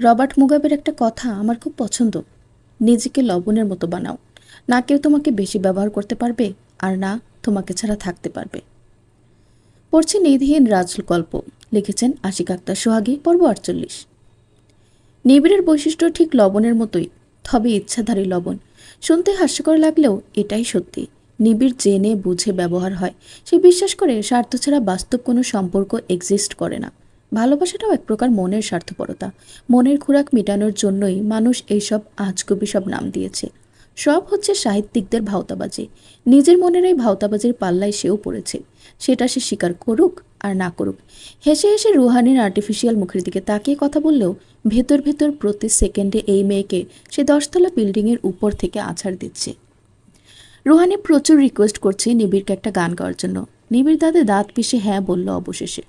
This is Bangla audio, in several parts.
রবার্ট মুগাবের একটা কথা আমার খুব পছন্দ। নিজেকে লবণের মতো বানাও, না কেউ তোমাকে বেশি ব্যবহার করতে পারবে, আর না তোমাকে ছাড়া থাকতে পারবে। পড়ছি নিধিহীন রাজগল্প, লিখেছেন আশিক আক্তার সোহাগী, পর্ব 48। নিবিড়ের বৈশিষ্ট্য ঠিক লবণের মতোই, তবে ইচ্ছাধারী লবণ। শুনতে হাস্যকর লাগলেও এটাই সত্যি। নিবিড় জেনে বুঝে ব্যবহার হয়। সে বিশ্বাস করে স্বার্থ ছাড়া বাস্তব কোনো সম্পর্ক এক্সিস্ট করে না। ভালোবাসাটাও এক প্রকার মনের স্বার্থপরতা। মনের খোরাক মেটানোর জন্যই মানুষ এইসব আজগুবি সব নাম দিয়েছে। সব হচ্ছে সাহিত্যিকদের ভাওতাবাজি। নিজের মনের এই ভাওতাবাজির পাল্লায় সেও পড়েছে। সেটা সে স্বীকার করুক আর না করুক। হেসে হেসে রুহানির আর্টিফিশিয়াল মুখের দিকে তাকিয়ে কথা বললেও ভেতর ভেতর প্রতি সেকেন্ডে এই মেয়েকে সে 10তলা বিল্ডিংয়ের উপর থেকে আছাড় দিচ্ছে। রুহানি প্রচুর রিকোয়েস্ট করছে নিবিড়কে একটা গান গাওয়ার জন্য। নিবিড় দাঁত পিষে হ্যাঁ বলল অবশেষে।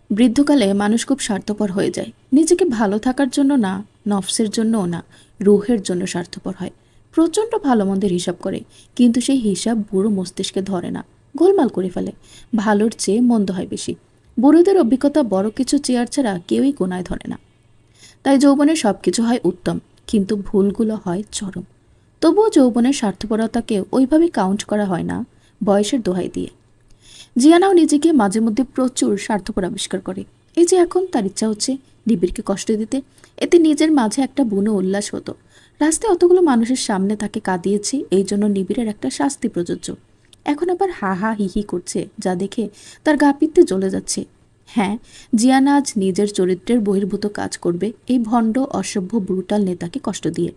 বৃদ্ধকালে মানুষ খুব স্বার্থপর হয়ে যায়। নিজেকে ভালো থাকার জন্য না, নফসের জন্যও না, রুহের জন্য স্বার্থপর হয়। প্রচণ্ড ভালো মন্দের হিসাব করে, কিন্তু সেই হিসাব বুড়ো মস্তিষ্কে ধরে না, গোলমাল করে ফেলে। ভালোর চেয়ে মন্দ হয় বেশি। বুড়োদের অভিজ্ঞতা বড় কিছু চেয়ার ছাড়া কেউই কোনায় ধরে না। তাই যৌবনের সব কিছু হয় উত্তম, কিন্তু ভুলগুলো হয় চরম। তবুও যৌবনের স্বার্থপরতাকে ওইভাবে কাউন্ট করা হয় না বয়সের দোহাই দিয়ে। জিয়ানাও নিজেকে মাঝে মধ্যে প্রচুর স্বার্থপর আবিষ্কার করে। এই যে এখন তার ইচ্ছা হচ্ছে নিবিড়কে কষ্ট দিতে, এতে নিজের মাঝে একটা বুনো উল্লাস হতো। রাস্তায় অতগুলো মানুষের সামনে তাকে কাঁদিয়েছি, এই জন্য নিবিড়ের একটা শাস্তি প্রযোজ্য। এখন আবার হা হা হি হি করছে, যা দেখে তার গা পিত্তে জ্বলে যাচ্ছে। হ্যাঁ, জিয়ানা আজ নিজের চরিত্রের বহির্ভূত কাজ করবে এই ভণ্ড অসভ্য ব্রুটাল নেতাকে কষ্ট দিয়ে।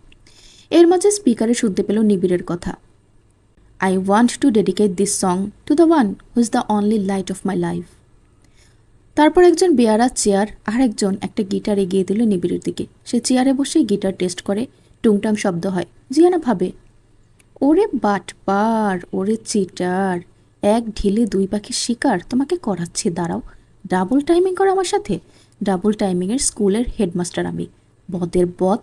এর মাঝে স্পিকারে শুনতে পেল নিবিড়ের কথা। I want to dedicate this song to the one who is the only light of my life. তারপর একজন বেয়ারা চেয়ার আর একজন একটা গিটার এগিয়ে দিল নিবিড়ের দিকে। সে চেয়ারে বসে গিটার টেস্ট করে, টুংটাং শব্দ হয়। জিয়ানা ভাবে, ওরে বাটপার, ওরে চিটার, এক ঢিলে দুই পাখির শিকার তোমাকে করাচ্ছি, দাঁড়াও। ডাবল টাইমিং কর আমার সাথে। ডাবল টাইমিংয়ের স্কুলের হেডমাস্টার আমি। বদের বদ,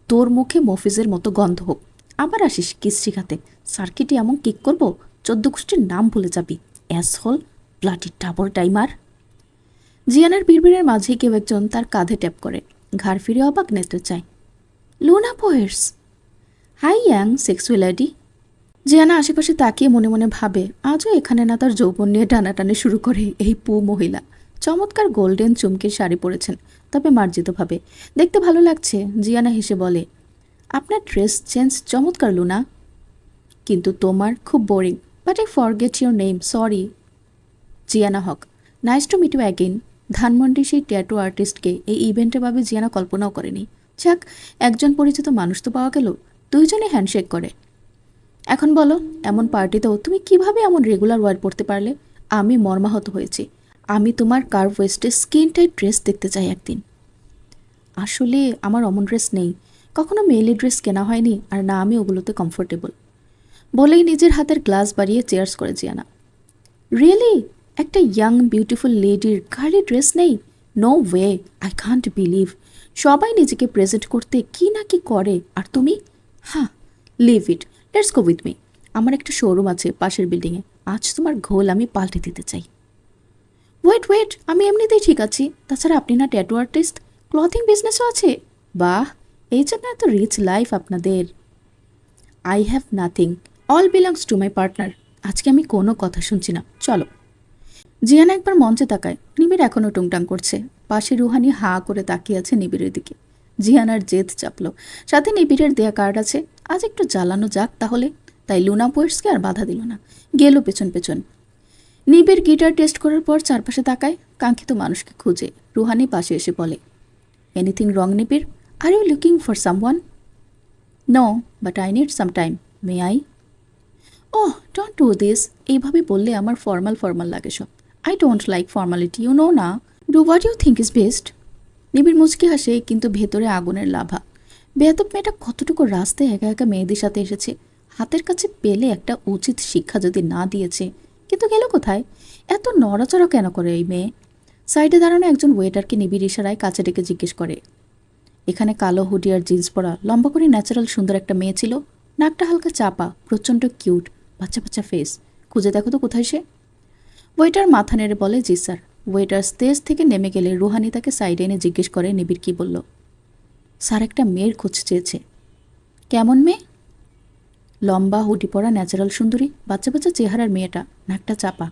তোর মুখে মফিজের মতো গন্ধ হোক। আবার আসিস কিস শিখাতে। সার্কিটে এমন কিক করব 14 গোষ্ঠীর নাম ভুলে যাবি। অ্যাসহোল, ব্লাডি ডাবল টাইমার। জিয়ানার বিড়বিড়ের মাঝে কেউ একজন তার কাঁধে ট্যাপ করে। ঘাড় ফিরে অবাক নেত্রে চায়। লুনা পোয়েটস। হাই ইয়াং সেক্সুয়ালিটি। জিয়ানা আশেপাশে তাকিয়ে মনে মনে ভাবে, আজও এখানে না তার যৌবন নিয়ে টানাটানি শুরু করে এই পু মহিলা। চমৎকার গোল্ডেন চুমকির শাড়ি পরেছেন, তবে মার্জিতভাবে। দেখতে ভালো লাগছে। জিয়ানা হেসে বলে, আপনার ড্রেস চেঞ্জ চমৎকার লুনা, কিন্তু তোমার খুব boring. But I forget your name, sorry. Ziana Haque. Nice to meet you again. Dhanmondi সেই ট্যাটু আর্টিস্টকে এই ইভেন্টে ভাবে জিয়ানা কল্পনাও করেনি। যাক, একজন পরিচিত মানুষ তো পাওয়া গেল। দুইজনে হ্যান্ডশেক করে। এখন বলো, এমন পার্টিতেও তুমি কিভাবে এমন রেগুলার ওয়্যার পরতে পারলে? আমি মর্মাহত হয়েছি। আমি তোমার কার্ভ ওয়েস্টে স্কিন টাইট ড্রেস দেখতে চাই একদিন। আসলে আমার অমন ড্রেস নেই, কখনো মেয়েলি ড্রেস কেনা হয়নি, আর না আমি ওগুলোতে কমফোর্টেবল। বলেই নিজের হাতের গ্লাস বাড়িয়ে চেয়ার্স করে জিয়ানা। রিয়েলি? একটা ইয়াং বিউটিফুল লেডির গাড়ি ড্রেস নেই? No way, I can't believe. সবাই নিজেকে প্রেজেন্ট করতে কি না কি করে, আর তুমি? হ্যাঁ, leave it, let's go with me. আমার একটা শোরুম আছে পাশের বিল্ডিংয়ে, আজ তোমার ঘোল আমি পাল্টে দিতে চাই। ওয়েট ওয়েট, আমি এমনিতেই ঠিক আছি। তাছাড়া আপনি না ট্যাটু আর্টিস্ট, ক্লথিং বিজনেসও আছে? বাহ, এই জন্য এত রিচ লাইফ আপনাদের। I have nothing, all belongs to my partner. আজকে আমি কোনো কথা শুনছি না, চলো। জিয়ানা একবার মঞ্চে তাকায়। নিবিড় এখনও টুংটাং করছে। পাশে রুহানি হাঁ করে তাকিয়ে আছে নিবিড়ের দিকে। জিয়ানার জেদ চাপলো। সাথে নিবিড়ের দেয়া কার্ড আছে, আজ একটু জ্বালানো যাক তাহলে। তাই লুনা পোয়েটসকে আর বাধা দিল না, গেল পেছন পেছন। নিবিড় গিটার টেস্ট করার পর চারপাশে তাকায়, কাঙ্ক্ষিত মানুষকে খুঁজে। রুহানি পাশে এসে বলে, anything wrong Nibir? Are you looking for someone? No, but I need some time. May I? Oh, don't do this. এইভাবে বললে আমার ফর্মাল ফর্মাল লাগে সব। I don't like formality, you know না। Do what you think is best. Nibir মুচকি হাসে, কিন্তু ভেতরে আগুনের লাভা। বেয়াদব মেয়েটা কতটুকু রাস্তায় একা একা মেয়েদের সাথে এসেছে। হাতের কাছে পেলে একটা উচিত শিক্ষা যদি না দিয়েছে, কিন্তু গেল কোথায়? এত নড়াচড়া কেন করে এই মেয়ে? সাইডে দাঁড়ানো একজন ওয়েটারকে নিবিড় ইশারায় কাছে ডেকে জিজ্ঞেস করে, এখানে কালো হুডি আর জিন্স পরা লম্বা করে ন্যাচারাল সুন্দর একটা মেয়ে ছিল, নাকটা হালকা চাপা, প্রচণ্ড কিউট, বাচ্চা বাচ্চা ফেস। খুঁজে দেখো তো কোথায় সে। ওয়েটার মাথা নেড়ে বলে, জি স্যার। ওয়েটার স্টেজ থেকে নেমে গেলে রুহানি তাকে সাইডে এনে জিজ্ঞেস করে নিবিড় কি বলল। স্যার একটা মেয়ের খোঁজ চেয়েছে। কেমন মেয়ে? লম্বা হুডি পরা ন্যাচারাল সুন্দরী বাচ্চা বাচ্চা চেহারার মেয়েটা, নাকটা চাপা।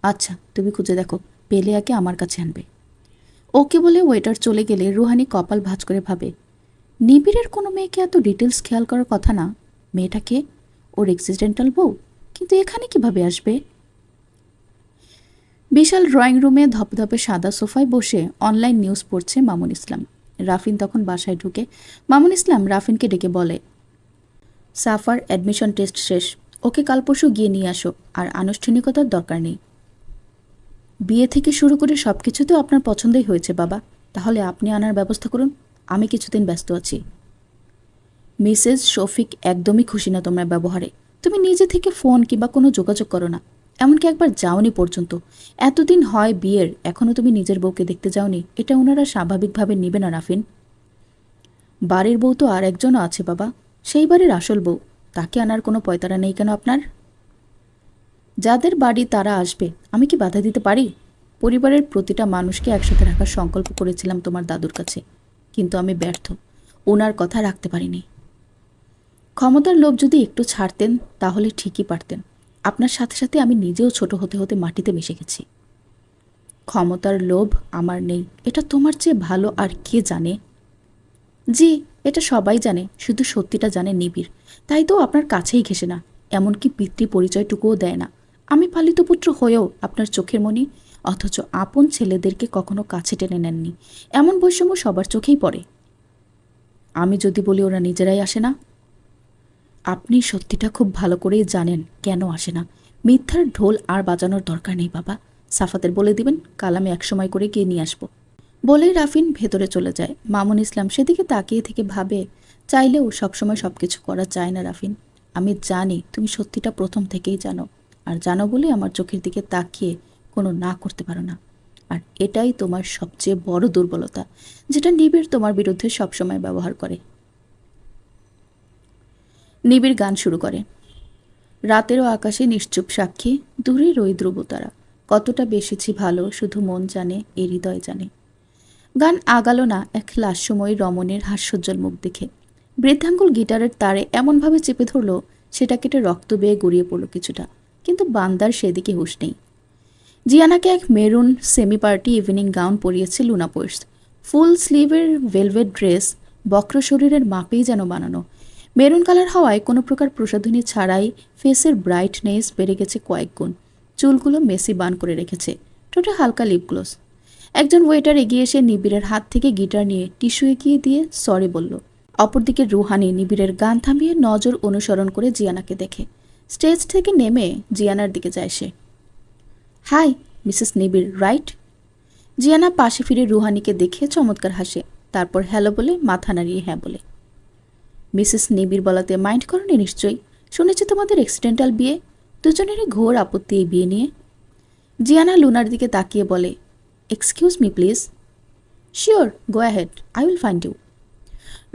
আচ্ছা তুমি খুঁজে দেখো, পেলে একে আমার কাছে আনবে। ওকে বলে ওয়েটার চলে গেলে রুহানি কপাল ভাঁজ করে ভাবে, নিবিড়ের কোনো মেয়েকে এত ডিটেলস খেয়াল করার কথা না। মেয়েটাকে ওর এক্সিডেন্টাল বউ, কিন্তু এখানে কিভাবে আসবে? বিশাল ড্রয়িং রুমে ধপধপে সাদা সোফায় বসে অনলাইন নিউজ পড়ছে মামুন ইসলাম। রাফিন তখন বাসায় ঢুকে মামুন ইসলাম রাফিনকে ডেকে বলে, সাফার অ্যাডমিশন টেস্ট শেষ, ওকে কাল পরশু গিয়ে নিয়ে আসো, আর আনুষ্ঠানিকতার দরকার নেই। বিয়ে থেকে শুরু করে সব কিছু তো আপনার পছন্দই হয়েছে বাবা, তাহলে আপনি আনার ব্যবস্থা করুন, আমি কিছুদিন ব্যস্ত আছি। মিসেস শফিক একদমই খুশি না তোমার ব্যবহারে। তুমি নিজে থেকে ফোন কিংবা কোনো যোগাযোগ করো না, এমনকি একবার যাওনি পর্যন্ত। এতদিন হয় বিয়ের, এখনও তুমি নিজের বউকে দেখতে যাওনি, এটা ওনারা স্বাভাবিকভাবে নেবে না রাফিন। বাড়ির বউ তো আর একজনও আছে বাবা, সেই বাড়ির আসল বউ, তাকে আনার কোনো পয়তারা নেই কেন আপনার? যাদের বাড়ি তারা আসবে, আমি কি বাধা দিতে পারি? পরিবারের প্রতিটা মানুষকে একসাথে রাখার সংকল্প করেছিলাম তোমার দাদুর কাছে, কিন্তু আমি ব্যর্থ, ওনার কথা রাখতে পারিনি। ক্ষমতার লোভ যদি একটু ছাড়তেন তাহলে ঠিকই পারতেন। আপনার সাথে সাথে আমি নিজেও ছোট হতে হতে মাটিতে মিশে গেছি। ক্ষমতার লোভ আমার নেই, এটা তোমার চেয়ে ভালো আর কে জানে? জি, এটা সবাই জানে, শুধু সত্যিটা জানে নিবিড়, তাই তো আপনার কাছেই ঘেসে না, এমনকি পিতৃ পরিচয়টুকুও দেয় না। আমি পালিত পুত্র হয়েও আপনার চোখের মনি, অথচ আপন ছেলেদেরকে কখনো কাছে টেনে নেননি। এমন বৈষম্য সবার চোখেই পড়ে। আমি যদি বলি ওরা নিজেরাই আসে না? আপনি সত্যিটা খুব ভালো করেই জানেন কেন আসে না। মিথ্যার ঢোল আর বাজানোর দরকার নেই বাবা, সাফাতের বলে দিবেন কাল আমি একসময় করে গিয়ে নিয়ে আসবো। বলেই রাফিন ভেতরে চলে যায়। মামুন ইসলাম সেদিকে তাকিয়ে থেকে ভাবে, চাইলেও সবসময় সব কিছু করা যায় না রাফিন। আমি জানি তুমি সত্যিটা প্রথম থেকেই জানো, আর জানো বলে আমার চোখের দিকে তাকিয়ে কোনো না করতে পারো না। আর এটাই তোমার সবচেয়ে বড় দুর্বলতা, যেটা নিবিড় তোমার বিরুদ্ধে সবসময় ব্যবহার করে। নিবিড় গান শুরু করে। রাতেরও আকাশে নিশ্চুপ সাক্ষী, দূরে রই ধ্রুবতারা, কতটা বেশিছি ভালো শুধু মন জানে, এ হৃদয় জানে। গান আগালো না এক লাস্যময়ী রমণের হাস্যোজ্জ্বল মুখ দেখে। বৃদ্ধাঙ্গুল গিটারের তারে এমনভাবে চেপে ধরল, সেটা কেটে রক্ত বেয়ে গড়িয়ে পড়ল কিছুটা, কিন্তু বান্দার সেদিকে হুঁশ নেই। জিয়ানাকে এক maroon semi party evening gown পরিয়েছে লুনা পোর্স। ফুল স্লিভের ভেলভেট ড্রেস বক্র শরীরের মাপেই যেন বানানো। মেরুন কালার হওয়ায় কোনো প্রকার প্রসাধনী ছাড়াই ফেসের ব্রাইটনেস বেড়ে গেছে কয়েক গুণ। চুলগুলো মেসি বান করে রেখেছে, ঠোঁটে হালকা লিপ গ্লোস। একজন ওয়েটার এগিয়ে এসে নিবিড়ের হাত থেকে গিটার নিয়ে টিস্যু এগিয়ে দিয়ে সরি বলল। অপরদিকে রুহানি নিবিড়ের গান থামিয়ে নজর অনুসরণ করে জিয়ানাকে দেখে স্টেজ থেকে নেমে জিয়ানার দিকে যায় সে। হাই মিসেস নিবিড়, রাইট? জিয়ানা পাশে ফিরে রুহানিকে দেখে চমৎকার হাসে, তারপর হ্যালো বলে মাথা নাড়িয়ে হ্যাঁ বলে। মিসেস নিবিড় বলাতে মাইন্ড করনি নিশ্চয়ই? শুনেছি তোমাদের অ্যাক্সিডেন্টাল বিয়ে, দুজনেরই ঘোর আপত্তি এই বিয়ে নিয়ে। জিয়ানা লুনার দিকে তাকিয়ে বলে, excuse me please. Sure, go ahead, I will find you.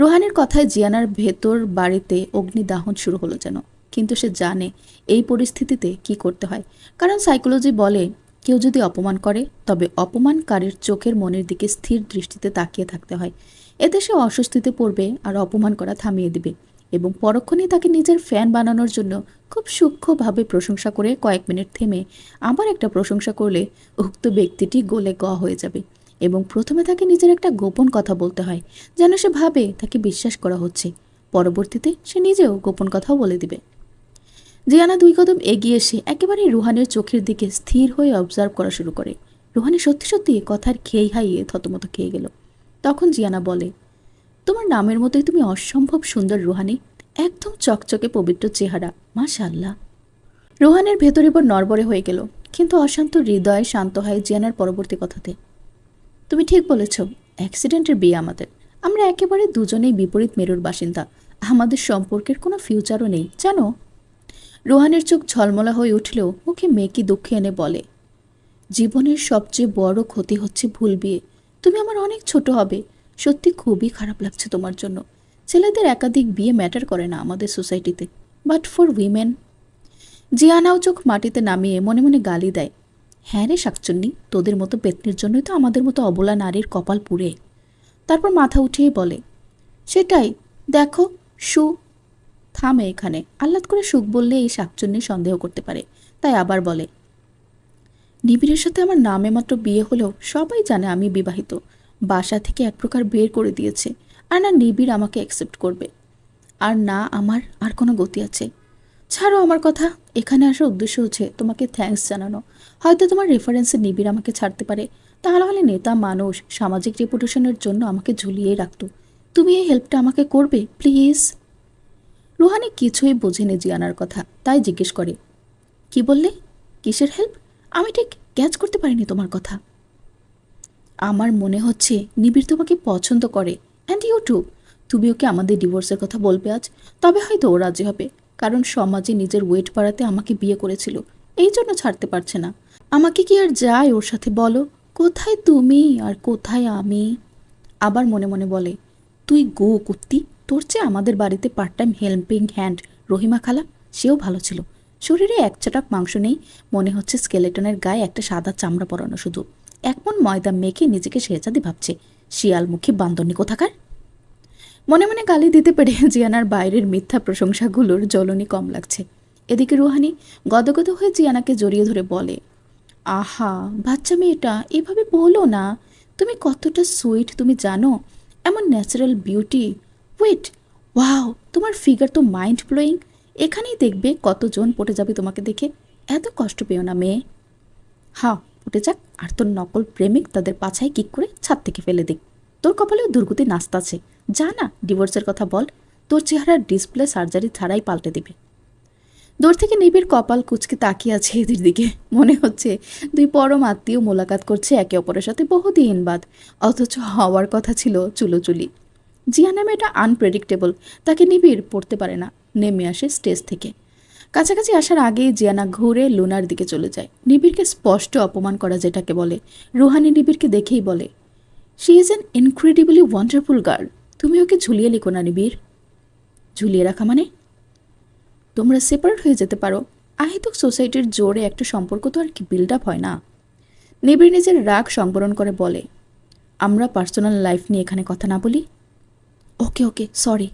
রুহানির কথায় জিয়ানার ভেতর বাড়িতে অগ্নিদাহন শুরু হলো যেন, কিন্তু সে জানে এই পরিস্থিতিতে কি করতে হয়। কারণ সাইকোলজি বলে, কেউ যদি অপমান করে তবে অপমানকারীর চোখের মনের দিকে স্থির দৃষ্টিতে তাকিয়ে থাকতে হয়। এতে সে অস্বস্তিতে পড়বে আর অপমান করা থামিয়ে দিবে, এবং পরক্ষণেই তাকে নিজের ফ্যান বানানোর জন্য খুব সূক্ষ্মভাবে প্রশংসা করে কয়েক মিনিট থেমে আবার একটা প্রশংসা করলে উক্ত ব্যক্তিটি গলে গ হয়ে যাবে। এবং প্রথমে তাকে নিজের একটা গোপন কথা বলতে হয়, যেন সে ভাবে তাকে বিশ্বাস করা হচ্ছে। পরবর্তীতে সে নিজেও গোপন কথাও বলে দিবে। জিয়ানা 2 কদম এগিয়ে এসে একেবারে রুহানের চোখের দিকে স্থির হয়ে অবজার্ভ করা শুরু করে। রুহানি সত্যি সত্যি কথার খেই হাইয়ে থতমত খেয়ে গেল। তখন জিয়ানা বলে, তোমার নামের মতোই তুমি অসম্ভব সুন্দর রুহানি, একদম চকচকে পবিত্র চেহারা, মাশাআল্লাহ। রুহানের ভেতর এবার নড়বড়ে হয়ে গেল, কিন্তু অশান্ত হৃদয় শান্ত হয় জিয়ানার পরবর্তী কথাতে। তুমি ঠিক বলেছ, অ্যাক্সিডেন্টের বিয়ে আমাদের। আমরা একেবারে দুজনেই বিপরীত মেরুর বাসিন্দা, আমাদের সম্পর্কের কোনো ফিউচারও নেই জানো। রুহানের চোখ ঝলমলা হয়ে উঠলেও মুখে মেকি দুঃখে এনে বলে, জীবনের সবচেয়ে বড় ক্ষতি হচ্ছে ভুল বিয়ে। তুমি আমার অনেক ছোট হবে, সত্যি খুবই খারাপ লাগছে তোমার জন্য। ছেলেদের একাধিক বিয়ে ম্যাটার করে না আমাদের সোসাইটিতে, বাট ফর উইমেন। জিয়ানাও চোখ মাটিতে নামিয়ে মনে মনে গালি দেয়। হ্যাঁ রে শাকচুন্নি, তোদের মতো পেতনির জন্যই তো আমাদের মতো অবলা নারীর কপাল পুড়ে। তারপর মাথা উঠিয়ে বলে, সেটাই, দেখো সু। থামে এখানে। আহ্লাদ করে সুখ বললে এই শাকচুন্নি সন্দেহ করতে পারে, তাই আবার বলে, নিবিড়ের সাথে আমার নামে মাত্র বিয়ে হলেও সবাই জানে আমি বিবাহিত। বাসা থেকে এক প্রকার বের করে দিয়েছে। আর না নিবিড় আমাকে অ্যাকসেপ্ট করবে, আর না আমার আর কোনো গতি আছে। ছাড়ো আমার কথা, এখানে আসার উদ্দেশ্য হচ্ছে তোমাকে থ্যাঙ্কস জানানো। হয়তো তোমার রেফারেন্সে নিবিড় আমাকে ছাড়তে পারে, তাহলে হলে নেতা মানুষ সামাজিক রেপুটেশনের জন্য আমাকে ঝুলিয়েই রাখতো। তুমি এই হেল্পটা আমাকে করবে প্লিজ? রুহানি কিছুই বোঝেনি জিয়ানার কথা, তাই জিজ্ঞেস করে, কি বললে? কিসের হেল্প? আমি ঠিক ক্যাচ করতে পারিনি তোমার কথা। আমার মনে হচ্ছে নিবিড় তোমাকে পছন্দ করে, অ্যান্ড ইউ টু। তুমি ওকে আমাদের ডিভোর্সের কথা বলবে আজ, তবে হয়তো ও রাজি হবে, কারণ সমাজে নিজের ওয়েট বাড়াতে আমাকে বিয়ে করেছিল, এই জন্য ছাড়তে পারছে না। আমাকে কি আর যায় ওর সাথে বলো? কোথায় তুমি আর কোথায় আমি? আবার মনে মনে বলে, তুই গো কুত্তি, তোর চেয়ে আমাদের বাড়িতে part time helping hand Rahima খালা, সেও ভালো ছিল। শরীরে এক চটাক মাংস নেই, মনে হচ্ছে স্কেলেটনের গায়ে একটা সাদা চামড়া পরানো শুধু। এক মন ময়দা মেখে নিজেকে শেহজাদি ভাবছে। শিয়ালমুখী বান্দরনি কোথাকার। মনে মনে গালি দিতে পেরে জিয়ানার বাইরের মিথ্যা প্রশংসাগুলোর জ্বলনি কম লাগছে। এদিকে রুহানি গদগদ হয়ে জিয়ানাকে জড়িয়ে ধরে বলে, আহা বাচ্চা মেয়েটা, এভাবে বলো না। তুমি কতটা সুইট তুমি জানো, এমন ন্যাচারাল বিউটি। ওয়েট, ওয়াও, তোমার ফিগার তো মাইন্ড ব্লোয়িং। এখানেই দেখবে কতজন পটে যাবে তোমাকে দেখে। এত কষ্ট পেও না মেয়ে। হ্যাঁ পটে যাক, আর তোর নকল প্রেমিক তাদের পাছায় কিক করে ছাদ থেকে ফেলে দিক। তোর কপালেও দুর্গতি নাস্তাছে। যা না, ডিভোর্সের কথা বল, তোর চেহারার ডিসপ্লে সার্জারি ছাড়াই পাল্টে দিবে। দূর থেকে নিবিড় কপাল কুচকে তাকিয়ে আছে এদের দিকে। মনে হচ্ছে দুই পরম আত্মীয় মোলাকাত করছে একে অপরের সাথে বহুদিন বাদ, অথচ হওয়ার কথা ছিল চুলোচুলি। জিয়ানা মেয়েটা আনপ্রেডিক্টেবল, তাকে নিবিড় পড়তে পারে না। নেমে আসে স্টেজ থেকে। কাছাকাছি আসার আগেই জিয়ানা ঘুরে লুনার দিকে চলে যায়। নিবিড়কে স্পষ্ট অপমান করা যেটাকে বলে। রুহানি নিবিড়কে দেখেই বলে, she is an incredibly wonderful girl. তুমি ওকে ঝুলিয়ে লিখো না নিবিড়। ঝুলিয়ে রাখা মানে? তোমরা সেপারেট হয়ে যেতে পারো। আহিতুক সোসাইটির জোরে একটা সম্পর্ক তো আর কি বিল্ড আপ হয় না। নিবিড় নিজের রাগ সংবরণ করে বলে, আমরা পার্সোনাল লাইফ নিয়ে এখানে কথা না বলি। ওকে ওকে, সরি।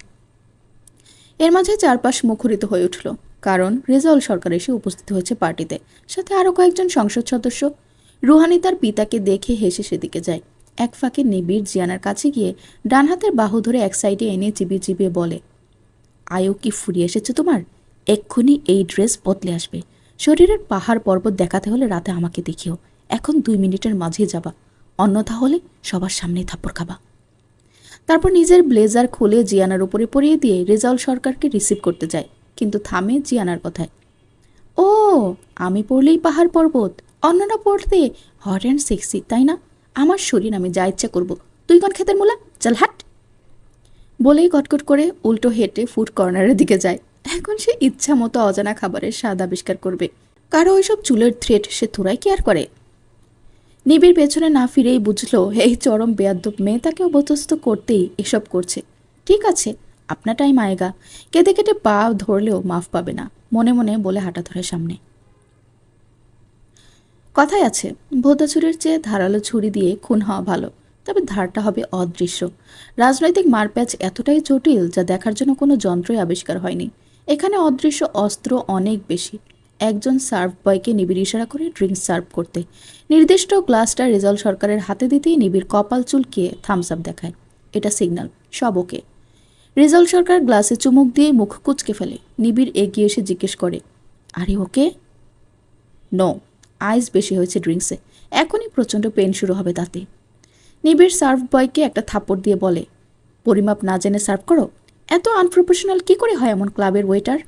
এর মাঝে চারপাশ মুখরিত হয়ে উঠল, কারণ রেজাউল সরকার এসে উপস্থিত হয়েছে পার্টিতে, সাথে আরও কয়েকজন সংসদ সদস্য। রুহানি তার পিতাকে দেখে হেসে সেদিকে যায়। এক ফাঁকে নিবিড় জিয়ানার কাছে গিয়ে ডান হাতের বাহু ধরে এক সাইডে এনে চিবিয়ে চিবিয়ে বলে, আয়ু কি ফুরিয়ে এসেছে তোমার? এক্ষুনি এই ড্রেস বদলে আসবে। শরীরের পাহাড় পর্বত দেখাতে হলে রাতে আমাকে দেখিও। এখন 2 মিনিটের মাঝে যাবা, অন্যথা হলে সবার সামনেই থাপ্পড় খাবা। তারপর নিজের ব্লেজার খুলে জিয়ানার উপরে পরিয়ে দিয়ে রেজাউল সরকারকে রিসিভ করতে যায়, কিন্তু থামে জিয়ানার কথায়। ও, আমি পড়লেই পাহাড় পর্বত, অন্যরা পড়তে হট অ্যান্ড সেক্সি, তাই না? আমার শরীর আমি যা ইচ্ছা করবো। তুই কোন ক্ষেতের মূলা, চল হাট। বলেই কটকট করে উল্টো হেঁটে ফুড কর্নারের দিকে যায়। এখন সে ইচ্ছা মতো অজানা খাবারের স্বাদ আবিষ্কার করবে। কারো ওইসব চুলের থ্রেট সে থোড়াই কেয়ার করে। নিবিড় পেছনে না ফিরেই বুঝলো এই চরম বেয়াদ্দপ মেয়ে তাকে অবতস্ত করতেই এসব করছে। ঠিক আছে, আপনার টাইম আয়েগা। কেটে কেটে পা ধরলেও মাফ পাবে না, মনে মনে বলে হাঁটা ধরে সামনে। কথায় আছে, ভোঁতা ছুরির চেয়ে ধারালো ছুরি দিয়ে খুন হওয়া ভালো, তবে ধারটা হবে অদৃশ্য। রাজনৈতিক মারপ্যাচ এতটাই জটিল যা দেখার জন্য কোনো যন্ত্রই আবিষ্কার হয়নি। এখানে অদৃশ্য অস্ত্র অনেক বেশি। একজন সার্ভ বয়কে নিবিড় ইশারা করে ড্রিঙ্কস সার্ভ করতে, নির্দিষ্ট গ্লাসটা রেজাউল সরকারের হাতে দিতেই নিবিড় কপাল চুলকিয়ে থামস আপ দেখায়। এটা সিগন্যাল, সব ওকে। রেজাউল সরকার গ্লাসে চুমুক দিয়ে মুখ কুচকে ফেলে। নিবিড় এগিয়ে এসে জিজ্ঞেস করে, আরে ওকে? নো, আইস বেশি হয়েছে ড্রিঙ্কসে, এখনই প্রচণ্ড পেন শুরু হবে তাতে। নিবিড় সার্ভ বয়কে একটা থাপ্পড় দিয়ে বলে, পরিমাপ না জেনে সার্ভ করো? এত আনপ্রফেশনাল কি করে হয় এমন ক্লাবের ওয়েটার?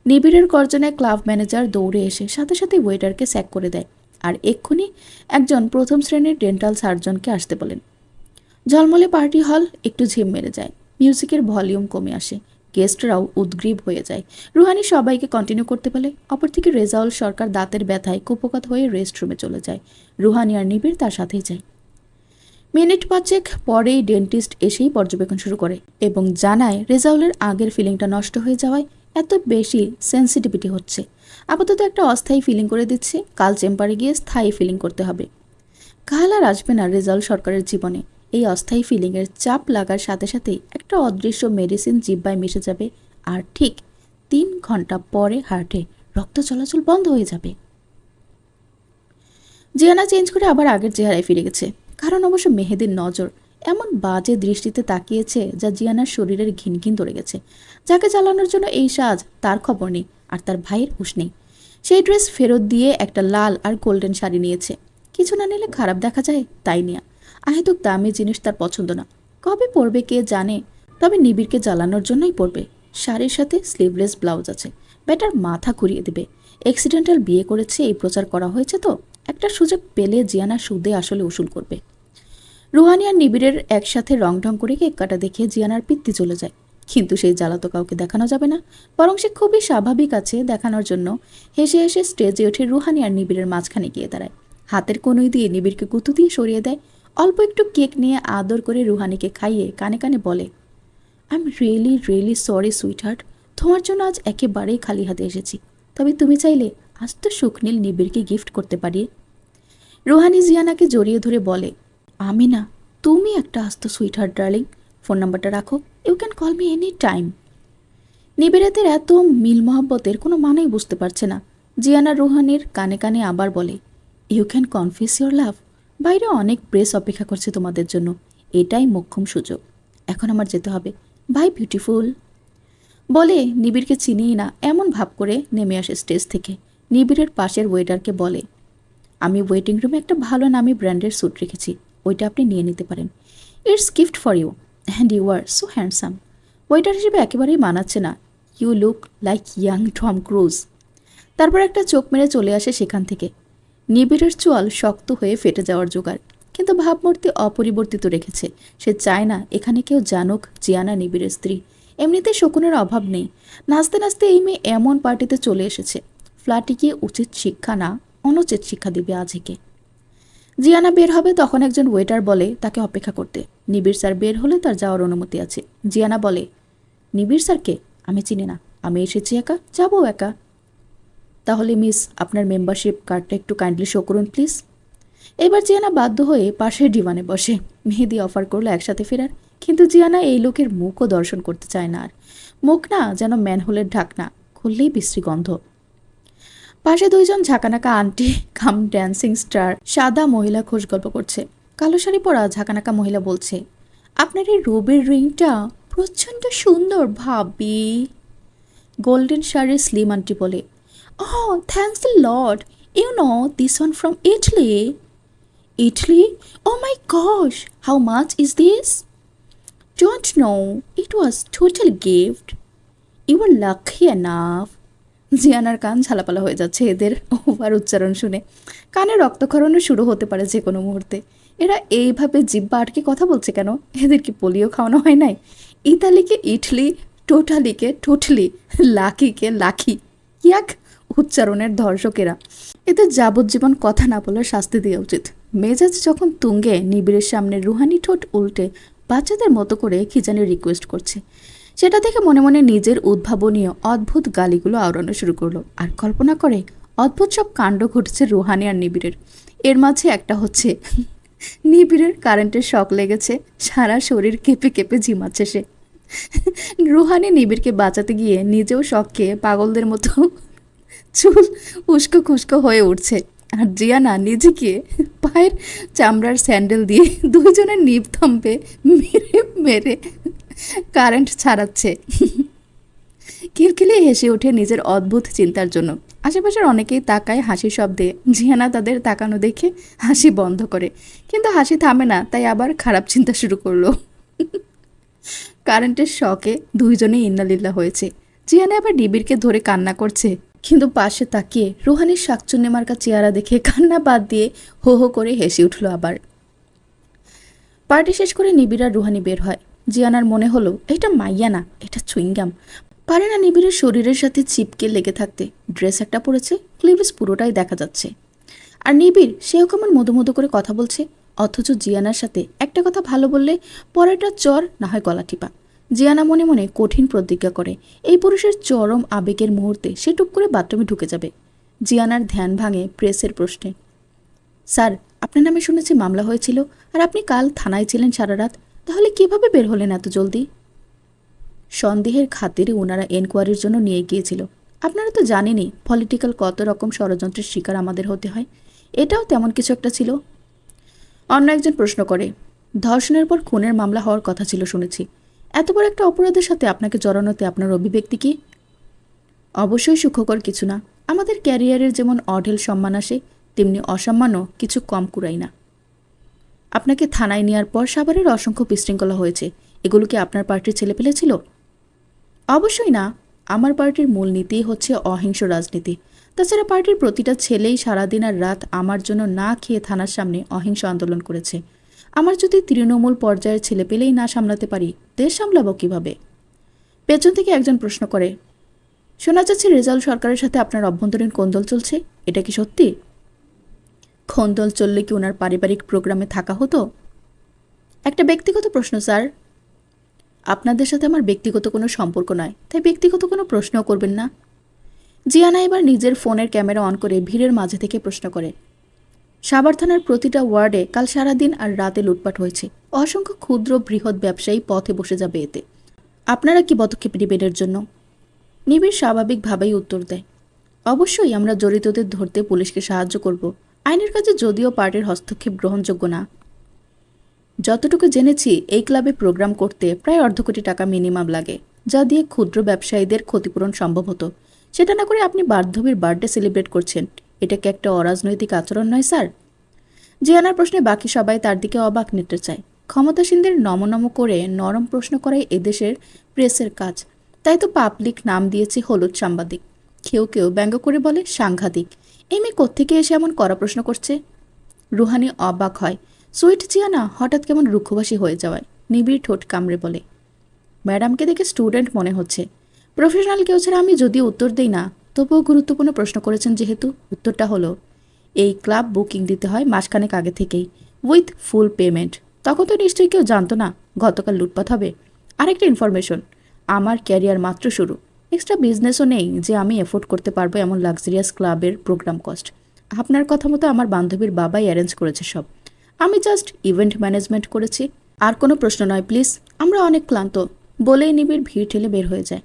নিবিড়ের গর্জনে ক্লাব ম্যানেজার দৌড়ে এসে সাথে সাথে ওয়েটারকে স্যাক করে দেয়, আর এক্ষুনি একজন প্রথম শ্রেণীর ডেন্টাল সার্জনকে আসতে বলেন। ঝলমলে পার্টি হল একটু ঝিম মেরে যায়। মিউজিকের ভলিউম কমে আসে। গেস্টরাও উদ্গ্রীব হয়ে যায়। রুহানি সবাইকে কন্টিনিউ করতে বলে। অপরদিকে রেজাউল সরকার দাঁতের ব্যথায় কুপোকাত হয়ে রেস্টরুমে চলে যায়। রুহানি আর নিবিড় তার সাথেই যায়। মিনিট 5 পরেই ডেন্টিস্ট এসেই পর্যবেক্ষণ শুরু করে এবং জানায় রেজাউলের আগের ফিলিংটা নষ্ট হয়ে যাওয়ায় এত বেশি সেন্সিটিভিটি হচ্ছে? আপাতত একটা অস্থায়ী ফিলিং করে দিচ্ছি, কাল চেম্বারে গিয়ে স্থায়ী ফিলিং করতে হবে। কাল আর আসবে না রেজাল্ট সরকারের জীবনে। এই অস্থায়ী ফিলিংয়ের চাপ লাগার সাথে সাথেই একটা অদৃশ্য মেডিসিন জিহ্বায় মিশে যাবে, আর ঠিক 3 ঘন্টা পরে হার্টে রক্ত চলাচল বন্ধ হয়ে যাবে। জিয়ানা চেঞ্জ করে আবার আগের চেহারায় ফিরে গেছে। কারণ অবশ্য মেহেদির নজর এমন বাজে দৃষ্টিতে তাকিয়েছে যা জিয়ানার শরীরের ঘিনঘিন ধরে গেছে। যাকে চালানোর জন্য এই সাজ, তার খবর নেই, আর তার ভাইয়ের হুঁশ নেই। সেই ড্রেস ফেরত দিয়ে একটা লাল আর গোল্ডেন শাড়ি নিয়েছে। কিছু না নিলে খারাপ দেখা যায়, তাই নিয়া। আহেতুক দামি জিনিস তার পছন্দ না। কবে পরবে কে জানে, তবে নিবিড়কে জ্বালানোর জন্যই পরবে। শাড়ির সাথে স্লিভলেস ব্লাউজ আছে, ব্যাটার মাথা ঘুরিয়ে দেবে। অ্যাক্সিডেন্টাল বিয়ে করেছে এই প্রচার করা হয়েছে তো, একটা সুযোগ পেলে জিয়ানা সুদে আসলে উসুল করবে। রুহানি আর নিবিড়ের একসাথে রং ঢং করে কেক কাটা দেখে জিয়ানার পিত্তি চলে যায়। কিন্তু সেই জ্বালা তো কাউকে দেখানো যাবে না, বরং সে খুবই স্বাভাবিক আছে দেখানোর জন্য হেসে হেসে স্টেজে উঠে রুহানি আর নিবিড়ের মাঝখানে গিয়ে দাঁড়ায়। হাতের কনুই দিয়ে নিবিড়কে গুঁতো দিয়ে সরিয়ে দেয়। অল্প একটু কেক নিয়ে আদর করে রুহানিকে খাইয়ে কানে কানে বলে, I am really really sorry sweet heart, তোমার জন্য আজ একেবারেই খালি হাতে এসেছি। তবে তুমি চাইলে আজ তো সুখনীল নিবিড়কে গিফট করতে পারি। রুহানি জিয়ানাকে জড়িয়ে ধরে বলে, আমি না, তুমি একটা আস্ত সুইট হার্ট ডার্লিং। ফোন নাম্বারটা রাখো, you can call me any time. নিবিড়াতের এত মিল মহব্বতের কোনো মানেই বুঝতে পারছে না। জিয়ানা রুহানির কানে কানে আবার বলে, you can confess your love. বাইরে অনেক প্রেস অপেক্ষা করছে তোমাদের জন্য, এটাই মোক্ষম সুযোগ। এখন আমার যেতে হবে, বাই বিউটিফুল। বলে নিবিড়কে চিনিই না এমন ভাব করে নেমে আসে স্টেজ থেকে। নিবিড়ের পাশের ওয়েটারকে বলে, আমি ওয়েটিং রুমে একটা ভালো নামি ব্র্যান্ডের স্যুট রেখেছি, ওইটা আপনি নিয়ে নিতে পারেন। It's gift for you and you are so handsome. Waiter হিসেবে একেবারেই মানাচ্ছে না, you look like young Tom Cruise. তারপর একটা চোখ মেরে চলে আসে সেখান থেকে। নিবিড়ের চোয়াল শক্ত হয়ে ফেটে যাওয়ার জোগাড়, কিন্তু ভাবমূর্তি অপরিবর্তিত রেখেছে। সে চায় না এখানে কেউ জানুক জিয়ানা নিবিড়ের স্ত্রী। এমনিতে শকুনের অভাব নেই। নাচতে নাচতে এই মেয়ে এমন পার্টিতে চলে এসেছে, ফ্ল্যাটে উচিত শিক্ষা না অনুচিত শিক্ষা দিবে আজকে। জিয়ানা বের হবে তখন একজন ওয়েটার বলে তাকে অপেক্ষা করতে। নিবিড় স্যার বের হলে তার যাওয়ার অনুমতি আছে। জিয়ানা বলে, নিবিড় স্যারকে আমি চিনি না, আমি এসেছি একা, যাবো একা। তাহলে মিস, আপনার মেম্বারশিপ কার্ডটা একটু কাইন্ডলি শো করুন প্লিজ। এবার জিয়ানা বাধ্য হয়ে পাশের ডিভানে বসে। মেহেদি অফার করলো একসাথে ফেরার, কিন্তু জিয়ানা এই লোকের মুখও দর্শন করতে চায় না আর। মুখ না যেন ম্যানহোলের ঢাকনা, খুললেই বিশ্রী গন্ধ। পাশে দুইজন ঝাঁকানাকা আন্টি কাম ড্যান্সিং স্টার সাদা মহিলা খোশ গল্প করছে। কালো শাড়ি পরা ঝাঁকানাকা মহিলা বলছে, আপনার এই রুবির রিংটা প্রচণ্ড সুন্দর ভাবি। গোল্ডেন শাড়ির স্লিম আন্টি বলে, Oh, thanks a lot. You know, this one from Italy. Italy? Oh my gosh, how much is this? Don't know. It was total gift. You were lucky enough. জিয়ানার কান ঝালাপালা হয়ে যাচ্ছে এদের ওভার উচ্চারণ শুনে। কানে রক্তক্ষরণও শুরু হতে পারে যে কোনো মুহূর্তে। এরা এইভাবে জিব্বা আটকে কথা বলছে কেন? এদের কি পোলিও খাওয়ানো হয় নাই? ইতালিকে ইটলি, টোটালিকে টোটলি, লাকিকে লাকি। ইয়াক উচ্চারণের ধর্ষকেরা। এদের যাবজ্জীবন কথা না বলার শাস্তি দেওয়া উচিত। মেজাজ যখন তুঙ্গে নিবিড়ের সামনে রুহানি ঠোঁট উল্টে বাচ্চাদের মতো করে কি জানি রিকোয়েস্ট করছে, সেটা দেখে মনে মনে নিজের উদ্ভাবনীয় অদ্ভুত গালিগুলো আওড়ানো শুরু করলো। আর কল্পনা করে অদ্ভুত সব কাণ্ড ঘটেছে রুহানি আর নিবিড়ের। এর মাঝে একটা হচ্ছে, নিবিড়ের কারেন্টের শক লেগেছে, সারা শরীর কেঁপে কেঁপে ঝিমাচ্ছে সে। রুহানি নিবিড়কে বাঁচাতে গিয়ে নিজেও শক খেয়ে পাগলদের মতো চুল উস্কো খুস্কো হয়ে উঠছে। আর জিয়ানা নিজেকে পায়ের চামড়ার স্যান্ডেল দিয়ে দুইজনের নিপ থাম্পে মেরে মেরে কারেন্ট ছাড়াচ্ছে। কিলকিলে হেসে ওঠে নিজের অদ্ভুত চিন্তার জন্য। আশেপাশের অনেকেই তাকায় হাসি শব্দে। জিয়ানা তাদের তাকানো দেখে হাসি বন্ধ করে, কিন্তু হাসি থামে না, তাই আবার খারাপ চিন্তা শুরু করলো। কারেন্টের শকে দুইজনেই ইন্নালিল্লাহ হয়েছে। জিয়ানা আবার নিবিড়কে ধরে কান্না করছে, কিন্তু পাশে তাকিয়ে রুহানির শাকচুন্নি মার্কা চেহারা দেখে কান্না বাদ দিয়ে হো হো করে হেসে উঠল আবার। পার্টি শেষ করে নিবিড় আর রুহানি বের হয়। জিয়ানার মনে হলো এটা মাইয়া না, এটা চুইংগাম। পারে না নিবিড়ের শরীরের সাথে চিপকে লেগে থাকতে। ড্রেস একটা পরেছে, ক্লিভেজ পুরোটাই দেখা যাচ্ছে। আর নিবিড় সেও কেমন মধু মধু করে কথা বলছে, অথচ জিয়ানার সাথে একটা কথা ভালো বললে পরেরটা চর না হয় গলা টিপা। জিয়ানা মনে মনে কঠিন প্রতিজ্ঞা করে এই পুরুষের চরম আবেগের মুহূর্তে সে টুক করে বাথরুমে ঢুকে যাবে। জিয়ানার ধ্যান ভাঙে প্রেসের প্রশ্নে। স্যার, আপনার নামে শুনেছি মামলা হয়েছিল, আর আপনি কাল থানায় ছিলেন সারা রাত, তাহলে কিভাবে বের হলেন এত জলদি? সন্দেহের খাতিরে ওনারা এনকোয়ারির জন্য নিয়ে গিয়েছিল। আপনারা তো জানেনই পলিটিক্যাল কত রকম ষড়যন্ত্রের শিকার আমাদের হতে হয়, এটাও তেমন কিছু একটা ছিল। অন্য একজন প্রশ্ন করে, ধর্ষণের পর খুনের মামলা হওয়ার কথা ছিল শুনেছি, এত বড় একটা অপরাধের সাথে আপনাকে জড়ানোতে আপনার অভিব্যক্তি কি? অবশ্যই সুখকর কিছু না। আমাদের ক্যারিয়ারের যেমন অঢেল সম্মান আসে, তেমনি অসম্মানও কিছু কম কুড়াই না। আপনাকে থানায় নেওয়ার পর সাভারের অসংখ্য বিশৃঙ্খলা হয়েছে, এগুলো কি আপনার পার্টির ছেলেপেলে ছিল? অবশ্যই না। আমার পার্টির মূল নীতিই হচ্ছে অহিংস রাজনীতি। তাছাড়া পার্টির প্রতিটা ছেলেই সারাদিন আর রাত আমার জন্য না খেয়ে থানার সামনে অহিংস আন্দোলন করেছে। আমার যদি তৃণমূল পর্যায়ের ছেলেপেলেই না সামলাতে পারি, দেশ সামলাবো কিভাবে? পেছন থেকে একজন প্রশ্ন করে, শোনা যাচ্ছে রেজাউল সরকারের সাথে আপনার অভ্যন্তরীণ কোন্দল চলছে, এটা কি সত্যি? কোন্দল চললে কি ওনার পারিবারিক প্রোগ্রামে থাকা হতো? একটা ব্যক্তিগত প্রশ্ন স্যার। আপনাদের সাথে আমার ব্যক্তিগত কোনো সম্পর্ক নয়, তাই ব্যক্তিগত কোনো প্রশ্নও করবেন না। জিয়ানা এবার নিজের ফোনের ক্যামেরা অন করে ভিড়ের মাঝে থেকে প্রশ্ন করে, সাভার থানার প্রতিটা ওয়ার্ডে কাল সারাদিন আর রাতে লুটপাট হয়েছে, অসংখ্য ক্ষুদ্র বৃহৎ ব্যবসায়ী পথে বসে যাবে এতে। আপনারা কি পদক্ষেপ নেবেন এর জন্য? নিবিড় স্বাভাবিকভাবেই উত্তর দেয়, অবশ্যই আমরা জড়িতদের ধরতে পুলিশকে সাহায্য করব। আইনের কাছে যদিও পার্টির হস্তক্ষেপ গ্রহণযোগ্য না। যতটুকু জেনেছি এই ক্লাবে প্রোগ্রাম করতে প্রায় $250 টাকা মিনিমাম লাগে, যা দিয়ে ক্ষুদ্র ব্যবসায়ীদের ক্ষতিপূরণ সম্ভব হতো। সেটা না করে আপনি বার্ধবীর বার্থডে সেলিব্রেট করছেন, এটা কি একটা অরাজনৈতিক আচরণ নয় স্যার? জিয়ানার প্রশ্নে বাকি সবাই তার দিকে অবাক নেটে চায়। ক্ষমতাসীনদের নমনম করে নরম প্রশ্ন করাই এদেশের প্রেসের কাজ, তাই তো পাবলিক নাম দিয়েছে হলুদ সাংবাদিক। কেউ কেউ ব্যঙ্গ করে বলে সাংঘাতিক। এই মেয়ে কোত্থেকে এসে এমন কড়া প্রশ্ন করছে? রুহানি অবাক হয়। সুইট জিয়ানা হঠাৎ কেমন রুক্ষবাসী হয়ে যাওয়ায় নিবিড় ঠোঁট কামড়ে বলে, ম্যাডামকে দেখে স্টুডেন্ট মনে হচ্ছে। প্রফেশনাল কেউ ছাড়া আমি যদিও উত্তর দিই না, তবুও গুরুত্বপূর্ণ প্রশ্ন করেছেন যেহেতু, উত্তরটা হলো এই ক্লাব বুকিং দিতে হয় মাসখানেক আগে থেকেই, উইথ ফুল পেমেন্ট। তখন তো নিশ্চয়ই কেউ জানতো না গতকাল লুটপাট হবে। আরেকটা ইনফরমেশন, আমার ক্যারিয়ার মাত্র শুরু, এক্সট্রা বিজনেসও নেই যে আমি এফোর্ড করতে পারবো এমন লাক্সারিয়াস ক্লাবের প্রোগ্রাম কস্ট। আপনার কথা মতো আমার বান্ধবীর বাবাই অ্যারেঞ্জ করেছে সব, আমি জাস্ট ইভেন্ট ম্যানেজমেন্ট করেছি। আর কোনো প্রশ্ন নয় প্লিজ, আমরা অনেক ক্লান্ত, বলেই নিবিড় ভিড় ঠেলে বের হয়ে যায়।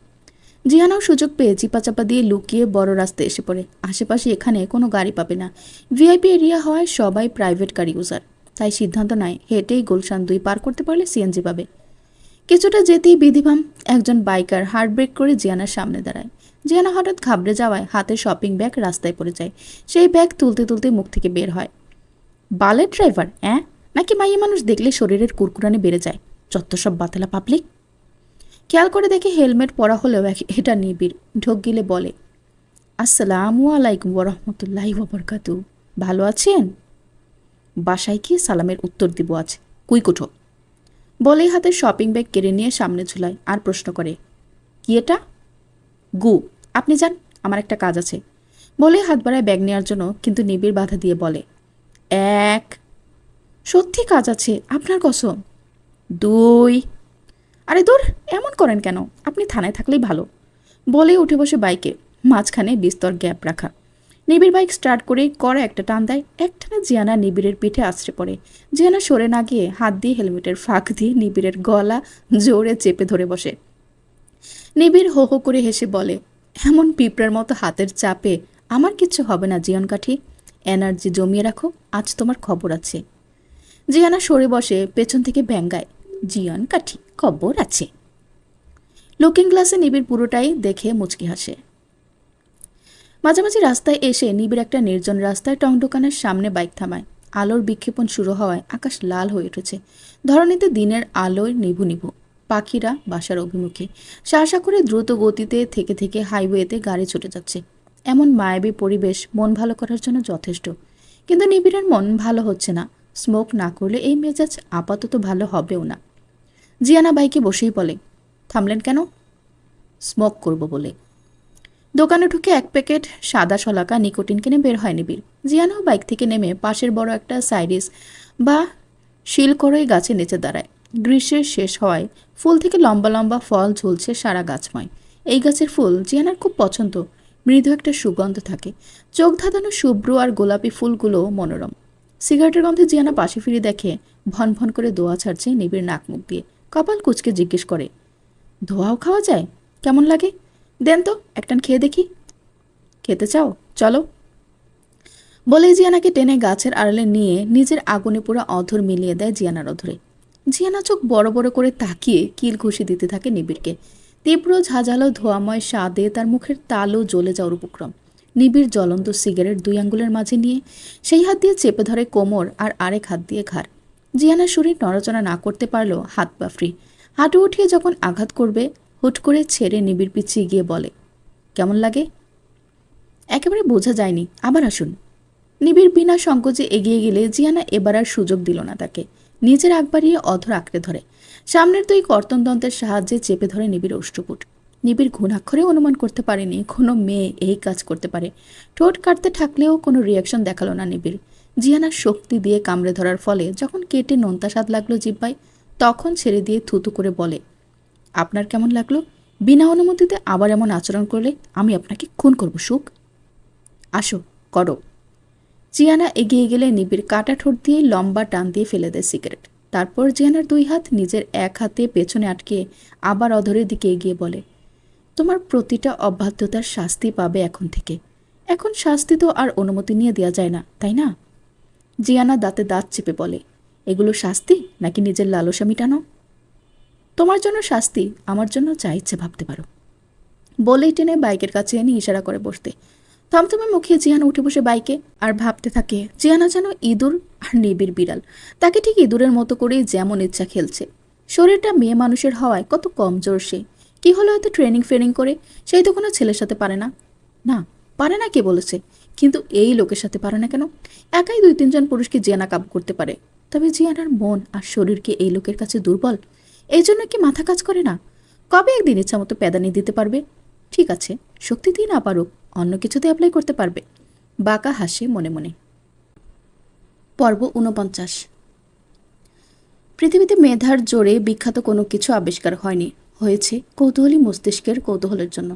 জিয়ানাও সুযোগ পেয়ে চিপাচাপা দিয়ে লুকিয়ে বড় রাস্তায় এসে পড়ে। আশেপাশে এখানে কোনো গাড়ি পাবে না, ভিআইপি এরিয়া হওয়ায় সবাই প্রাইভেট কার ইউজার। তাই সিদ্ধান্ত নেয় হেঁটেই গুলশান 2 পার করতে পারলে সিএনজি পাবে। কিছুটা যেতেই বিধিভাম একজন বাইকার হার্ট ব্রেক করে জিয়ানার সামনে দাঁড়ায়। জিয়ানা হঠাৎ ঘাবড়ে যাওয়ায় হাতের শপিং ব্যাগ রাস্তায় পড়ে যায়। সেই ব্যাগ তুলতে তুলতে মুখ থেকে বের হয়, বালের ড্রাইভার নাকি মাইয়া মানুষ দেখলে শরীরের কুরকুরানি বেড়ে যায়, যত সব বাতালা পাবলিক। খেয়াল করে দেখে হেলমেট পরা হলেও এটা নিবিড়। ঢোক গিলে বলে, আসসালামু আলাইকুম ওরহমতুল্লাহি ওয়াবারাকাতু, ভালো আছেন? বাসায় গিয়ে সালামের উত্তর দিব আজ, কুইকুঠো। বলেই হাতের শপিং ব্যাগ কেড়ে নিয়ে সামনে ঝুলায় আর প্রশ্ন করে, কি এটা? গু, আপনি যান, আমার একটা কাজ আছে। বলে হাত বাড়ায় ব্যাগ নেওয়ার জন্য, কিন্তু নিবিড় বাধা দিয়ে বলে, এক, সত্যি কাজ আছে, আপনার কসম। দুই, আরে দূর, এমন করেন কেন, আপনি থানায় থাকলেই ভালো। বলেই উঠে বসে বাইকে, মাঝখানে বিস্তর গ্যাপ রাখা। নিবিড় বাইক স্টার্ট করে কড়া একটা টান দেয়, একটানে জিয়ানা নিবিড়ের পিঠে আছড়ে পড়ে। জিয়ানা সরে না গিয়ে হাত দিয়ে হেলমেটের ফাঁক দিয়ে নিবিড়ের গলা জোরে চেপে ধরে বসে। নিবিড় হো হো করে হেসে বলে, এমন পিঁপড়ার মতো হাতের চাপে আমার কিচ্ছু হবে না জিয়ন কাঠি, এনার্জি জমিয়ে রাখো, আজ তোমার খবর আছে। জিয়ানা সরে বসে পেছন থেকে ব্যঙ্গায়, জিয়ন কাঠি, খবর আছে। লুকিং গ্লাসে নিবিড় পুরোটাই দেখে মুচকি হাসে। মাঝামাঝি রাস্তায় এসে নিবিড় একটা নির্জন রাস্তায় টং দোকানের সামনে বাইক থামায়। আলোর বিক্ষেপণ শুরু হওয়ায় আকাশ লাল হয়ে উঠেছে। ধরণীতে দিনের আলোয় নিভু নিভু। পাখিরা বাসার অভিমুখে শাসা করে দ্রুত গতিতে থেকে থেকে হাইওয়েতে গাড়ি ছুটে যাচ্ছে। এমন মায়াবী পরিবেশ মন ভালো করার জন্য যথেষ্ট, কিন্তু নিবিড়ের মন ভালো হচ্ছে না। স্মোক না করলে এই মেজাজ আপাতত ভালো হবেও না। জিয়ানা বাইকে বসেই বলে, থামলেন কেন? স্মোক করব বলে। দোকানে ঢুকে 1 প্যাকেট সাদা শলাকা নিকোটিন কিনে বের হয় নিবিড়। জিয়ানাও বাইক থেকে নেমে পাশের বড় একটা সাইরিস বা শিলকড়ই গাছে নিচে দাঁড়ায়। গ্রীষ্মের শেষ হওয়ায় ফুল থেকে লম্বা লম্বা ফল ঝুলছে সারা গাছময়। এই গাছের ফুল জিয়ানার খুব পছন্দ। মৃদু একটা সুগন্ধ থাকে। চোখ ধাঁধানো শুভ্র আর গোলাপি ফুলগুলো মনোরম। সিগারেটের গন্ধে জিয়ানা পাশে ফিরে দেখে ভন ভন করে দোয়া ছাড়ছে নিবিড় নাক মুখ দিয়ে। কপাল কুঁচকে জিজ্ঞেস করে, ধোঁয়াও খাওয়া যায়? কেমন লাগে? দেন তো, একটান খেয়ে দেখি। খেতে চাও? চলো। বলে জিয়ানাকে টেনে গাছের আড়ালে নিয়ে নিজের আগুনে পুরো অধর মিলিয়ে দেয় জিয়ানার অধরে। জিয়ানা চোখ বড় বড় করে তাকিয়ে কিল ঘুষি দিতে থাকে নিবিড়কে। তীব্র ঝাঁঝালো ধোঁয়াময় স্বাদে তার মুখের তালও জ্বলে যাওয়ার উপক্রম। নিবিড় জ্বলন্ত সিগারেট 2 আঙ্গুলের মাঝে নিয়ে সেই হাত দিয়ে চেপে ধরে কোমর আর আরেক হাত দিয়ে ঘাড়। জিয়ানার শরীর নড়াচড়া না করতে পারলেও হাত পা ফ্রি। হাঁটু উঠিয়ে যখন আঘাত করবে হুট করে ছেড়ে নিবিড় পিছিয়ে গিয়ে বলে, কেমন লাগে? একেবারে বোঝা যায়নি, আবার আসুন। নিবিড় বিনা সংকোচে এগিয়ে গেলে জিয়ানা এবার আর সুযোগ দিল না তাকে। নিজের আগ বাড়িয়ে অধর আঁকড়ে ধরে সামনের 2 কর্তনদন্তের সাহায্যে চেপে ধরে নিবিড় অষ্টপুট। নিবিড় ঘুণাক্ষরে অনুমান করতে পারেনি কোনো মেয়ে এই কাজ করতে পারে। ঠোঁট কাটতে থাকলেও কোনো রিয়াকশন দেখালো না নিবিড়। জিয়ানার শক্তি দিয়ে কামড়ে ধরার ফলে যখন কেটে নোনতা স্বাদ লাগলো জিব্বায়, তখন ছেড়ে দিয়ে থুতু করে বলে, আপনার কেমন লাগলো? বিনা অনুমতিতে আবার এমন আচরণ করলে আমি আপনাকে খুন করব সুখ। আসো, করো। জিয়ানা এগিয়ে গেলে নিবিড় কাটা ঠোঁট দিয়ে লম্বা টান দিয়ে ফেলে দেয় সিগারেট। তারপর জিয়ানার 2 হাত নিজের এক হাতে পেছনে আটকে আবার অধরের দিকে এগিয়ে বলে, তোমার প্রতিটা অবাধ্যতার শাস্তি পাবে এখন থেকে। এখন শাস্তি তো আর অনুমতি নিয়ে দেওয়া যায় না, তাই না? জিয়ানা দাঁতে দাঁত চেপে বলে, এগুলো শাস্তি নাকি নিজের লালসা মিটানো? তোমার জন্য শাস্তি, আমার জন্য যা ইচ্ছে ভাবতে পারো। বলেই টেনে বাইকের কাছে এনে ইশারা করে বসতে। থমথমে মুখে জিয়ানা উঠে বসে বাইকে আর ভাবতে থাকে জিয়ানা যেন ইঁদুর আর নিবিড় বিড়াল। তাকে ঠিক ইঁদুরের মতো করেই যেমন ইচ্ছা খেলছে। শরীরটা মেয়ে মানুষের হওয়ায় কত কমজোর সে। কি হলো হয়তো ট্রেনিং করে, সেই তো কোনো ছেলের সাথে পারে না। না, পারে না কে বলেছে? কিন্তু এই লোকের সাথে পারে না কেন? একাই 2-3 জন পুরুষকে জিয়ানা কাবু করতে পারে। তবে জিয়ানার মন আর শরীরকে এই লোকের কাছে দুর্বল। এই জন্য কি মাথা কাজ করে না? কবে একদিন ইচ্ছা মতো প্যাদানি দিতে পারবে? ঠিক আছে, শক্তি দিয়ে না পারুক, অন্য কিছুতে অ্যাপ্লাই করতে পারবে। বাঁকা হাসে মনে মনে। পর্ব 49। পৃথিবীতে মেধার জোরে বিখ্যাত কোনো কিছু আবিষ্কার হয়নি, হয়েছে কৌতূহলী মস্তিষ্কের কৌতূহলের জন্য।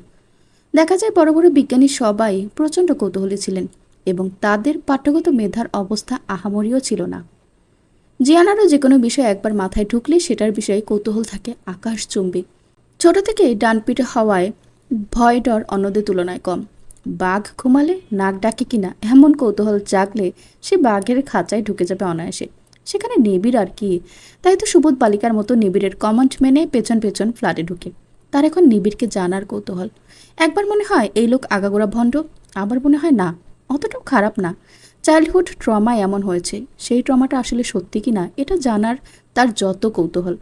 দেখা যায় বড় বড় বিজ্ঞানী সবাই প্রচণ্ড কৌতূহলী ছিলেন এবং তাদের পাঠ্যগত মেধার অবস্থা আহামরিও ছিল না। জিয়ানারও যে কোনো বিষয় একবার মাথায় ঢুকলে সেটার বিষয়ে কৌতূহল থাকে আকাশচুম্বী। ছোট থেকেই ডানপিটে হওয়ায় ভয় ডর অন্যদের তুলনায় কম। বাঘ ঘুমালে নাক ডাকে কিনা এমন কৌতূহল জাগলে সে বাঘের খাঁচায় ঢুকে যাবে অনায়াসে। সেখানে নিবিড় আর কি। তাই তো সুবোধ বালিকার মতো নিবিড়ের কমান্ড মেনে পেছন পেছন ফ্ল্যাটে ঢুকে। তার এখন নিবিড়কে জানার কৌতূহল। একবার মনে হয় এই লোক আগাগোড়া ভণ্ড, আবার মনে হয় না, অতটাও খারাপ না। চাইল্ডহুড ট্রমা এমন হয়েছে, সেই ট্রমাটা আসলে সত্যি কি না এটা জানার তার যত কৌতূহল।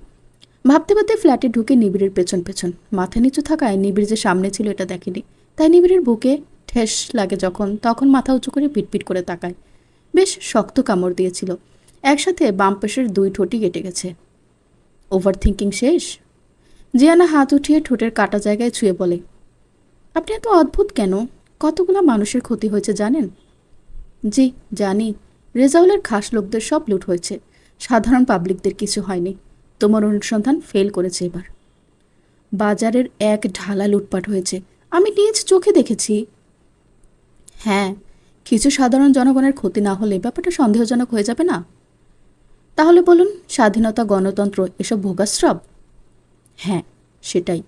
ভাবতে ভাবতে ফ্ল্যাটে ঢুকে নিবিড়ের পেছন পেছন। মাথা নিচু থাকায় নিবিড় যে সামনে ছিল এটা দেখেনি। তাই নিবিড়ের বুকে ঠেস লাগে যখন, তখন মাথা উঁচু করে পিটপিট করে তাকায়। বেশ শক্ত কামড় দিয়েছিল। একসাথে বাম পাশের 2 ঠোঁটই কেটে গেছে। ওভার থিঙ্কিং শেষ? জিয়ানা হাত উঠিয়ে ঠোঁটের কাটা জায়গায় ছুঁয়ে বলে, আপনি এত অদ্ভুত কেন? কতগুলো মানুষের ক্ষতি হয়েছে জানেন? জি জানি। রেজাউলের খাস লোকদের সব লুট হয়েছে, সাধারণ পাবলিকদের কিছু হয়নি। তোমার অনুসন্ধান ফেল করেছে এবার। বাজারের এক ঢালা লুটপাট হয়েছে, আমি নিজ চোখে দেখেছি। হ্যাঁ, কিছু সাধারণ জনগণের ক্ষতি না হলে ব্যাপারটা সন্দেহজনক হয়ে যাবে না? তাহলে বলুন, স্বাধীনতা, গণতন্ত্র এসব ভোগাশ্রব? হ্যাঁ, সেটাই।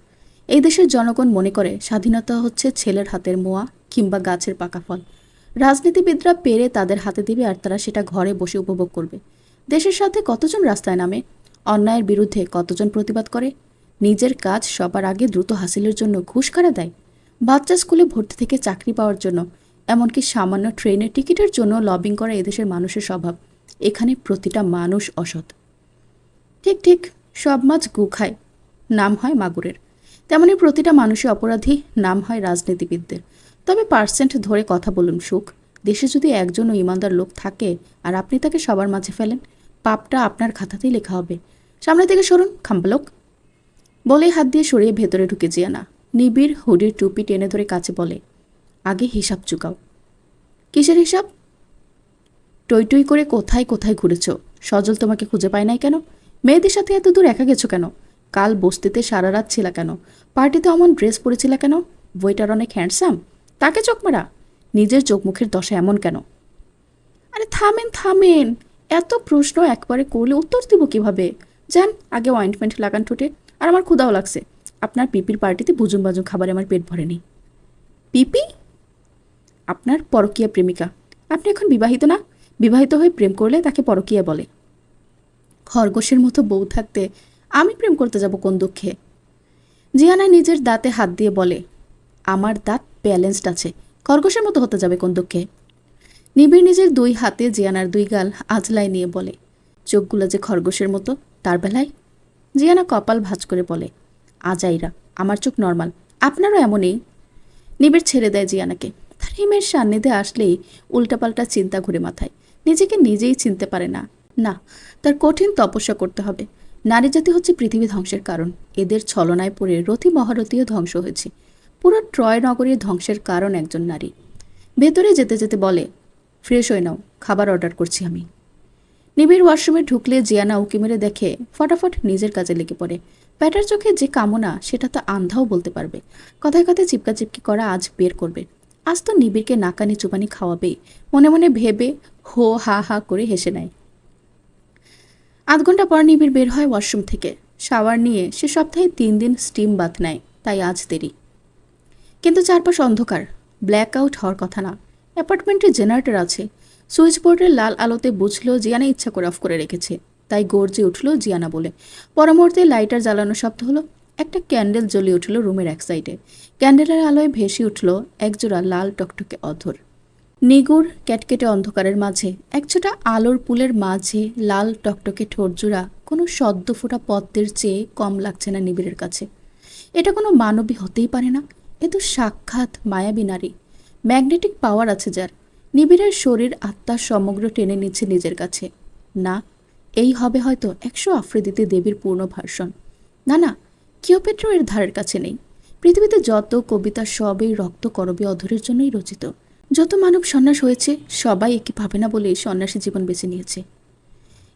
এই দেশের জনগণ মনে করে স্বাধীনতা হচ্ছে ছেলের হাতের মোয়া কিংবা গাছের পাকা ফল। রাজনীতিবিদরা পেরে তাদের হাতে দিবে আর তারা সেটা ঘরে বসে উপভোগ করবে। দেশের সাথে কতজন রাস্তায় নামে, অন্যায়ের বিরুদ্ধে কতজন প্রতিবাদ করে, নিজের কাজ সবার আগে দ্রুত হাসিলের জন্য ঘুষ কারা দেয়। বাচ্চা স্কুলে ভর্তি থেকে চাকরি পাওয়ার জন্য, এমনকি সামান্য ট্রেনের টিকিটের জন্য লবিং করা এদেশের মানুষের স্বভাব। এখানে প্রতিটা মানুষ অসৎ। ঠিক ঠিক, সব মাছ গু খায়, নাম হয় মাগুরের। তেমনি প্রতিটা মানুষই অপরাধী, নাম হয় রাজনীতিবিদদের। তবে পার্সেন্ট ধরে কথা বলুন সুখ, দেশে যদি একজনও ইমানদার লোক থাকে আর আপনি তাকে সবার মাঝে ফেলেন, পাপটা আপনার খাতাতেই লেখা হবে। সামনে থেকে সরুন খাম্বালোক। বলে হাত দিয়ে সরিয়ে ভেতরে ঢুকে জিয়ানা। নিবিড় হুডির টুপি টেনে ধরে কাছে বলে, আগে হিসাব চুকাও। কিসের হিসাব? টই টই করে কোথায় কোথায় ঘুরেছ, সজল তোমাকে খুঁজে পায় নাই কেন? মেয়েদের সাথে এত দূর একা গেছো কেন? কাল বস্তিতে সারা রাত ছিল কেন? পার্টিতে অমন ড্রেস পরেছিল কেন? ওয়েটার অনেক হ্যান্ডসাম, তাকে চোখ মারা? নিজের চোখ মুখের দশা এমন কেন? আরে থামেন থামেন, এত প্রশ্ন একবারে করলে উত্তর দিব কিভাবে? যান আগে অয়েন্টমেন্ট লাগান ঠোঁটে। আর আমার ক্ষুধাও লাগছে। আপনার পিপির পার্টিতে বুজুম বাজুম খাবারে আমার পেট ভরেনি। পিপি? আপনার পরকীয়া প্রেমিকা। আপনি এখন বিবাহিত না? বিবাহিত হয়ে প্রেম করলে তাকে পরকীয়া বলে। খরগোশের মতো বউ থাকতে আমি প্রেম করতে যাব কোন দুঃখে? জিয়ানা নিজের দাঁতে হাত দিয়ে বলে, আমার দাঁত ব্যালেন্সড আছে, খরগোশের মতো হতে যাবে কোন দুঃখে? নিবিড় নিজের দুই হাতে জিয়ানার দুই গাল আজলায় নিয়ে বলে, চোখগুলো যে খরগোশের মতো, তার বেলায়? জিয়ানা কপাল ভাঁজ করে বলে, আজাইরা, আমার চোখ নর্মাল, আপনারও এমনই। নিবিড় ছেড়ে দেয় জিয়ানাকে। তার হিমের সান্নিধ্যে আসলেই উল্টাপাল্টা চিন্তা ঘুরে মাথায়। নিজেকে নিজেই চিনতে পারে না। না, তার কঠিন তপস্যা করতে হবে। নারী জাতি হচ্ছে পৃথিবী ধ্বংসের কারণ। এদের ছলনায় পড়ে রতি মহারথীও ধ্বংস হয়েছে। পুরো ট্রয় নগরীর ধ্বংসের কারণ একজন নারী। ভেতরে যেতে যেতে বলে, ফ্রেশ হয়ে নাও, খাবার অর্ডার করছি আমি। নিবিড় ওয়াশরুমে ঢুকলে জিয়ানা উকি মেরে দেখে ফটাফট নিজের কাজে লেগে পড়ে। প্যাটার চোখে যে কামনা, সেটা তো আন্ধাও বলতে পারবে। কথায় কথায় চিপকাচিপকি করা আজ বের করবে। আজ তো নিবিড়কে নাকানি চুপানি খাওয়াবেই। মনে মনে ভেবে হো হা হা করে হেসে নেয়। আধ ঘন্টা পর নিবিড় বের হয় ওয়াশরুম থেকে। শাওয়ার নিয়ে সে সপ্তাহে 3 দিন স্টিম বাথ নেয়, তাই আজ দেরি। কিন্তু চারপাশ অন্ধকার, ব্ল্যাক আউট হওয়ার কথা না। অ্যাপার্টমেন্টে জেনারেটর আছে। সুইচ বোর্ডের লাল আলোতে বুঝলো জিয়ানা ইচ্ছা করে অফ করে রেখেছে, তাই গর্জে উঠল জিয়ানা বলে। পর মুহূর্তে লাইটার জ্বালানোর শব্দ হলো। একটা ক্যান্ডেল জ্বলে উঠল রুমের এক সাইডে। ক্যান্ডেলের আলোয় ভেসে উঠল একজোড়া লাল টকটকে অধর। নিগুড় ক্যাটকেটে অন্ধকারের মাঝে একজোড়া আলোর পুলের মাঝে লাল টকটকে ঠোঁটজোড়া কোনো সদ্য ফোটা পদ্মের চেয়ে কম লাগছে না নিবিড়ের কাছে। এটা কোনো মানবী হতেই পারে না। এ তো সাক্ষাৎ মায়াবী নারী। ম্যাগনেটিক পাওয়ার আছে যার। নিবিড়ের শরীর আত্মার সমগ্র টেনে নিচ্ছে নিজের কাছে। না, এই হবে হয়তো 100 আফ্রিদিতে দেবীর পূর্ণ ভার্সন। না না, কিওপেট্রো এর ধারের কাছে নেই। পৃথিবীতে যত কবিতা সবই রক্ত করবী অধরের জন্যই রচিত। যত মানব সন্ন্যাস হয়েছে সবাই একে ভাবে না বলেই সন্ন্যাসী জীবন বেছে নিয়েছে।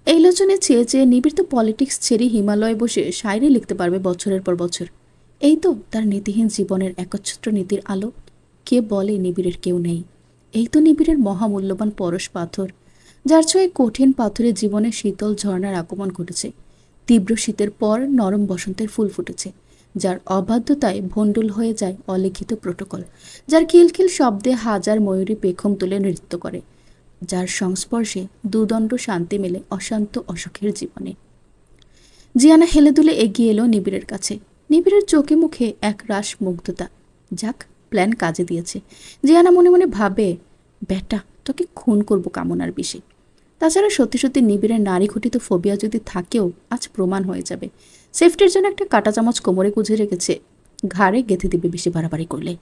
এই লোচনে চেয়ে চেয়ে নিবিড় তো পলিটিক্স ছেড়ে হিমালয়ে বসে শায়রি লিখতে পারবে বছরের পর বছর। এই তো তার নীতিহীন জীবনের একচ্ছত্র নীতির আলো। কে বলে নিবিড়ের কেউ নেই? এই তো নিবিড়ের মহামূল্যবান পরশ পাথর, যার ছোঁয়ে কঠিন পাথরের জীবনে শীতল ঝর্ণার আগমন ঘটেছে। তীব্র শীতের পর নরম বসন্তের ফুল ফুটেছে, যার অবাধ্যতায় ভণ্ডুল হয়ে যায় অলিখিত প্রোটোকল, যার খিলখিল শব্দে হাজার ময়ূরী পেখম তুলে নৃত্য করে, যার সংস্পর্শে দুদণ্ড শান্তি মেলে অশান্ত অসুখের জীবনে। জিয়ানা হেলে দুলে এগিয়ে এলো নিবিড়ের কাছে। নিবিড়ের চোখে মুখে এক রাস মুগ্ধতা। যাক, প্ল্যান কাজে দিয়েছে। জিয়ানা মনে মনে ভাবে, বেটা তোকে খুন করব কামনার বিষে। তাছাড়া সত্যি সত্যি নিবিড়ের নারী ঘটিত ফোবিয়া যদি থাকেও আজ প্রমাণ হয়ে যাবে। সেফটির জন্য একটা কাঁটা চামচ কোমরে গুঁজে রেখেছে, ঘাড়ে গেঁথে দিবে বেশি বাড়াবাড়ি করলে।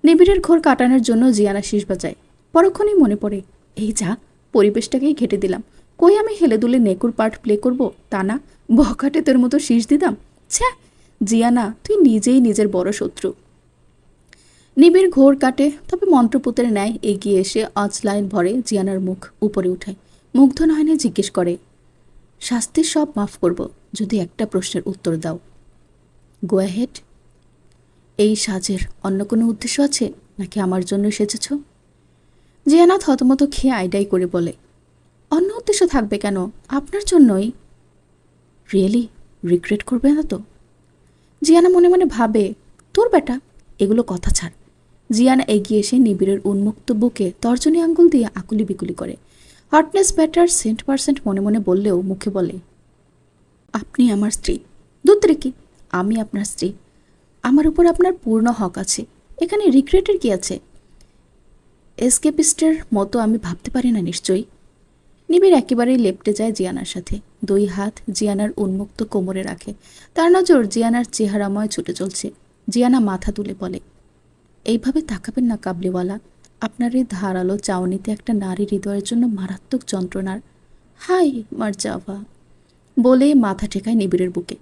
নিবিড়ের ঘোর কাটানোর জন্য জিয়ানা শীষ বাজায়। পরক্ষণেই মনে পড়ে, এই যা, পরিবেশটাকেই ঘেটে দিলাম। কই আমি হেলে দুলে নেকুর পার্ট প্লে করব, তা না বখাটে তোর মতো শীষ দিতাম। ছ্যা, জিয়ানা তুই নিজেই নিজের বড় শত্রু। নিবিড় ঘোর কাটে, তবে মন্ত্রপুতের ন্যায় এগিয়ে এসে অজলাইন ভরে জিয়ানার মুখ উপরে উঠায়। মুগ্ধ নয়নে জিজ্ঞেস করে, শাস্তির সব মাফ করব যদি একটা প্রশ্নের উত্তর দাও। Go ahead. এই সাজের অন্য কোনো উদ্দেশ্য আছে নাকি আমার জন্য সেজেছ? জিয়ানা থতমত খেয়ে আইডাই করে বলে, অন্য উদ্দেশ্য থাকবে কেন, আপনার জন্যই। রিয়েলি রিগ্রেট করবে না তো? জিয়ানা মনে মনে ভাবে, তোর বেটা, এগুলো কথা ছাড়। জিয়ানা এগিয়ে এসে নিবিড়ের উন্মুক্ত বুকে তর্জনী আঙ্গুল দিয়ে আকুলি বিকুলি করে। হটনেস ব্যাটার সেন্ট মনে মনে বললেও মুখে বলে, আপনি আমার স্ত্রী। দুত্রে কি, আমি আপনার স্ত্রী। আমার উপর আপনার পূর্ণ হক আছে। এখানে রিগ্রেটের কি আছে? এসকেপিস্টের মতো আমি ভাবতে পারি না নিশ্চয়ই। নিবিড় একেবারেই লেপটে যায় জিয়ানার সাথে। দুই হাত জিয়ানার উন্মুক্ত কোমরে রাখে। তার নজর জিয়ানার চেহারাময় ছুটে চলছে। জিয়ানা মাথা তুলে বলে, এইভাবে তাকাবেন না কাবলিওয়ালা। আপনার এই ধারালো চাউনিতে একটা নারী হৃদয়ের জন্য মারাত্মক যন্ত্রণার হাই মারজাভা বলে মাথা ঠেকায় নিবিড়ের বুকে।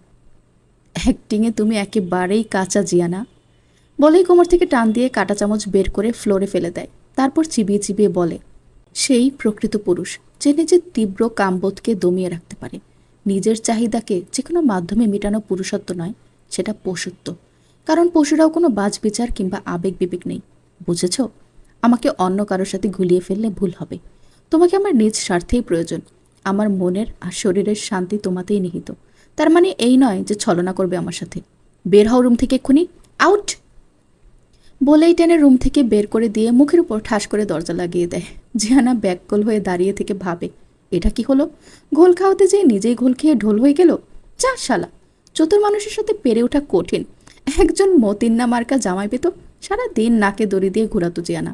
অ্যাক্টিংয়ে তুমি একেবারেই কাঁচা জিয়ানা বলেই কোমর থেকে টান দিয়ে কাঁটা চামচ বের করে ফ্লোরে ফেলে দেয়। তারপর চিবিয়ে চিবিয়ে বলে, সেই প্রকৃত পুরুষ যে নিজের তীব্র কামবোধকে দমিয়ে রাখতে পারে। নিজের চাহিদাকে যে কোনো মাধ্যমে মেটানো পুরুষত্ব নয়, সেটা পশুত্ব। কারণ পশুরাও কোনো বাছবিচার কিংবা আবেগ বিবেক নেই। বুঝেছ? আমাকে অন্য কারোর সাথে গুলিয়ে ফেললে ভুল হবে। তোমাকে আমার নিজ স্বার্থেই প্রয়োজন। আমার মনের আর শরীরের শান্তি তোমাতেই নিহিত। তার মানে এই নয় যে ছলনা করবে আমার সাথে। বের হও রুম থেকে এক্ষুনি। আউট! বলেই টেনে রুম থেকে বের করে দিয়ে মুখের উপর ঠাস করে দরজা লাগিয়ে দেয়। জিয়ানা ব্যাককল হয়ে দাঁড়িয়ে থেকে ভাবে, এটা কি হলো? ঘোল খাওয়াতে যেয়ে নিজেই ঘোল খেয়ে ঢোল হয়ে গেল। যা শালা, চতুর মানুষের সাথে পেরে ওঠা কঠিন। একজন মতিন্না মার্কা জামাই পেত, সারা দিন নাকে দড়ি দিয়ে ঘোরাতো জিয়ানা।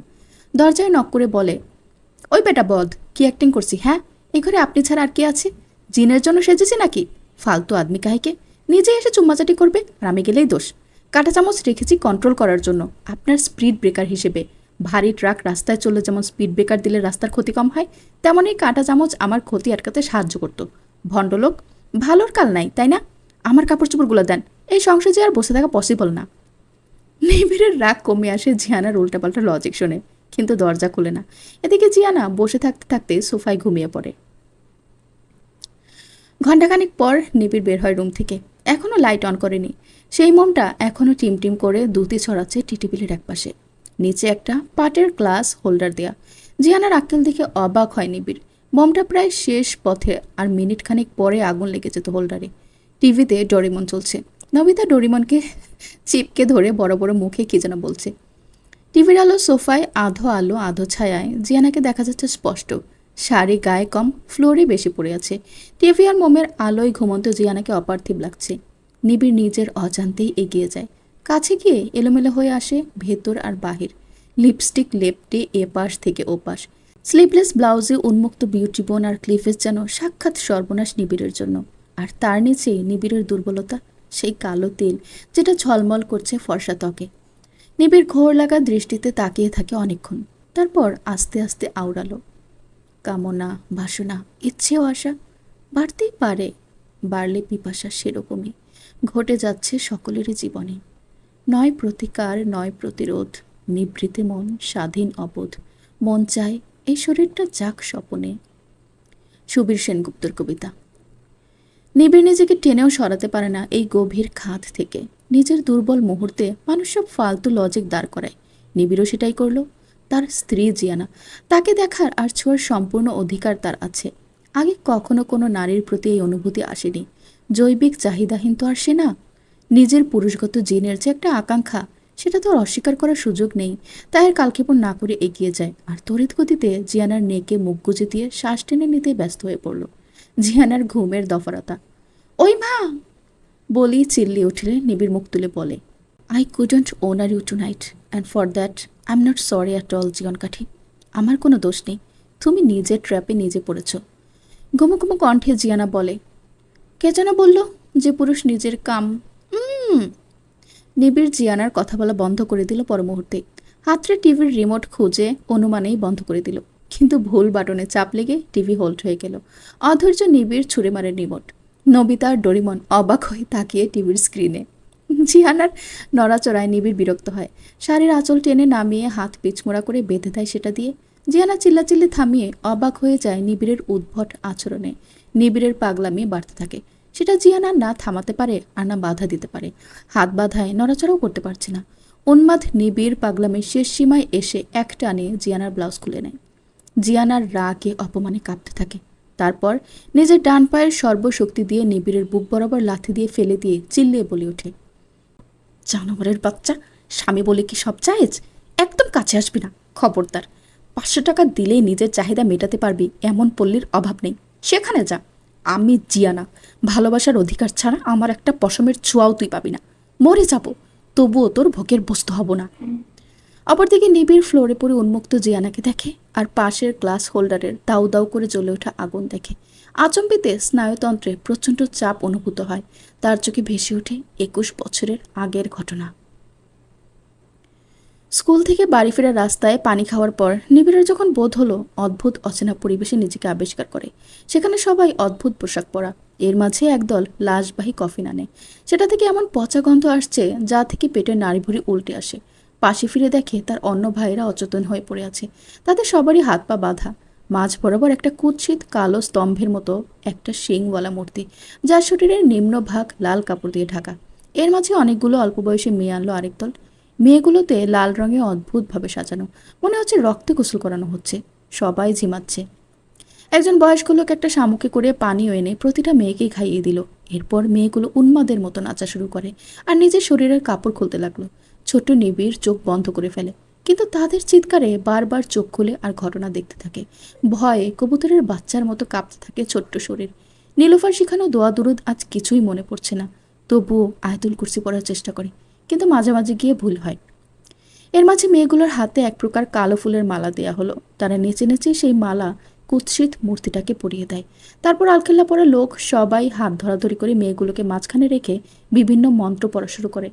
দরজায় নক করে বলে, ওই বেটা বদ, কি অ্যাক্টিং করছি হ্যাঁ? এই ঘরে আপনি ছাড়া আর কে আছে? জিনের জন্য সেজেছি নাকি? ফালতু আদমি কাহিকে। নিজে এসে চুম্মাচাটি করবে আর আমি গেলেই দোষ। কাঁটা চামচ রেখেছি কন্ট্রোল করার জন্য, আপনার স্পিড ব্রেকার হিসেবে। ভারী ট্রাক রাস্তায় চললে যেমন স্পিড ব্রেকার দিলে রাস্তার ক্ষতি কম হয়, তেমনই কাঁটা চামচ আমার ক্ষতি আটকাতে সাহায্য করতো। ভণ্ডলোক, ভালোর কাল নাই তাই না? আমার কাপড় চোপড়গুলো দেন, এই সংসারে আর বসে থাকা পসিবল না। নিবিড়ের রাগ কমে আসে জিয়ানার উল্টাপাল্টা লজিক শুনে, কিন্তু দরজা খুলে না। এদিকে জিয়ানা বসে থাকতে থাকতে সোফায় ঘুমিয়ে পড়ে। ঘণ্টাখানিক পর নিবিড় বের হয় রুম থেকে। এখনও লাইট অন করেনি। সেই মোমটা এখনও টিমটিম করে দুতি ছড়াচ্ছে টি টেবিলের একপাশে। নিচে একটা পাটের গ্লাস হোল্ডার দেয়া। জিয়ানার আক্কেল দেখে অবাক হয় নিবিড়। মোমটা প্রায় শেষ পথে, আর মিনিট খানিক পরে আগুন লেগে যেত হোল্ডারে। টিভিতে ডোরেমন চলছে। নবিতা ডোরেমনকে চিপকে ধরে বড় বড় মুখে কি যেন বলছে। টিভির আলো সোফায় আধো আলো আধো ছায়ায় জিয়ানাকে দেখা যাচ্ছে স্পষ্ট। শাড়ি গায়ে কম, ফ্লোরে বেশি পড়ে আছে। টিভি আর মোমের আলোয় ঘুমন্ত জিয়ানাকে অপার্থিব লাগছে। নিবিড় নিজের অজান্তেই এগিয়ে যায়। কাছে গিয়ে এলোমেলো হয়ে আসে ভেতর আর বাহির। লিপস্টিক লেপটে এপাশ থেকে ওপাশ। স্লিভলেস ব্লাউজে উন্মুক্ত বিউটি বোন আর ক্লিভেজ যেন সাক্ষাৎ সর্বনাশ নিবিড়ের জন্য। আর তার নিচে নিবিড়ের দুর্বলতা, সেই কালো তেল যেটা ঝলমল করছে ফর্সা ত্বকে। নিবিড় ঘোর লাগা দৃষ্টিতে তাকিয়ে থাকে অনেকক্ষণ। তারপর আস্তে আস্তে আওড়ালো। কামনা, বাসনা, ইচ্ছেও আশা বাড়তেই পারে, বাড়লে পিপাসা সেরকমই। ঘটে যাচ্ছে সকলেরই জীবনে। নয় প্রতিকার নয় প্রতিরোধ, নিভৃতে মন স্বাধীন অবোধ। মন চায় এই শরীরটা যাক স্বপনে। সুবীর সেনগুপ্তর কবিতা। নিবিড় নিজেকে টেনেও সরাতে পারে না এই গভীর খাদ থেকে। নিজের দুর্বল মুহূর্তে মানুষ সব ফালতু লজিক দাঁড় করায়। নিবিড়ও সেটাই করলো। তার স্ত্রী জিয়ানা, তাকে দেখার আর ছোঁয়ার সম্পূর্ণ অধিকার তার আছে। আগে কখনো কোনো নারীর প্রতি এই অনুভূতি আসেনি। জৈবিক চাহিদাহীন তো আর সে না। নিজের পুরুষগত জিনের যে একটা আকাঙ্ক্ষা, সেটা তো আর অস্বীকার করার সুযোগ নেই। তাই আর কালক্ষেপণ না করে এগিয়ে যায়, আর তড়িৎ গতিতে জিয়ানার নেকে মুখ গুজে দিয়ে শ্বাস টেনে নিতে ব্যস্ত হয়ে পড়ল। জিয়ানার ঘুমের দফারতা। ওই মা বলি চিল্লিয়ে উঠলে নিবিড় মুখ তুলে বলে, I couldn't honour you tonight, and for that I am not sorry at all জীবন কাঠি। আমার কোনো দোষ নেই, তুমি নিজের ট্র্যাপে নিজে পড়েছ। ঘুমো ঘুমো কণ্ঠে জিয়ানা বলে, কে যেন বলল যে পুরুষ নিজের কাম। নিবিড় জিয়ানার কথা বলা বন্ধ করে দিল পর মুহূর্তে। হাতরে টিভির রিমোট খুঁজে অনুমানেই বন্ধ করে দিল, কিন্তু ভুল বাটনে চাপ লেগে টিভি হোল্ড হয়ে গেল। অধৈর্য নিবিড় ছুঁড়ে মারে রিমোট। নবিতা আর ডোরিমন অবাক হয়ে তাকিয়ে টিভির স্ক্রিনে। জিয়ানার নড়াচড়ায় নিবিড় বিরক্ত হয়। শাড়ির আঁচল টেনে নামিয়ে হাত পিছমোড়া করে বেঁধে দেয় সেটা দিয়ে। জিয়ানা চিল্লাচিল্লি থামিয়ে অবাক হয়ে যায় নিবিড়ের উদ্ভট আচরণে। নিবিড়ের পাগলামি বাড়তে থাকে। সেটা জিয়ানা না থামাতে পারে আর না বাধা দিতে পারে। হাত বাঁধায় নড়াচড়াও করতে পারছে না। উন্মাদ নিবিড় পাগলামির শেষ সীমায় এসে এক টানে জিয়ানার ব্লাউজ খুলে নেয়। জিয়ানার রাগে অপমানে কাঁপতে থাকে। তারপর নিজের ডান পায়ের সর্বশক্তি দিয়ে নিবিড়ের বুক বরাবর লাথি দিয়ে ফেলে দিয়ে চিল্লিয়ে বলে ওঠে, জানোয়ারের বাচ্চা, স্বামী বলে কি সব জায়েজ? একদম কাছে আসবি না, খবরদার। 500 টাকা দিলেই নিজের চাহিদা মেটাতে পারবি এমন পল্লীর অভাব নেই, সেখানে যা। আমি জিয়ানা, ভালোবাসার অধিকার ছাড়া আমার একটা পশমের ছোঁয়াও তুই পাবি না। মরে যাব, তবুও তোর ভোগের বস্তু হব না। অপরদিকে নিবিড় ফ্লোরে পড়ে উন্মুক্ত জিয়ানাকে দেখে, আর পাশের গ্লাস হোল্ডারের দাউ দাউ করে জ্বলে ওঠা আগুন দেখে। আচম্বিতে স্নায়ুতন্ত্রে প্রচণ্ড চাপ অনুভূত হয়। তার চোখে ভেসে ওঠে 21 বছরের আগের ঘটনা। স্কুল থেকে বাড়ি ফেরার রাস্তায় পানি খাওয়ার পর নিবিড়ের যখন বোধ হলো অদ্ভুত অচেনা পরিবেশে নিজেকে আবিষ্কার করে। সেখানে সবাই অদ্ভুত পোশাক পরা, এর মাঝে একদল লাশবাহী কফিন আনে। সেটা থেকে এমন পচা গন্ধ আসছে যা থেকে পেটের নাড়িভুড়ি উল্টে আসে। পাশে ফিরে দেখে তার অন্য ভাইয়েরা অচেতন হয়ে পড়ে আছে। তাদের সবারই হাত পা বাঁধা। মাঝ বরাবর একটা কুৎসিত কালো স্তম্ভের মতো একটা শিংওয়ালা মূর্তি, যার শরীরের নিম্নভাগ লাল কাপড় দিয়ে ঢাকা। এর মাঝে অনেকগুলো অল্প বয়সী মেয়ে আনলো আরেক দল। মেয়েগুলোতে লাল রঙে অদ্ভুতভাবে সাজানো, মনে হচ্ছে রক্তে গোসল করানো হচ্ছে। সবাই ঝিমাচ্ছে। একজন বয়স্ক লোক একটা শামুকে করে পানিও এনে প্রতিটা মেয়েকেই খাইয়ে দিল। এরপর মেয়েগুলো উন্মাদের মতো নাচা শুরু করে আর নিজের শরীরের কাপড় খুলতে লাগলো। ছোট্ট নিবিড় চোখ বন্ধ করে ফেলে, কিন্তু তাদের চিৎকারে বারবার চোখ খুলে আর ঘটনা দেখতে থাকে। ভয়ে কবুতরের বাচ্চার মতো কাঁপতে থাকে ছোট্ট শরীর। নীলুফার শিখানো দোয়া দুরুদ আজ কিছুই মনে পড়ছে না। তবুও আয়াতুল কুরসি পড়ার চেষ্টা করে, কিন্তু মাঝে মাঝে গিয়ে ভুল হয়। এর মাঝে মেয়েগুলোর হাতে এক প্রকার কালো ফুলের মালা দেয়া হলো। তারা নেচে নেচে সেই মালা কুৎসিত মূর্তিটাকে পরিয়ে দেয়। তারপর আলখেল্লা পরা লোক সবাই হাত ধরাধরি করে মেয়েগুলোকে মাঝখানে রেখে বিভিন্ন মন্ত্র পড়া শুরু করে।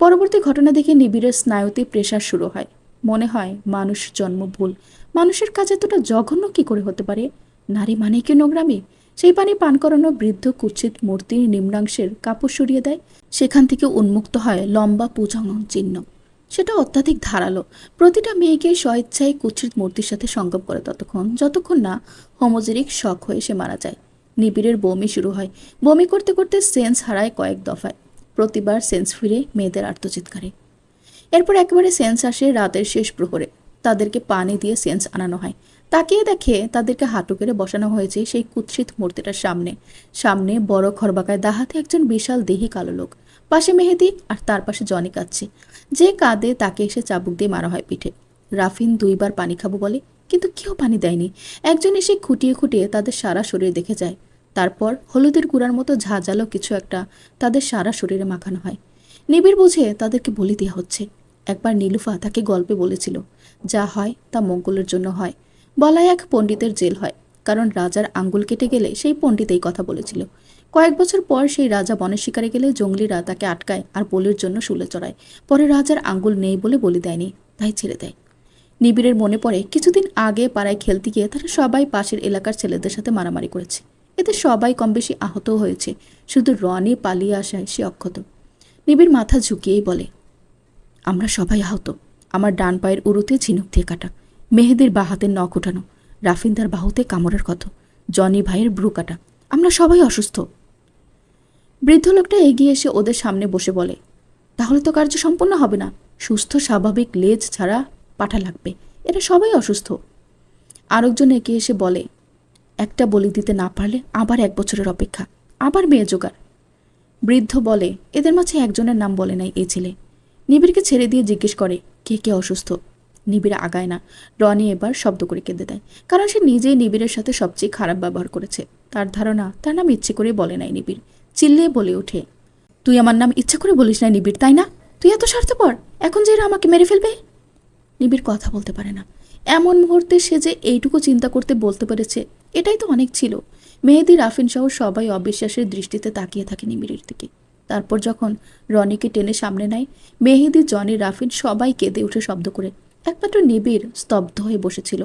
পরবর্তী ঘটনা দেখে নিবিড়ের স্নায়ুতে প্রেশার শুরু হয়। মনে হয় মানুষ জন্ম ভুল। মানুষের কাজ এতটা জঘন্য কি করে হতে পারে? নারী মানে কি নোংরামি? সেই পানি পান করানো বৃদ্ধ কুৎসিত মূর্তির নিম্নাংশের কাপড় সরিয়ে দেয়। সেখান থেকে উন্মুক্ত হয় লম্বা পুজঙ্গ চিহ্ন। সেটা অত্যাধিক ধারালো। প্রতিটা মেয়েকে স্বেচ্ছায় কুৎসিত মূর্তির সাথে সঙ্গম করে যতক্ষণ না হোমোজেরিক শক হয়ে সে মারা যায়। নিবিড়ের বমি শুরু হয়। বমি করতে করতে সেন্স হারায় কয়েক দফায়। প্রতিবার সেন্স ফিরে মেয়েদের আর্তচিৎকারে। এরপর একেবারে সেন্স আসে রাতের শেষ প্রহরে। তাদেরকে পানি দিয়ে সেন্স আনানো হয়। তাকিয়ে দেখে তাদেরকে হাঁটু করে বসানো হয়েছে সেই কুৎসিত মূর্তিটার সামনে। সামনে বড় খরবাকায় দাহাতে একজন বিশাল দেহি কালো লোক। পাশে মেহেদি আর তার পাশে জনি কাঁদছে। যে কাঁদে তাকে এসে চাবুক দিয়ে মারা হয় পিঠে। রাফিন 2বার পানি খাবো বলে, কিন্তু কেউ পানি দেয়নি। একজন এসে খুঁটিয়ে খুঁটিয়ে তাদের সারা শরীর দেখে যায়। তারপর হলুদের গুঁড়ার মতো ঝাঁঝালো কিছু একটা তাদের সারা শরীরে মাখানো হয়। নিবিড় বুঝে তাদেরকে বলি দেওয়া হচ্ছে। একবার নীলুফা তাকে গল্পে বলেছিল, যা হয় তা মঙ্গলের জন্য হয়। বলায় এক পণ্ডিতের জেল হয়, কারণ রাজার আঙ্গুল কেটে গেলে সেই পণ্ডিত এই কথা বলেছিল। কয়েক বছর পর সেই রাজা বনের শিকারে গেলে জঙ্গলিরা তাকে আটকায় আর বলির জন্য শুলে চড়ায়। পরে রাজার আঙ্গুল নেই বলে বলি দেয়নি, তাই ছেড়ে দেয়। নিবিড়ের মনে পড়ে কিছুদিন আগে পাড়ায় খেলতে গিয়ে তারা সবাই পাশের এলাকার ছেলেদের সাথে মারামারি করেছে। এতে সবাই কম বেশি আহত হয়েছে, শুধু রনি পালিয়ে আসায় সে অক্ষত। নিবিড় মাথা ঝুঁকিয়েই বলে, আমরা সবাই আহত। আমার ডান পায়ের উরুতে ঝিনুক দিয়ে কাটা, মেহেদির বা হাতের নখ উঠানো, রাফিন্দার বাহুতে কামড়ের ক্ষত, জনি ভাইয়ের ব্রু কাটা। আমরা সবাই অসুস্থ। বৃদ্ধ লোকটা এগিয়ে এসে ওদের সামনে বসে বলে, তাহলে তো কার্য সম্পন্ন হবে না। সুস্থ স্বাভাবিক লেজ ছাড়া পাঠা লাগবে। এরা সবাই অসুস্থ। আরেকজন এগিয়ে এসে বলে, একটা বলি দিতে না পারলে আবার 1 বছরের অপেক্ষা, আবার মেয়ে জোগাড়। বৃদ্ধ বলে, এদের মাঝে একজনের নাম বলে নাই এই ছেলে। নিবিড়কে ছেড়ে দিয়ে জিজ্ঞেস করে, কে কে অসুস্থ? নিবিড় আগায় না। রনি এবার শব্দ করে কেঁদে দেয়, কারণ সে নিজেই নিবিড়ের সাথে সবচেয়ে খারাপ ব্যবহার করেছে। তার ধারণা তার নাম ইচ্ছে করে বলে নাই নিবিড়। চিল্লিয়ে বলে ওঠে, তুই আমার নাম ইচ্ছা করে বলিস না নিবিড়, তাই না? তুই এত স্বার্থপর, এখন যে এরা আমাকে মেরে ফেলবে। নিবিড় কথা বলতে পারে না। এমন মুহূর্তে সে যে এইটুকু চিন্তা করতে বলতে পেরেছে, এটাই তো অনেক ছিল। মেহেদি, রাফিন সহ সবাই অবিশ্বাসের দৃষ্টিতে তাকিয়ে থাকে নিবিড়ের দিকে। তারপর যখন রনিকে টেনে সামনে নেয়, মেহেদি, জনি, রাফিন সবাই কেঁদে উঠে শব্দ করে। একমাত্র নিবিড় স্তব্ধ হয়ে বসেছিল।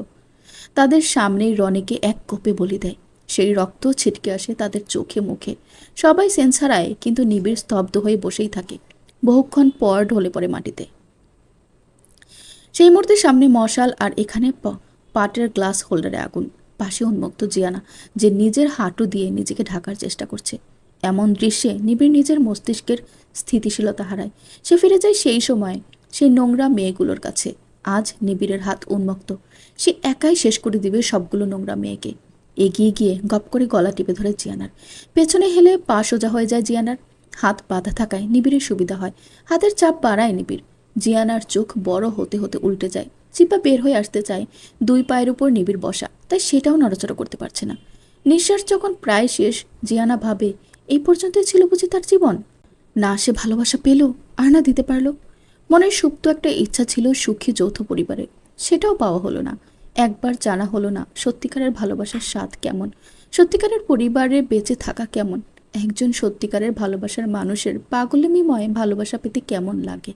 তাদের সামনেই রনিকে এক কোপে বলি দেয়। সেই রক্ত ছিটকে আসে তাদের চোখে মুখে। সবাই সেন্স হারায়, কিন্তু নিবিড় স্তব্ধ হয়ে বসেই থাকে। বহুক্ষণ পর ঢলে পড়ে মাটিতে। সেই মুহূর্তে সামনে মশাল, আর এখানে পাটের গ্লাস হোল্ডারে আগুন। পাশে উন্মুক্ত জিয়ানা, যে নিজের হাঁটু দিয়ে নিজেকে ঢাকার চেষ্টা করছে। এমন দৃশ্যে নিবিড় নিজের মস্তিষ্কের স্থিতিশীলতা হারায়। সে ফিরে যায় সেই সময়, সেই নোংরা মেয়েগুলোর কাছে। আজ নিবিড়ের হাত উন্মুক্ত। সে একাই শেষ করে দিবে সবগুলো নোংরা মেয়েকে। এগিয়ে গিয়ে গপ করে গলা টিপে ধরে জিয়ানার। পেছনে হেলে পা সোজা হয়ে যায় জিয়ানার। হাত বাঁধা থাকায় নিবিড়ের সুবিধা হয়। হাতের চাপ বাড়ায় নিবিড়। জিয়ানার চোখ বড় হতে হতে উল্টে যায়। চিপা বের হয়ে আসতে চায়। 2 পায়ের উপর নিবিড় বসা, তাই সেটাও নড়াচড়া করতে পারছে না। নিঃশ্বাস যখন প্রায় শেষ, জিয়ানা ভাবে, এই পর্যন্তই ছিল বুঝি তার জীবন? না সে ভালোবাসা পেল, আর না দিতে পারল। মনের সুপ্ত একটা ইচ্ছা ছিল সুখী যৌথ পরিবারে, সেটাও পাওয়া হলো না। একবার জানা হলো না সত্যিকারের ভালোবাসার স্বাদ কেমন, সত্যিকারের পরিবারে বেঁচে থাকা কেমন, একজন সত্যিকারের ভালোবাসার মানুষের পাগলামিময় ভালোবাসা পেতে কেমন লাগে।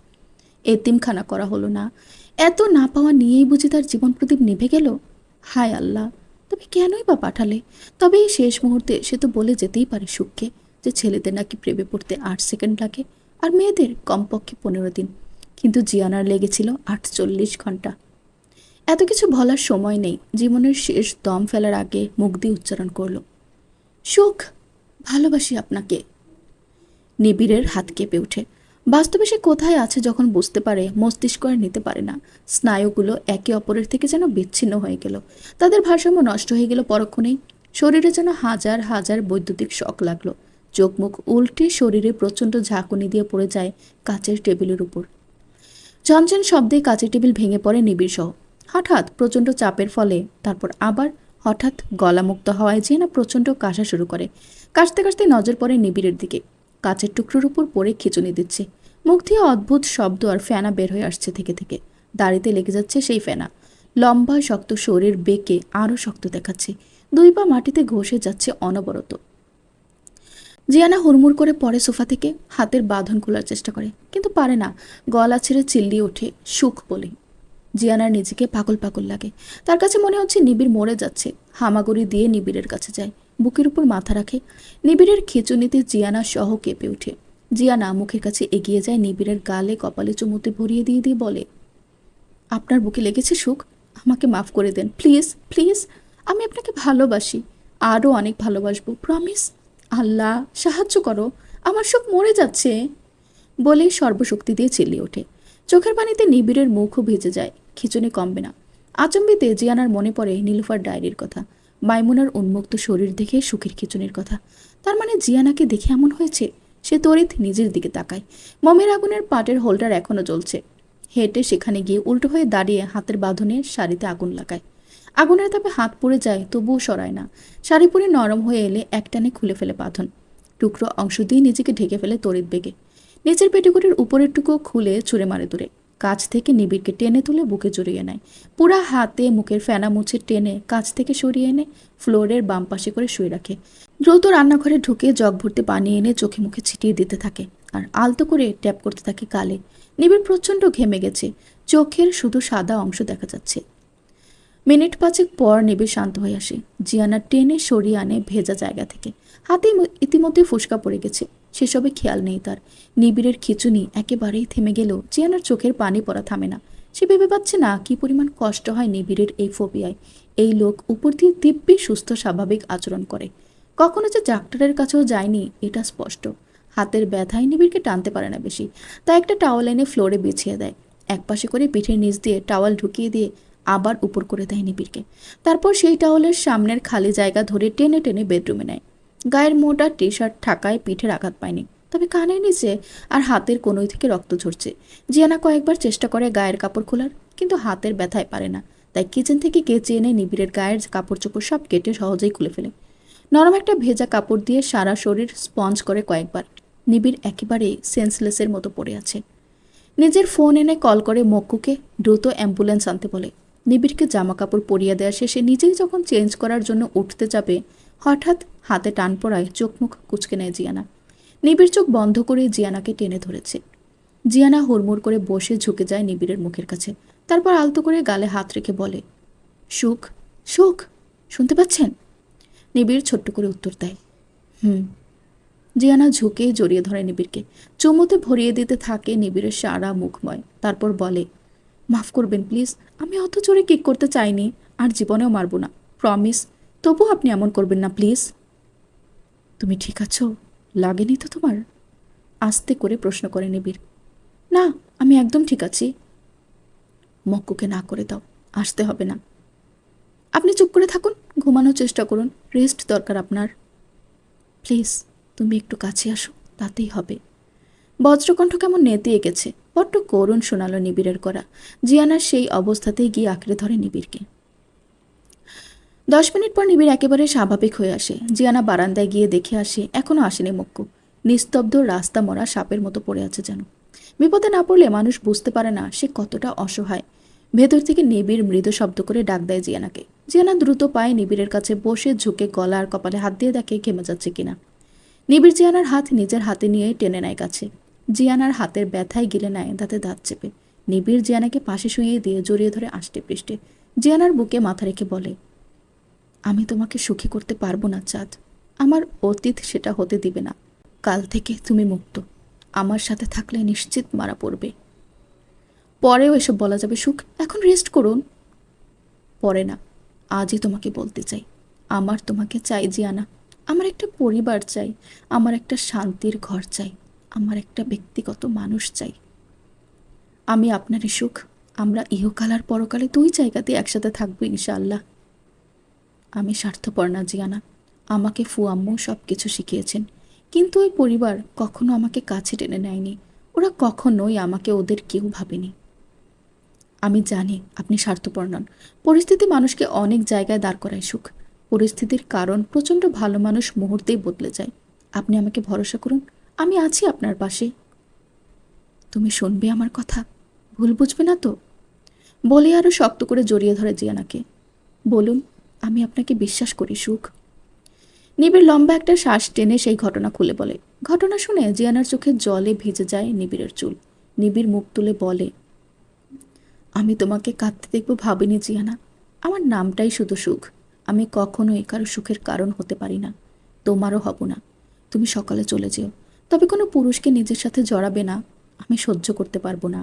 এতিমখানা করা হলো না। এত না পাওয়া নিয়েই বুঝি তার জীবন প্রদীপ নিভে গেল। হায় আল্লাহ, তবে কেনই বা পাঠালে? তবে এই শেষ মুহূর্তে সে তো বলে যেতেই পারে সুখকে, যে ছেলেদের নাকি প্রেমে পড়তে 8 সেকেন্ড লাগে, আর মেয়েদের কমপক্ষে 15 দিন। কিন্তু জিয়ানার লেগেছিল 48 ঘন্টা। এত কিছু বলার সময় নেই, জীবনের শেষ দম ফেলার আগে মুখ দিয়ে উচ্চারণ করলো, সুখ, ভালোবাসি আপনাকে। নিবিড়ের হাত কেঁপে ওঠে। বাস্তবে সে কোথায় আছে যখন বুঝতে পারে, মস্তিষ্ক আর নিতে পারে না। স্নায়ুগুলো একে অপরের থেকে যেন বিচ্ছিন্ন হয়ে গেল, তাদের ভারসাম্য নষ্ট হয়ে গেল পরক্ষণেই। শরীরে যেন হাজার হাজার বৈদ্যুতিক শক লাগলো। চোখ মুখ উল্টে শরীরে প্রচণ্ড ঝাঁকুনি দিয়ে পড়ে যায় কাচের টেবিলের উপর। ঝনঝন শব্দে কাচের টেবিল ভেঙে পড়ে নিবিড় সহ। হঠাৎ প্রচণ্ড চাপের ফলে তারপর আবার হঠাৎ গলামুক্ত হওয়ায় জিয়ানা প্রচণ্ড কাশা শুরু করে। কাশতে কাশতে নজর পড়ে নিবিড়ের দিকে। কাচের টুকরোর উপর পড়ে খিঁচুনি দিচ্ছে। মুখ দিয়ে অদ্ভুত শব্দ আর ফেনা বের হয়ে আসছে থেকে থেকে। দাড়িতে লেগে যাচ্ছে সেই ফেনা। লম্বা শক্ত শরীর বেঁকে আরও শক্ত দেখাচ্ছে। দুই পা মাটিতে ঘষে যাচ্ছে অনবরত। জিয়ানা হুড়মুড় করে পড়ে সোফা থেকে, হাতের বাঁধন খোলার চেষ্টা করে, কিন্তু পারে না। গলা ছেড়ে চিল্লিয়ে ওঠে সুখ বলে। জিয়ানার নিজেকে পাগল পাগল লাগে। তার কাছে মনে হচ্ছে নিবিড় মরে যাচ্ছে। হামাগুড়ি দিয়ে নিবিড়ের কাছে যায়, বুকের উপর মাথা রাখে। নিবিড়ের খিঁচুনিতে জিয়ানা সহ কেঁপে ওঠে। জিয়ানা মুখের কাছে এগিয়ে যায়, নিবিড়ের গালে কপালে চুমুতে ভরিয়ে দিয়ে দিয়ে বলে, আপনার বুকে লেগেছে সুখ, আমাকে মাফ করে দেন প্লিজ প্লিজ। আমি আপনাকে ভালোবাসি, আরও অনেক ভালোবাসবো, প্রমিস। আল্লাহ সাহায্য করো, আমার সুখ মরে যাচ্ছে বলেই সর্বশক্তি দিয়ে চিল্লিয়ে ওঠে। চোখের পানিতে নিবিড়ের মুখও ভিজে যায়, খিচুনি কমবে না। আচম্বিতে জিয়ানার মনে পড়ে নীলুফার ডায়েরির কথা, মাইমুনার উন্মুক্ত শরীর দেখে সুখের খিচুনির কথা। তার মানে জিয়ানাকে দেখে এমন হয়েছে। সে তড়িৎ নিজের দিকে তাকায়। মোমের আগুনের পাটের হোল্ডার এখনো জ্বলছে। হেঁটে সেখানে গিয়ে উল্টো হয়ে দাঁড়িয়ে হাতের বাঁধনে শাড়িতে আগুন লাগায়। আগুনের তাপে হাত পুড়ে যায়, তবুও সরায় না। শাড়ি পুড়ে নরম হয়ে এলে একটানে খুলে ফেলে বাঁধন। টুকরো অংশ দিয়ে নিজেকে ঢেকে ফেলে তড়িৎ বেগে। নিচের পেটিকোটের উপরের টুকু খুলে ছুঁড়ে মারে দূরে। কাছ থেকে নিবিড়কে টেনে তুলে বুকে জড়িয়ে নেয়। পুরা হাতে মুখের ফেনা মুছে টেনে কাছ থেকে সরিয়ে এনে ফ্লোরের বাম পাশে করে শুয়ে রাখে। দ্রুত রান্নাঘরে ঢুকে জগ ভর্তি পানি এনে চোখে মুখে ছিটিয়ে দিতে থাকে আর আলতো করে ট্যাপ করতে থাকে গালে। নিবিড় প্রচণ্ড ঘেমে গেছে, চোখের শুধু সাদা অংশ দেখা যাচ্ছে। মিনিট পাঁচেক পর নিবিড় শান্ত হয়ে আসে। জিয়ানা টেনে সরিয়ে আনে ভেজা জায়গা থেকে। হাতে ইতিমধ্যে ফুসকা পড়ে গেছে, সেসবে খেয়াল নেই তার। নিবিড়ের খিচুনি একেবারেই থেমে গেলেও জিয়ানার চোখের পানি পড়া থামে না। সে ভেবে পাচ্ছে না কি পরিমাণ কষ্ট হয় নিবিড়ের এই ফোবিয়ায়। এই লোক উপর দিয়ে দিব্যি সুস্থ স্বাভাবিক আচরণ করে, কখনো যে ডাক্তারের কাছেও যায়নি এটা স্পষ্ট। হাতের ব্যথায় নিবিড়কে টানতে পারে না বেশি, তাই একটা টাওয়াল এনে ফ্লোরে বিছিয়ে দেয়। একপাশে করে পিঠের নিচ দিয়ে টাওয়াল ঢুকিয়ে দিয়ে আবার উপর করে দেয় নিবিড়কে। তারপর সেই টাওয়ালের সামনের খালি জায়গা ধরে টেনে টেনে বেডরুমে নেয়। গায়ের মোটা টি শার্ট ঠাকায় পিঠের আঘাত পায়নি, তবে কানের নিচে আর হাতের কোনোই থেকে রক্ত ঝরছে। জিয়ানা কয়েকবার চেষ্টা করে গায়ের কাপড় খোলার, কিন্তু হাতের ব্যথায় পারে না। তাই কিচেন থেকে কেচে এনে নিবিড়ের গায়ের কাপড় চোপড় সব কেটে সহজেই খুলে ফেলে। নরম একটা ভেজা কাপড় দিয়ে সারা শরীর স্পঞ্জ করে কয়েকবার। নিবিড় একেবারেই সেন্সলেসের মতো পড়ে আছে। নিজের ফোন এনে কল করে মক্কুকে দ্রুত অ্যাম্বুলেন্স আনতে বলে। নিবিড়কে জামা কাপড় পরিয়ে দেওয়া শেষে নিজেই যখন চেঞ্জ করার জন্য উঠতে যাবে, হঠাৎ হাতে টান পড়ায় চোখ মুখ কুঁচকে নেয় জিয়ানা। নিবিড় চোখ বন্ধ করে জিয়ানাকে টেনে ধরেছে। জিয়ানা হুড়মুড় করে বসে ঝুঁকে যায় নিবিড়ের মুখের কাছে। তারপর আলতো করে গালে হাত রেখে বলে, সুখ, সুখ, শুনতে পাচ্ছেন? নিবিড় ছোট্ট করে উত্তর দেয়, হুম। জিয়ানা ঝুঁকে জড়িয়ে ধরে নিবিড়কে, চুমুতে ভরিয়ে দিতে থাকে নিবিড়ের সারা মুখময়। তারপর বলে, মাফ করবেন প্লিজ, আমি অত জোরে কিক করতে চাইনি, আর জীবনেও মারব না, প্রমিস। তবু আপনি এমন করবেন না প্লিজ। তুমি ঠিক আছো? লাগেনি তো তোমার? আস্তে করে প্রশ্ন করে নিবিড়। না, আমি একদম ঠিক আছি। মক্কুকে না করে দাও, আসতে হবে না। আপনি চুপ করে থাকুন, ঘুমানোর চেষ্টা করুন, রেস্ট দরকার আপনার। প্লিজ তুমি একটু কাছে আসো, তাতেই হবে। বজ্রকণ্ঠ কেমন নেতিয়ে গেছে, বড্ড করুণ শোনালো নিবিড়ের করা। জিয়ানার সেই অবস্থাতেই গিয়ে আঁকড়ে ধরে নিবিড়কে। 10 মিনিট পর নিবিড় একেবারে স্বাভাবিক হয়ে আসে। জিয়ানা বারান্দায় গিয়ে দেখে আসে এখনো আসেনি মক্কু। নিস্তব্ধ রাস্তা মরা সাপের মতো পড়ে আছে যেন। বিপদে না পড়লে মানুষ বুঝতে পারে না সে কতটা অসহায়। ভেতর থেকে নিবিড় মৃদু শব্দ করে ডাক দেয় জিয়ানাকে। জিয়ানা দ্রুত পায়ে নিবিড়ের কাছে বসে ঝুঁকে গলা আর কপালে হাত দিয়ে দেখে ঘেমে যাচ্ছে কিনা। নিবিড় জিয়ানার হাত নিজের হাতে নিয়ে টেনে নেয় কাছে। জিয়ানার হাতের ব্যথায় গিলে নেয় দাঁতে দাঁত চেপে। নিবিড় জিয়ানাকে পাশে শুইয়ে দিয়ে জড়িয়ে ধরে আষ্টে পৃষ্ঠে জিয়ানার বুকে মাথা রেখে বলে, আমি তোমাকে সুখী করতে পারবো না চাঁদ, আমার অতীত সেটা হতে দিবে না। কাল থেকে তুমি মুক্ত, আমার সাথে থাকলে নিশ্চিত মারা পড়বে। পরেও এসব বলা যাবে সুখ, এখন রেস্ট করুন। পরে না, আজই তোমাকে বলতে চাই, আমার তোমাকে চাই জিয়ানা। আমার একটা পরিবার চাই, আমার একটা শান্তির ঘর চাই, আমার একটা ব্যক্তিগত মানুষ চাই। আমি আপনারই সুখ, আমরা ইহকাল আর পরকালে দুই জায়গাতে একসাথে থাকবো ইনশাআল্লাহ। আমি স্বার্থপর না জিয়ানা, আমাকে ফুয়াম্মু সব কিছু শিখিয়েছেন, কিন্তু ওই পরিবার কখনো আমাকে কাছে টেনে নেয়নি। ওরা কখনোই আমাকে ওদের কেউ ভাবেনি। আমি জানি আপনি স্বার্থপর নন, পরিস্থিতি মানুষকে অনেক জায়গায় দাঁড় করায় সুখ। পরিস্থিতির কারণ প্রচণ্ড ভালো মানুষ মুহূর্তেই বদলে যায়। আপনি আমাকে ভরসা করুন, আমি আছি আপনার পাশে। তুমি শুনবে আমার কথা, ভুল বুঝবে না তো? বলে আরও শক্ত করে জড়িয়ে ধরে জিয়ানাকে। বলুন, আমি আপনাকে বিশ্বাস করি সুখ। নিবিড় লম্বা একটা শ্বাস টেনে সেই ঘটনা খুলে বলে। ঘটনা শুনে জিয়ানার চোখে জলে ভিজে যায় নিবিড়ের চুল। নিবিড় মুখ তুলে বলে, আমি তোমাকে কাঁদতে দেখব ভাবিনি জিয়ানা। আমার নামটাই শুধু সুখ। আমি কখনোই কারো সুখের কারণ হতে পারি না, তোমারও হব না। তুমি সকালে চলে যেও, তবে কোনো পুরুষকে নিজের সাথে জড়াবে না, আমি সহ্য করতে পারবো না।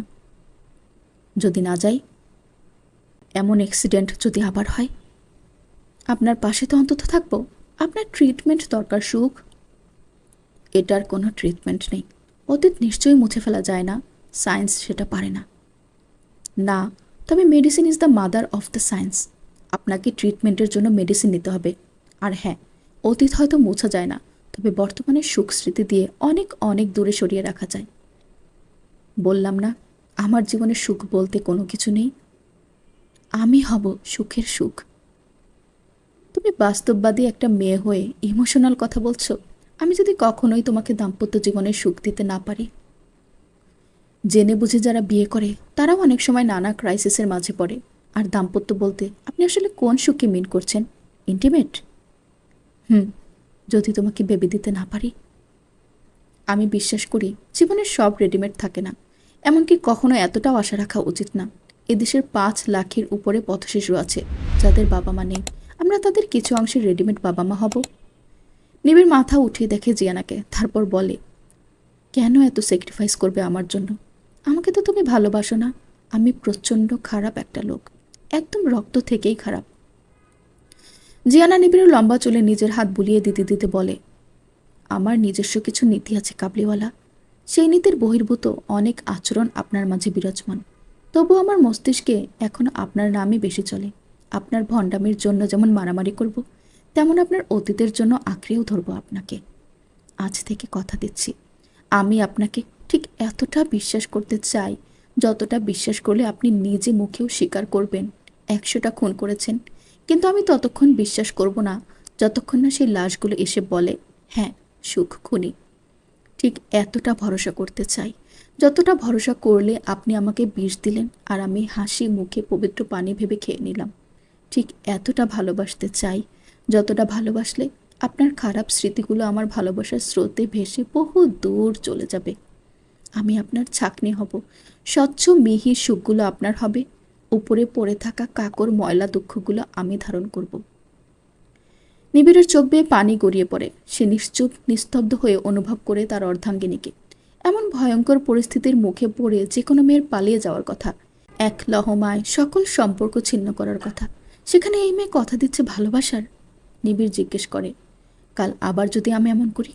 যদি না যাই, এমন অ্যাক্সিডেন্ট যদি আবার হয়, আপনার পাশে তো অন্তত থাকবো। আপনার ট্রিটমেন্ট দরকার সুখ। এটার কোনো ট্রিটমেন্ট নেই, অতীত নিশ্চয়ই মুছে ফেলা যায় না, সায়েন্স সেটা পারে না। না, তবে medicine is the mother of the science. আপনাকে ট্রিটমেন্টের জন্য মেডিসিন নিতে হবে। আর হ্যাঁ, অতীত হয়তো মোছা যায় না, তবে বর্তমানে সুখ স্মৃতি দিয়ে অনেক অনেক দূরে সরিয়ে রাখা যায়। বললাম না, আমার জীবনে সুখ বলতে কোনো কিছু নেই। আমি হব সুখের সুখ। তুমি বাস্তববাদী একটা মেয়ে হয়ে ইমোশনাল কথা বলছো। আমি যদি কখনোই তোমাকে দাম্পত্য জীবনের সুখ দিতে না পারি। জেনে বুঝে যারা বিয়ে করে তারাও অনেক সময় নানা ক্রাইসিসের মাঝে পড়ে। আর দাম্পত্য বলতে আপনি আসলে কোন সুখকে মিন করছেন? ইন্টিমেট? যদি তোমাকে বেবি দিতে না পারি। আমি বিশ্বাস করি জীবনের সব রেডিমেড থাকে না, এমনকি কখনো এতটাও আশা রাখা উচিত না। এদেশের 5 লাখের উপরে পথশিশু আছে যাদের বাবা মা নেই। আমরা তাদের কিছু অংশের রেডিমেড বাবা মা হব। নিবিড় মাথা উঠিয়ে দেখে জিয়ানাকে, তারপর বলে, কেন এত স্যাক্রিফাইস করবে আমার জন্য? আমাকে তো তুমি ভালোবাসো না। আমি প্রচণ্ড খারাপ একটা লোক, একদম রক্ত থেকেই খারাপ। জিয়ানা নিবিড়ের লম্বা চুলে নিজের হাত বুলিয়ে দিতে দিতে বলে, আমার নিজস্ব কিছু নীতি আছে কাবলিওয়ালা। সেই নীতির বহির্ভূত অনেক আচরণ আপনার মাঝে বিরাজমান। তবু আমার মস্তিষ্কে এখন আপনার নামই বেশি চলে। আপনার ভণ্ডামির জন্য যেমন মারামারি করব, তেমন আপনার অতীতের জন্য আঁকড়েও ধরব আপনাকে। আজ থেকে কথা দিচ্ছি, আমি আপনাকে ঠিক এতটা বিশ্বাস করতে চাই যতটা বিশ্বাস করলে আপনি নিজে মুখেও স্বীকার করবেন 100টা খুন করেছেন। কিন্তু আমি ততক্ষণ বিশ্বাস করব না যতক্ষণ না সেই লাশগুলো এসে বলে, হ্যাঁ সুখ খুনি। ঠিক এতটা ভরসা করতে চাই যতটা ভরসা করলে আপনি আমাকে বিষ দিলেন আর আমি হাসি মুখে পবিত্র পানি ভেবে খেয়ে নিলাম। ঠিক এতটা ভালোবাসতে চাই যতটা ভালোবাসলে আপনার খারাপ স্মৃতিগুলো আমার ভালোবাসার স্রোতে ভেসে বহু দূর চলে যাবে। আমি আপনার ছাঁকনি হব, স্বচ্ছ মিহির সুখগুলো আপনার হবে, উপরে পড়ে থাকা কাকর ময়লা দুঃখগুলো আমি ধারণ করব। নিবিড়ের চোখ বেয়ে পানি গড়িয়ে পড়ে। সে নিশ্চুপ নিস্তব্ধ হয়ে অনুভব করে তার অর্ধাঙ্গিনীকে। এমন ভয়ঙ্কর পরিস্থিতির মুখে পড়ে যে কোনো মেয়ের পালিয়ে যাওয়ার কথা, এক লহমায় সকল সম্পর্ক ছিন্ন করার কথা। সেখানে এই মেয়ে কথা দিচ্ছে ভালোবাসার। নিবিড় জিজ্ঞেস করে, কাল আবার যদি আমি এমন করি?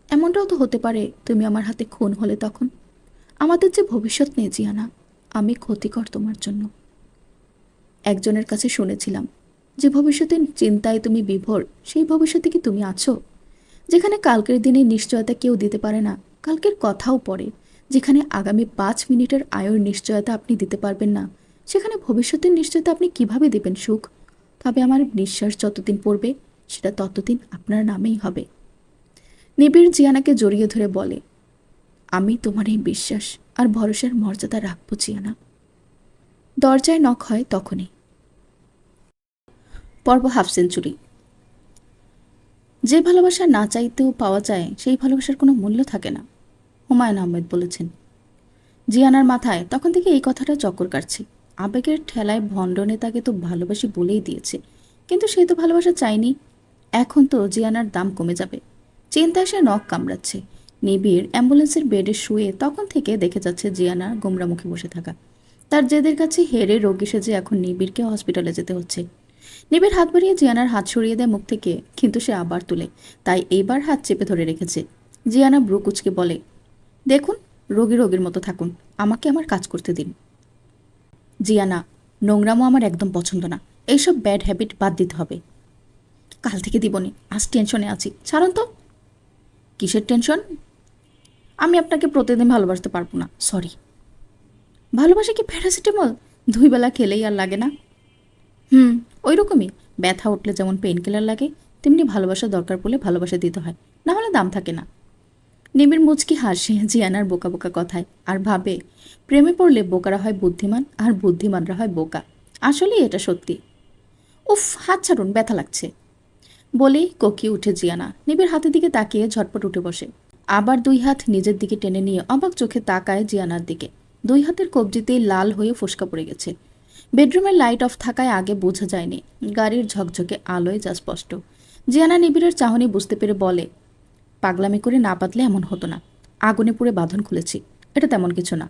এমনটাও তো হতে পারে তুমি আমার হাতে খুন হলে তখন। আমাদের যে ভবিষ্যৎ নেই জিয়ানা, আমি ক্ষতিকর তোমার জন্য। একজনের কাছে শুনেছিলাম, যে ভবিষ্যতের চিন্তায় তুমি বিভোর, সেই ভবিষ্যতে কি তুমি আছো? যেখানে কালকের দিনে নিশ্চয়তা কেউ দিতে পারে না, কালকের কথাও পড়ে। যেখানে আগামী 5 মিনিটের আয়ের নিশ্চয়তা আপনি দিতে পারবেন না, সেখানে ভবিষ্যতের নিশ্চয়তা আপনি কিভাবে দেবেন সুখ? তবে আমার নিঃশ্বাস যতদিন পড়বে সেটা ততদিন আপনার নামেই হবে। নিবিড় জিয়ানাকে জড়িয়ে ধরে বলে, আমি তোমার এই বিশ্বাস আর ভরসার মর্যাদা রাখবো জিয়ানা। দরজায় নখ হয় তখনই। পর্ব হাফ সেঞ্চুরি। যে ভালোবাসা না চাইতেও পাওয়া যায় সেই ভালোবাসার কোনো মূল্য থাকে না, হুমায়ুন আহমেদ বলেছেন। জিয়ানার মাথায় তখন থেকে এই কথাটা চক্কর কাটছে। আবেগের ঠেলায় ভণ্ড নেতাকে তো ভালোবাসি বলেই দিয়েছে, কিন্তু সে তো ভালোবাসা চায়নি। এখন তো জিয়ানার দাম কমে যাবে। চিন্তায় সে নখ কামড়াচ্ছে। নিবিড় অ্যাম্বুলেন্সের বেডে শুয়ে তখন থেকে দেখে যাচ্ছে জিয়ানা গোমরা মুখে বসে থাকা। তার জেদের কাছে হেরে রোগী সেজে এখন নিবিড়কে হসপিটালে যেতে হচ্ছে। নিবিড় হাত বাড়িয়ে জিয়ানার হাত সরিয়ে দেয় মুখ থেকে, কিন্তু সে আবার তুলে, তাই এইবার হাত চেপে ধরে রেখেছে। জিয়ানা ব্রু কুচকে বলে, দেখুন, রোগীর মতো থাকুন, আমাকে আমার কাজ করতে দিন। জিয়ানা, নোংরামো আমার একদম পছন্দ না, এইসব ব্যাড হ্যাবিট বাদ দিতে হবে। কাল থেকে দিবনি, আজ টেনশনে আছি, ছাড়ুন তো। কিসের টেনশন? আমি আপনাকে প্রতিদিন ভালোবাসতে পারবো না, সরি। ভালোবাসা কি প্যারাসিটামল? 2 বেলা খেলেই আর লাগে না? ওই রকমই। ব্যথা উঠলে যেমন পেইন কিলার লাগে, তেমনি ভালোবাসা দরকার পড়লে ভালোবাসা দিতে হয়, না হলে দাম থাকে না। নিবিড় মুচকি হাসে জিয়ানার বোকা বোকা কথায়, আর ভাবে প্রেমে পড়লে বোকারা হয় বুদ্ধিমান আর বুদ্ধিমানরা হয় বোকা। আসলেই এটা সত্যি। উফ, হাত ছাড়ুন, ব্যথা লাগছে। বলেই কোকিয়ে উঠে জিয়ানা, নিবিড় হাতের দিকে তাকিয়ে ঝটপট উঠে বসে। আবার 2 হাত নিজের দিকে টেনে নিয়ে অবাক চোখে তাকায় জিয়ানার দিকে। 2 হাতের কবজিতেই লাল হয়ে ফোসকা পড়ে গেছে। বেডরুমের লাইট অফ থাকায় আগে বোঝা যায়নি, গাড়ির ঝকঝকে আলোয় যা স্পষ্ট। জিয়ানা নিবিড়ের চাহনি বুঝতে পেরে বলে, পাগলামি করে না পাতলে এমন হতো না, আগুনে পুড়ে বাঁধন খুলেছি, এটা তেমন কিছু না।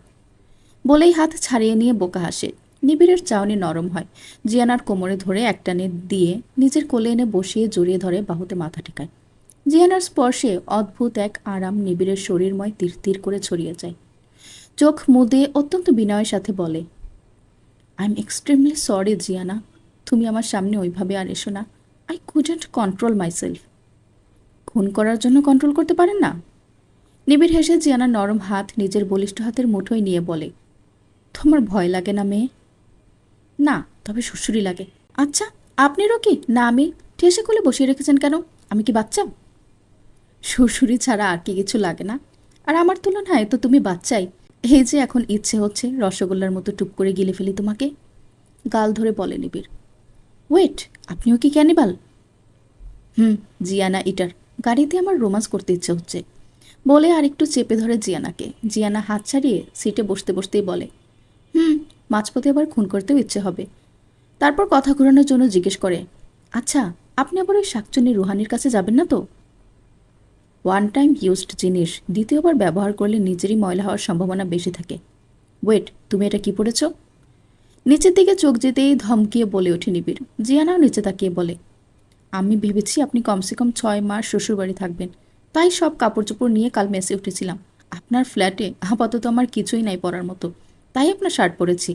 বলেই হাত ছাড়িয়ে নিয়ে বোকা হাসে। নিবিড়ের চাউনি নরম হয়, জিয়ানার কোমরে ধরে একটানে দিয়ে নিজের কোলে এনে বসিয়ে জড়িয়ে ধরে বাহুতে মাথা ঠেকায়। জিয়ানার স্পর্শে অদ্ভুত এক আরাম নিবিড়ের শরীরময় তীর তীর করে ছড়িয়ে যায়। চোখ মুদে অত্যন্ত বিনয়ের সাথে বলে, আই এম এক্সট্রিমলি সরি জিয়ানা, তুমি আমার সামনে ওইভাবে আর এসো না। I couldn't control myself. খুন করার জন্য কন্ট্রোল করতে পারেন না? নিবিড় হেসে জিয়ানার নরম হাত নিজের বলিষ্ঠ হাতের মুঠোয় নিয়ে বলে, তোমার ভয় লাগে না মেয়ে? না, তবে শ্বশুরই লাগে। আচ্ছা, আপনিরও কি না? আমি ঠেসে খুলে বসিয়ে রেখেছেন কেন? আমি কি বাচ্চা? শ্বশুরি ছাড়া আর কি কিছু লাগে না? আর আমার তুলনায় তো তুমি বাচ্চাই। এই যে এখন ইচ্ছে হচ্ছে রসগোল্লার মতো টুপ করে গিলে ফেলি তোমাকে। গাল ধরে বলে নিবিড়। ওয়েট, আপনিও কি ক্যানিবাল? জিয়ানা ইটার। গাড়িতে আমার রোমান্স করতে ইচ্ছে হচ্ছে। বলে আর একটু চেপে ধরে জিয়ানাকে। জিয়ানা হাত ছাড়িয়ে সিটে বসতে বসতেই বলে, মাঝপথে আবার খুন করতেও ইচ্ছে হবে। তারপর কথা ঘোরানোর জন্য জিজ্ঞেস করে, আচ্ছা, আপনি আবার ওই শাকচুন্নি রুহানির কাছে যাবেন না তো? ওয়ান টাইম ইউজড জিনিস দ্বিতীয়বার ব্যবহার করলে নিজেরই ময়লা হওয়ার সম্ভাবনা বেশি থাকে। ওয়েট, তুমি এটা কি পড়েছ? নিচের দিকে চোখ যেতেই ধমকিয়ে বলে ওঠে নিবিড়। জিয়ানাও নিচে তাকিয়ে বলে, আমি ভেবেছি আপনি কমসে কম 6 মাস শ্বশুরবাড়ি থাকবেন, তাই সব কাপড় চোপড় নিয়ে কাল মেসে উঠেছিলাম। আপনার ফ্ল্যাটে আপাতত আমার কিছুই নাই পরার মতো, তাই আপনার শার্ট পরেছি।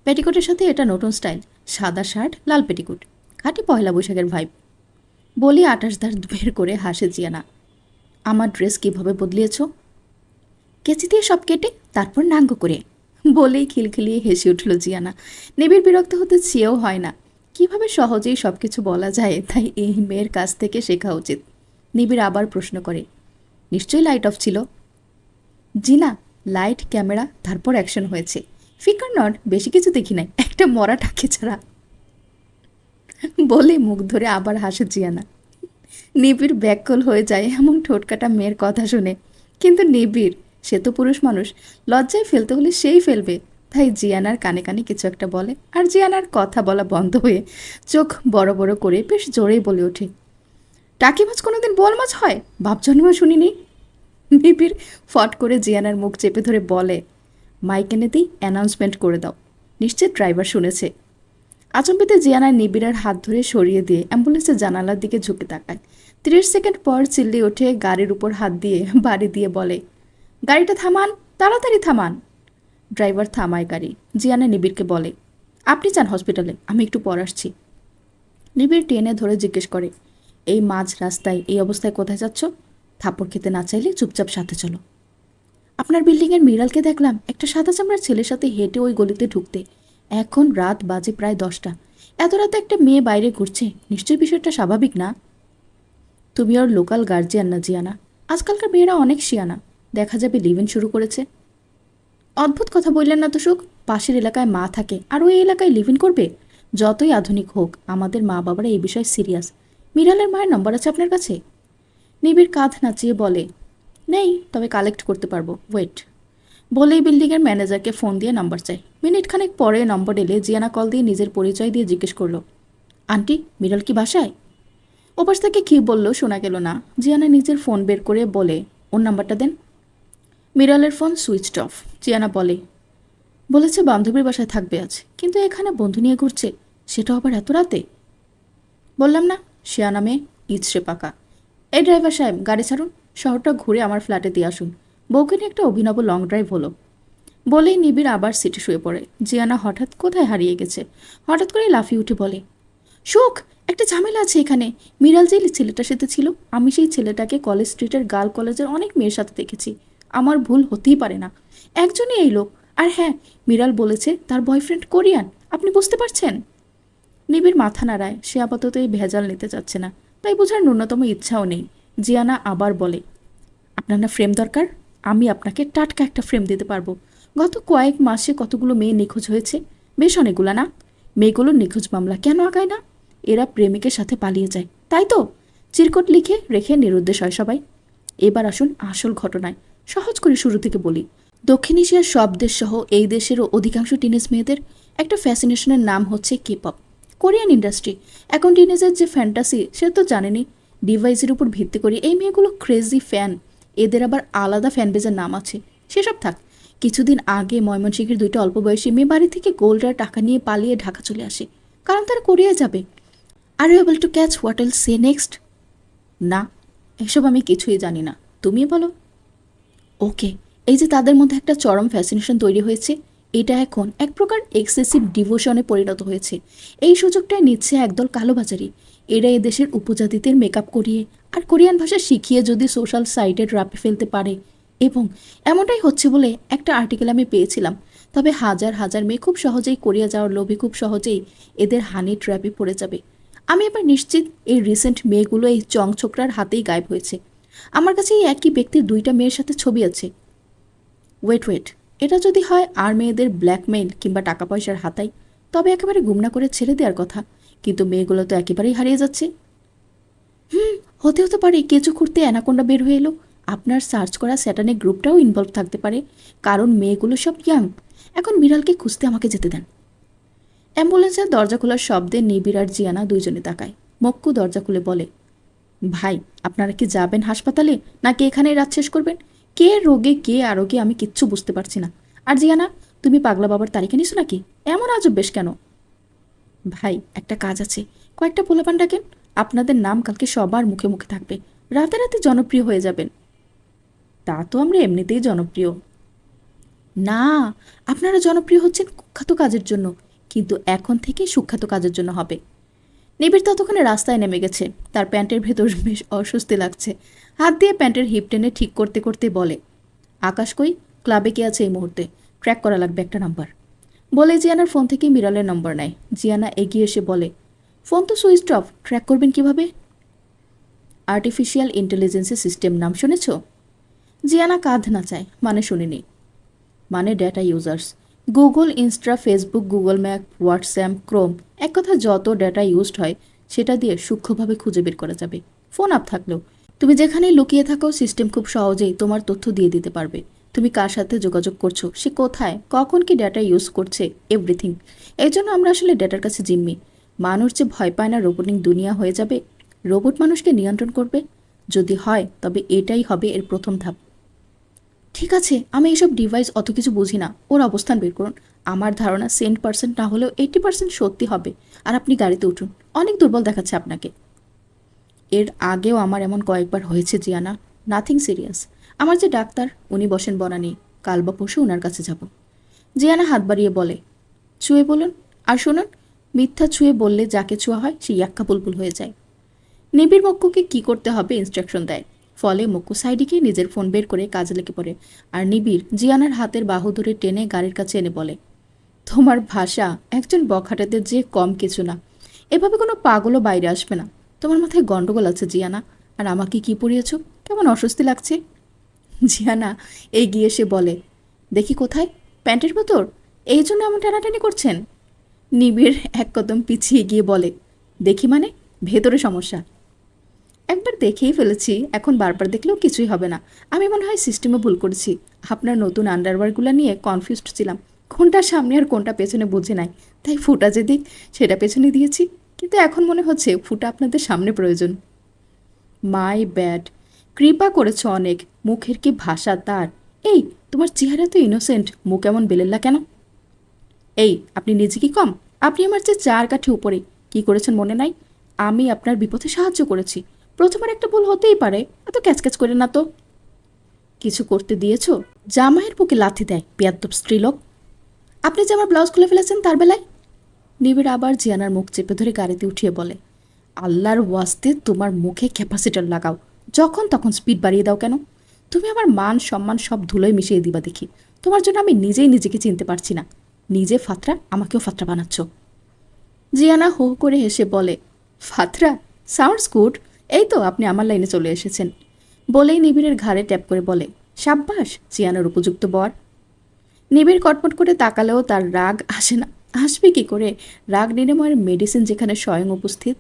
পেটিকোটের সাথে এটা নতুন স্টাইল, সাদা শার্ট, লাল পেটিকোট, খাঁটি পয়লা বৈশাখের ভাইব। বলি 28 দাঁত বের করে হাসে জিয়ানা। আমার ড্রেস কিভাবে বদলিয়েছ? কেচি দিয়ে সব কেটে তারপর নাঙ্গ করে। বলেই খিলখিলিয়ে হেসে উঠল জিয়ানা। নিবিড় বিরক্ত হতে চেয়েও হয় না, কিভাবে সহজেই সব কিছু বলা যায়, তাই এই মেয়ের কাছ থেকে শেখা উচিত। নিবিড় আবার প্রশ্ন করে, নিশ্চয়ই লাইট অফ ছিল? জি না, লাইট, ক্যামেরা, তারপর অ্যাকশন হয়েছে। ফিকার নট, বেশি কিছু দেখি নাই, একটা মরা টাকে ছাড়া। বলে মুখ ধরে আবার হাসে জিয়ানা। নিবিড় ব্যাককল হয়ে যায় এমন ঠোঁটকাটা মেয়ের কথা শুনে। কিন্তু নিবিড়, সে তো পুরুষ মানুষ, লজ্জায় ফেলতে হলে সেই ফেলবে। তাই জিয়ানার কানে কানে কিছু একটা বলে, আর জিয়ানার কথা বলা বন্ধ হয়ে চোখ বড় বড় করে বেশ জোরেই বলে ওঠে, টাকি মাছ কোনোদিন বল মাছ হয়? বাপ জন্মেও শুনিনি। নিবিড় ফট করে জিয়ানার মুখ চেপে ধরে বলে, মাইক এনে দিই, অ্যানাউন্সমেন্ট করে দাও, নিশ্চিত ড্রাইভার শুনেছে। আচমবিতে জিয়ানার নিবিড়ার হাত ধরে সরিয়ে দিয়ে অ্যাম্বুলেন্সের জানালার দিকে ঝুঁকে তাকায়। 30 সেকেন্ড পর চিল্লিয়ে ওঠে, গাড়ির উপর হাত দিয়ে বাড়ি দিয়ে বলে, গাড়িটা থামান, তাড়াতাড়ি থামান। ড্রাইভার থামায় গাড়ি। জিয়ানা নিবিড়কে বলে, আপনি যান হসপিটালে, আমি একটু পর আসছি। নিবিড় টেনে ধরে জিজ্ঞেস করে, এই মাঝ রাস্তায় এই অবস্থায় কোথায় যাচ্ছ? থাপ্পড় খেতে না চাইলে চুপচাপ সাথে চলো। আপনার বিল্ডিংয়ের মিরালকে দেখলাম একটা সাদা চামড়ার ছেলের সাথে হেঁটে ওই গলিতে ঢুকতে। এখন রাত বাজে প্রায় 10টা। এত রাতে একটা মেয়ে বাইরে ঘুরছে, নিশ্চয়ই বিষয়টা স্বাভাবিক না? তুমি ওর লোকাল গার্জিয়ান না জিয়ানা। আজকালকার মেয়েরা অনেক শিয়ানা, দেখা যাবে লিভ ইন শুরু করেছে। অদ্ভুত কথা বললেন না তো সুখ, পাশের এলাকায় মা থাকে আর ওই এলাকায় লিভ ইন করবে? যতই আধুনিক হোক, আমাদের মা বাবারা এই বিষয়ে সিরিয়াস। মিরালের মায়ের নম্বর আছে আপনার কাছে? নিবিড় কাঁধ নাচিয়ে বলে, নেই, তবে কালেক্ট করতে পারবো, ওয়েট। বলেই বিল্ডিংয়ের ম্যানেজারকে ফোন দিয়ে নাম্বার চাই। মিনিট খানেক পরে নম্বর এলে জিয়ানা কল দিয়ে নিজের পরিচয় দিয়ে জিজ্ঞেস করলো, আন্টি, মিরাল কি বাসায়? ওপাশ থেকে কী বললো শোনা গেল না। জিয়ানা নিজের ফোন বের করে বলে, ওর নাম্বারটা দেন। মিরালের ফোন সুইচড অফ। জিয়ানা বলেছে বান্ধবীর বাসায় থাকবে আজ, কিন্তু এখানে বন্ধু নিয়ে ঘুরছে, সেটা আবার এত রাতে। বললাম না, শিয়ানা মেয়ে, ইচড়ে পাকা। এই ড্রাইভার সাহেব, গাড়ি ছাড়ুন, শহরটা ঘুরে আমার ফ্ল্যাটে দিয়ে আসুন। বউকে নিয়ে একটা অভিনব লং ড্রাইভ হলো। বলেই নিবিড় আবার সিটে শুয়ে পড়ে। জিয়ানা হঠাৎ কোথায় হারিয়ে গেছে। হঠাৎ করে লাফিয়ে উঠে বলে, সুখ, একটা ঝামেলা আছে এখানে। মিরাল যে ছেলেটার সাথে ছিল, আমি সেই ছেলেটাকে কলেজ স্ট্রিটের গার্ল কলেজের অনেক মেয়ের সাথে দেখেছি। আমার ভুল হতেই পারে না, একজনই এই লোক। আর হ্যাঁ, মিরাল বলেছে তার বয়ফ্রেন্ড কোরিয়ান। আপনি বুঝতে পারছেন? নিবিড় মাথা নাড়ায়। সে আপাতত এই ভেজাল নিতে চাচ্ছে না, তাই বোঝার ন্যূনতম ইচ্ছাও নেই। জিয়ানা আবার বলে, আপনার না ফ্রেম দরকার? আমি আপনাকে টাটকা একটা ফ্রেম দিতে পারবো। গত কয়েক মাসে কতগুলো মেয়ে নিখোঁজ হয়েছে, বেশ অনেকগুলো না? মেয়েগুলোর নিখোঁজ মামলা কেন আগায় না? এরা প্রেমিকের সাথে পালিয়ে যায়, তাই তো? চিরকুট লিখে রেখে নিরুদ্দেশ হয় সবাই। এবার আসুন আসল ঘটনায়। সহজ করে শুরু থেকে বলি। দক্ষিণ এশিয়ার সব দেশ সহ এই দেশেরও অধিকাংশ টিনেজ মেয়েদের একটা ফ্যাসিনেশনের নাম হচ্ছে কেপপ, কোরিয়ান ইন্ডাস্ট্রি। এখন টিনেজের যে ফ্যান্টাসি সে তো জানেনি। ডিভাইসের উপর ভিত্তি করে এই মেয়েগুলো ক্রেজি ফ্যান। এদের আবার আলাদা ফ্যান বেজের নাম আছে। সেসব থাক। কিছুদিন আগে ময়মনসিংহের দুইটা অল্প বয়সী মেয়ে বাড়ি থেকে গোল্ডার টাকা নিয়ে পালিয়ে ঢাকা চলে আসে, কারণ তারা কোরিয়ায় যাবে। Are you able to catch what will say next? না, এসব আমি কিছুই জানি না, তুমি বলো। ওকে, এই যে তাদের মধ্যে একটা চরম ফ্যাসিনেশন তৈরি হয়েছে, এটা এখন এক প্রকার এক্সেসিভ ডিভোশনে পরিণত হয়েছে। এই সুযোগটাই নিচ্ছে একদল কালোবাজারি। এরা এদেশের উপজাতিদের মেকআপ করিয়ে আর কোরিয়ান ভাষা শিখিয়ে যদি সোশ্যাল সাইটে ট্র্যাপে ফেলতে পারে, এবং এমনটাই হচ্ছে বলে একটা আর্টিকেল আমি পেয়েছিলাম। তবে হাজার হাজার মেয়ে খুব সহজেই কোরিয়া যাওয়ার লোভে খুব সহজেই এদের হানি ট্র্যাপে পড়ে যাবে। আমি এবার নিশ্চিত এই রিসেন্ট মেয়েগুলো এই চং ছোকরার হাতেই গায়েব হয়েছে। আমার কাছে এই একই ব্যক্তির দুইটা মেয়ের সাথে ছবি আছে। ওয়েট, এটা যদি হয় আর মেয়েদের ব্ল্যাকমেইল কিংবা টাকা পয়সার হাতায়, তবে একেবারে গুমনা করে ছেড়ে দেওয়ার কথা। কিন্তু মেয়েগুলো তো একেবারেই হারিয়ে যাচ্ছে। হতে পারে কেঁচো খুঁড়তে অ্যানাকোন্ডা বের হয়ে এলো। আপনার সার্চ করা স্যাটানিক গ্রুপটাও ইনভলভ থাকতে পারে, কারণ মেয়েগুলো সব ইয়াং। এখন বিড়ালকে খুঁজতে আমাকে যেতে দেন। অ্যাম্বুলেন্সের দরজা খোলার শব্দে নিবিড় আর জিয়ানা দুইজনে তাকায়। মক্কু দরজা খুলে বলে, ভাই, আপনারা কি যাবেন হাসপাতালে, নাকি এখানেই রাত শেষ করবেন? কে রোগে কে আরোগে আমি কিচ্ছু বুঝতে পারছি না। আর জিয়ানা, তুমি পাগলা বাবার তারিখে নিছো নাকি? এমন আজব বেশ কেন? ভাই, একটা কাজ আছে, কয়েকটা পোলাপান ডাকেন। আপনাদের নাম কালকে সবার মুখে মুখে থাকবে। রাতারাতি জনপ্রিয় হয়ে যাবেন। তা তো আমরা এমনিতেই জনপ্রিয়। না, আপনারা জনপ্রিয় হচ্ছেন কুখ্যাত কাজের জন্য, কিন্তু এখন থেকে সুখ্যাত কাজের জন্য হবে। নিবিড় ততক্ষণে রাস্তায় নেমে গেছে। তার প্যান্টের ভেতর বেশ অস্বস্তি লাগছে। হাত দিয়ে প্যান্টের হিপ টেনে ঠিক করতে করতে বলে, আকাশ কই? ক্লাবে কে আছে এই মুহূর্তে? ট্র্যাক করা লাগবে একটা নাম্বার। বলে জিয়ানার ফোন থেকে মিরালের নম্বর নেয়। জিয়ানা এগিয়ে এসে বলে, ফোন তো সুইচ অফ, ট্র্যাক করবেন কিভাবে? আর্টিফিশিয়াল ইন্টেলিজেন্সের সিস্টেম নাম শুনেছ? জিয়ানা কাঁধ নাচায়, মানে শুনিনি। মানে data users. Google, Insta, Facebook, Google map, WhatsApp, Chrome, এক কথা যত ডেটা ইউজড হয় সেটা দিয়ে সূক্ষ্মভাবে খুঁজে বের করা যাবে। ফোন আপ থাকলেও তুমি যেখানেই লুকিয়ে থাকো, সিস্টেম খুব সহজেই তোমার তথ্য দিয়ে দিতে পারবে। তুমি কার সাথে যোগাযোগ করছো, সে কোথায়, কখন কি ডেটা ইউজ করছে, এভরিথিং। এই জন্য আমরা আসলে ডেটার কাছে জিম্মি। মানুষ যে ভয় পায় না রোবটিক দুনিয়া হয়ে যাবে, রোবট মানুষকে নিয়ন্ত্রণ করবে, যদি হয় তবে এটাই হবে এর প্রথম ধাপ। ঠিক আছে, আমি এইসব ডিভাইস অত কিছু বুঝি না। ওর অবস্থান বের করুন। আমার ধারণা 100% না হলেও 80% সত্যি হবে। আর আপনি গাড়িতে উঠুন, অনেক দুর্বল দেখাচ্ছে আপনাকে। এর আগেও আমার এমন কয়েকবার হয়েছে জিয়ানা। Nothing serious. আমার যে ডাক্তার, উনি বসেন বনানি। কাল বা পরশু ওনার কাছে যাব। জিয়ানা হাত বাড়িয়ে বলে, ছুঁয়ে বলুন। আর শুনুন, মিথ্যা ছুঁয়ে বললে যাকে ছোঁয়া হয় সে ইয়াক্কা বুলবুল হয়ে যায়। নিবিড় মক্কুকে কি করতে হবে ইনস্ট্রাকশন দেয়। ফলে মক্কু সাইডিকে নিজের ফোন বের করে কাজে লেগে পড়ে। আর নিবিড় জিয়ানার হাতের বাহু ধরে টেনে গাড়ির কাছে এনে বলে, তোমার ভাষা একজন বখাটেদের যে কম কিছু না। এভাবে কোনো পাগলও বাইরে আসবে না। তোমার মাথায় গন্ডগোল আছে জিয়ানা। আর আমাকে কি পড়িয়েছ? কেমন অস্বস্তি লাগছে? জিয়ানা এগিয়ে এসে বলে, দেখি কোথায়? প্যান্টের ভেতর? এই জন্য এমন টানাটানি করছেন? নিবিড় এক কদম পিছিয়ে গিয়ে বলে, দেখি মানে? ভেতরে সমস্যা। একবার দেখেই ফেলেছি, এখন বারবার দেখলেও কিছুই হবে না। আমি মনে হয় সিস্টেমে ভুল করেছি। আপনার নতুন আন্ডারওয়্যারগুলো নিয়ে কনফিউজড ছিলাম। কোনটা সামনে আর কোনটা পেছনে বুঝে নাই, তাই ফুটা যে দিক সেটা পেছনে দিয়েছি। কিন্তু এখন মনে হচ্ছে ফুটা আপনাদের সামনে প্রয়োজন। My bad. কৃপা করেছ অনেক। মুখের কি ভাষা তার! এই, তোমার চেহারা তো ইনোসেন্ট, মুখ এমন বেলেল্লা কেন? এই, আপনি নিজে কি কম? আপনি আমার চেয়ে 4 কাঠি উপরে। কি করেছেন মনে নাই? আমি আপনার বিপদে সাহায্য করেছি। প্রথমবার একটা ভুল হতেই পারে, এত ক্যাচক্যাচ করে না তো। কিছু করতে দিয়েছ? জামাইয়ের বুকে লাথি দেয় বেয়াদ্দপ স্ত্রীলোক। আপনি যে আমার ব্লাউজ খুলে ফেলেছেন তার বেলায়। নিবিড় আবার জিয়ানার মুখ চেপে ধরে গাড়িতে উঠিয়ে বলে, আল্লাহর ওয়াস্তে তোমার মুখে ক্যাপাসিটার লাগাও। যখন তখন স্পিড বাড়িয়ে দাও কেন? তুমি আমার মান সম্মান সব ধুলোয় মিশিয়ে দিবা দেখি। তোমার জন্য আমি নিজেই নিজেকে চিনতে পারছি না। নিজে ফাতরা, আমাকেও ফাতরা বানাচ্ছ। জিয়ানা হো হো করে হেসে বলে, ফাতরা? Sounds good. এই তো আপনি আমার লাইনে চলে এসেছেন। বলেই নিবিড়ের ঘাড়ে ট্যাপ করে বলে, সাব্বাস জিয়ানার উপযুক্ত বর। নিবিড় কটমট করে তাকালেও তার রাগ আসে না। আসবে কি করে? রাগ নিরাময়ের মেডিসিন যেখানে স্বয়ং উপস্থিত।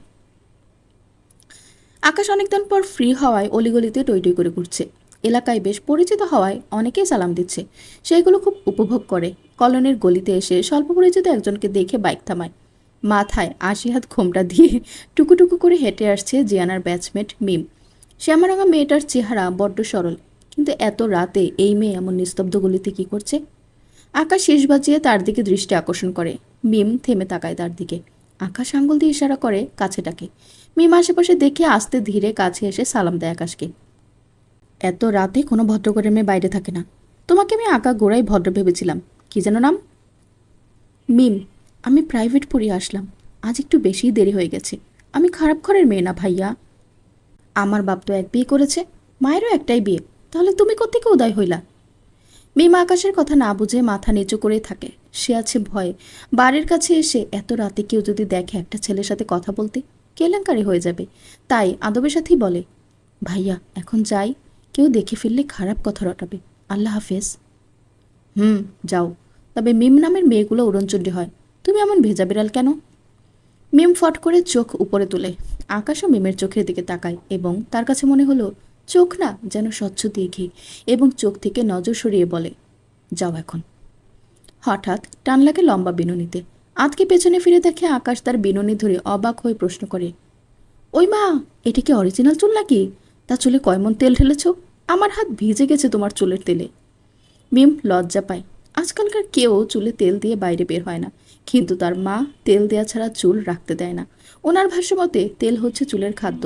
আকাশ অনেকদিন পর ফ্রি হওয়ায় অলিগলিতে টই করে ঘুরছে। এলাকায় বেশ পরিচিত হওয়ায় অনেকেই সালাম দিচ্ছে। সেইগুলো খুব উপভোগ করে। কলোনির গলিতে এসে স্বল্প পরিচিত একজনকে দেখে বাইক থামায়। মাথায় ৮০ হাত ঘোমটা দিয়ে টুকুটুকু করে হেঁটে আসছে জিয়ানার ব্যাচমেট মিম। শ্যামারাঙা মেয়েটার চেহারা বড্ড সরল, কিন্তু এত রাতে এই মেয়ে এমন নিস্তব্ধ গলিতে কি করছে? আকাশ শেষ বাজিয়ে তার দিকে দৃষ্টি আকর্ষণ করে। মিম থেমে তাকায় তার দিকে। আকাশ আঙ্গুল দিয়ে ইশারা করে কাছে ডাকে। মিম আশেপাশে দেখে আস্তে ধীরে কাছে এসে সালাম দেয় আকাশকে। এত রাতে কোনো ভদ্রঘরের মেয়ে বাইরে থাকে না। তোমাকে আমি আঁকা গোড়াই ভদ্র ভেবেছিলাম। কি যেন নাম? মিম। আমি প্রাইভেট পড়িয়ে আসলাম। আজ একটু বেশিই দেরি হয়ে গেছে। আমি খারাপ ঘরের মেয়ে না ভাইয়া। আমার বাপ তো এক বিয়ে করেছে, মায়েরও একটাই বিয়ে। তাহলে তুমি কোত্থেকে উদয় হইলা? মিমা আকাশের কথা না বুঝে মাথা নিচু করেই থাকে। সে আছে ভয়ে। বাড়ির কাছে এসে এত রাতে কেউ যদি দেখে একটা ছেলের সাথে কথা বলতে, কেলেঙ্কারি হয়ে যাবে। তাই আদবের সাথেই বলে, ভাইয়া এখন যাই, কেউ দেখে ফেললে খারাপ কথা রটাবে। আল্লাহ হাফেজ। যাও। তবে মিম নামের মেয়েগুলো উড়নচণ্ডী হয়। তুমি এমন ভেজা বিড়াল কেন? মিম ফট করে চোখ উপরে তুলে। আকাশও মিমের চোখের দিকে তাকায় এবং তার কাছে মনে হলো চোখ না যেন স্বচ্ছ দীঘি, এবং চোখ থেকে নজর সরিয়ে বলে, যাও এখন। হঠাৎ টান লাগে লম্বা বিনুনিতে। আজকে পেছনে ফিরে দেখে আকাশ তার বিনুনি ধরে অবাক হয়ে প্রশ্ন করে, ওই মা, এটা কি অরিজিনাল চুল নাকি? তা চুলে কয়মন তেল ঢেলেছ? আমার হাত ভিজে গেছে তোমার চুলের তেলে। মিম লজ্জা পায়। আজকালকার কেউ চুলে তেল দিয়ে বাইরে বের হয় না, কিন্তু তার মা তেল দেয়া ছাড়া চুল রাখতে দেয় না। ওনার ভাষ্যমতে তেল হচ্ছে চুলের খাদ্য।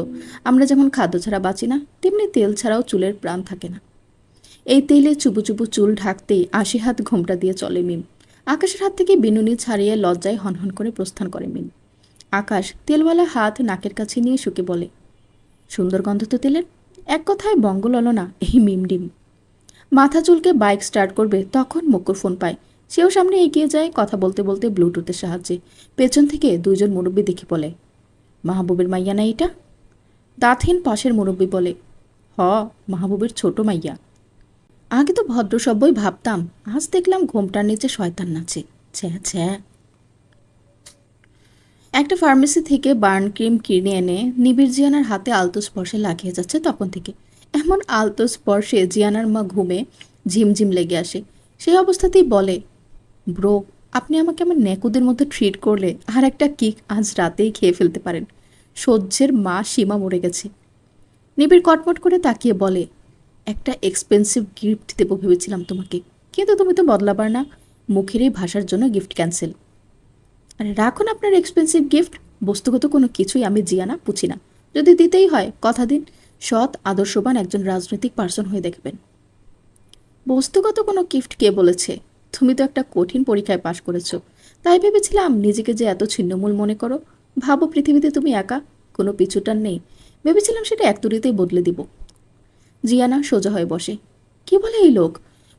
আমরা যেমন খাদ্য ছাড়া বাঁচি না, তেমনি তেল ছাড়াও চুলের প্রাণ থাকে না। এই তেলে চুবু চুবু চুল ঢাকতেই ৮০ হাত ঘোমটা দিয়ে চলে মিম। আকাশের হাত থেকে বিনুনি ছাড়িয়ে লজ্জায় হনহন করে প্রস্থান করে মিম। আকাশ তেলওয়ালা হাত নাকের কাছে নিয়ে শুকে বলে, সুন্দর গন্ধ তো তেলের। এক কথায় বঙ্গললনা এই মিম ডিম। মাথা চুলকে বাইক স্টার্ট করবে তখন মুকুর ফোন পায়। সেও সামনে এগিয়ে যায় কথা বলতে বলতে ব্লুটুথের সাহায্যে। পেছন থেকে দুইজন মুরব্বী দেখে বলে, মাহবুবের মাইয়া না এইটা? দাঁতহীন পাশের মুরব্বী বলে, হ, মাহবুবের ছোট মাইয়া। আগে তো ভদ্র সভ্যই ভাবতাম, আজ দেখলাম ঘোমটার নিচে শয়তান নাচে। ছ্যা ছ্যা। একটা ফার্মেসি থেকে বার্ন ক্রিম কিনে এনে নিবিড় জিয়ানার হাতে আলতো স্পর্শে লাগিয়ে যাচ্ছে তখন থেকে। এমন আলতো স্পর্শে জিয়ানার মা ঘুমে ঝিমঝিম লেগে আসে। সেই অবস্থাতেই বলে, ব্রো, আপনি আমাকে আমার নেকুদের মধ্যে ট্রিট করলে আর একটা কিক আজ রাতেই খেয়ে ফেলতে পারেন। সহ্যের মা সীমা মরে গেছে। নিবিড় কটমট করে তাকিয়ে বলে, একটা এক্সপেন্সিভ গিফট দেবো ভেবেছিলাম তোমাকে, কিন্তু তুমি তো বদলাবার না। মুখের এই ভাষার জন্য গিফট ক্যান্সেল। আরে রাখুন আপনার এক্সপেন্সিভ গিফট। বস্তুগত কোনো কিছুই আমি জিয়ানা পুছি না। যদি দিতেই হয় কথা দিন, সৎ আদর্শবান একজন রাজনৈতিক পার্সন হয়ে দেখবেন। বস্তুগত কোনো গিফট কে বলেছে? তুমি তো একটা কঠিন পরীক্ষায় পাশ করেছো। তাই ভেবেছিলাম নিজেকে যে এত ছিন্নমূল মনে করো। ভাবো পৃথিবীতে তুমি একা, কোনো পিছুটান নেই। ভেবেছিলাম সেটা এক তুড়িতেই বদলে দিব। জিয়ানা সোজা হয়ে বসে। কি বলে এই লোক?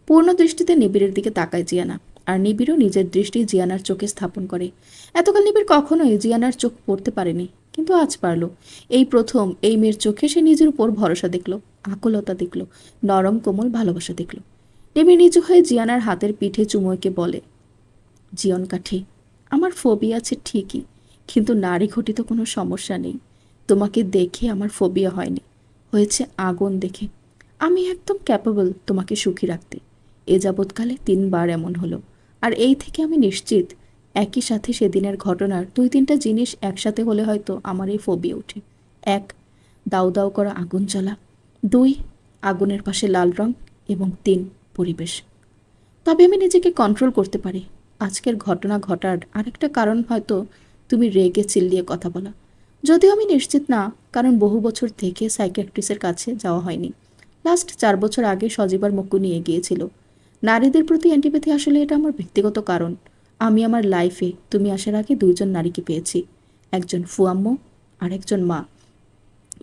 পূর্ণ দৃষ্টিতে নিবিড়ের দিকে তাকায় জিয়ানা, আর নিবিড়ও নিজের দৃষ্টি জিয়ানার চোখে স্থাপন করে। এতকাল নিবিড় কখনোই জিয়ানার চোখ পড়তে পারেনি, কিন্তু আজ পারল। এই প্রথম এই মেয়ের চোখে সে নিজের উপর ভরসা দেখল, আকুলতা দেখল, নরম কোমল ভালোবাসা দেখল। নিবিড় নিচু হয়ে জিয়ানার হাতের পিঠে চুমোয়কে বলে, জীবন কাঠি, আমার ফোবিয়া আছে ঠিকই, কিন্তু নারী ঘটিত কোনো সমস্যা নেই। তোমাকে দেখে আমার ফোবিয়া হয়নি, হয়েছে আগুন দেখে। আমি একদম ক্যাপেবল তোমাকে সুখী রাখতে। এ যাবৎকালে ৩ বার এমন হলো, আর এই থেকে আমি নিশ্চিত একই সাথে সেদিনের ঘটনার ২-৩টা জিনিস একসাথে হলে হয়তো আমার এই ফোবিয়া ওঠে। ১, দাউ দাউ করা আগুন জ্বলা। ২, আগুনের পাশে লাল রং। এবং ৩, পরিবেশ। তবে আমি নিজেকে কন্ট্রোল করতে পারি। আজকের ঘটনা ঘটার আরেকটা কারণ হয়তো তুমি রেগে চিল্লিয়ে কথা বলা। যদিও আমি নিশ্চিত না, কারণ বহু বছর থেকে সাইকিয়াট্রিস্টের কাছে যাওয়া হয়নি। লাস্ট 4 বছর আগে সজীবার মক্কু নিয়ে গিয়েছিল। নারীদের প্রতি অ্যান্টিপ্যাথি আসলে এটা আমার ব্যক্তিগত কারণ। আমি আমার লাইফে তুমি আসার আগে 2জন নারীকে পেয়েছি, একজন ফুয়াম্মু আর একজন মা।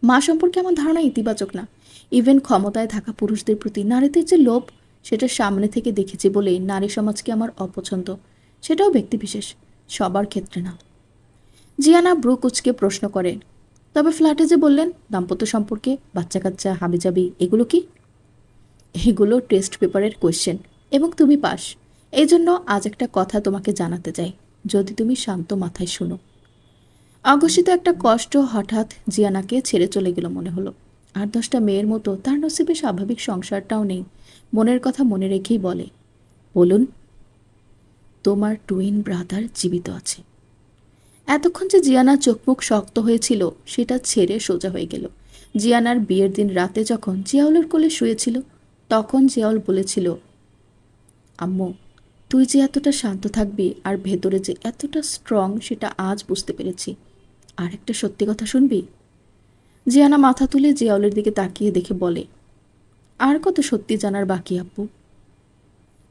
মা সম্পর্কে আমার ধারণা ইতিবাচক না। ইভেন ক্ষমতায় থাকা পুরুষদের প্রতি নারীদের যে লোভ, সেটা সামনে থেকে দেখেছি বলেই নারী সমাজকে আমার অপছন্দ। সেটাও ব্যক্তিবিশেষ, সবার ক্ষেত্রে না। জিয়ানা ব্রু কুচকে প্রশ্ন করে, তবে ফ্ল্যাটে যে বললেন দাম্পত্য সম্পর্কে বাচ্চা কাচ্চা হাবিজাবি, এগুলো কি? এগুলো টেস্ট পেপারের কোয়েশ্চেন, এবং তুমি পাস। এই জন্য আজ একটা কথা তোমাকে জানাতে চাই, যদি তুমি শান্ত মাথায় শুনো। অঘোষিত একটা কষ্ট হঠাৎ জিয়ানাকে ছেড়ে চলে গেল মনে হলো। 8-10টা মেয়ের মতো তার নসিবে স্বাভাবিক সংসারটাও নেই। মনের কথা মনে রেখেই বলে, বলুন। তোমার টুইন ব্রাদার জীবিত আছে। এতক্ষণ যে জিয়ানার চোখমুখ শক্ত হয়েছিল, সেটা ছেড়ে সোজা হয়ে গেল। জিয়ানার বিয়ের দিন রাতে যখন জিয়াউলের কোলে শুয়েছিল, তখন জিয়াউল বলেছিল, আম্মু, তুই যে এতটা শান্ত থাকবি আর ভেতরে যে এতটা স্ট্রং, সেটা আজ বুঝতে পেরেছি। আর একটা সত্যি কথা শুনবি? জিয়ানা মাথা তুলে জিয়াউলের দিকে তাকিয়ে দেখে বলে, আর কত সত্যি জানার বাকি আব্বু?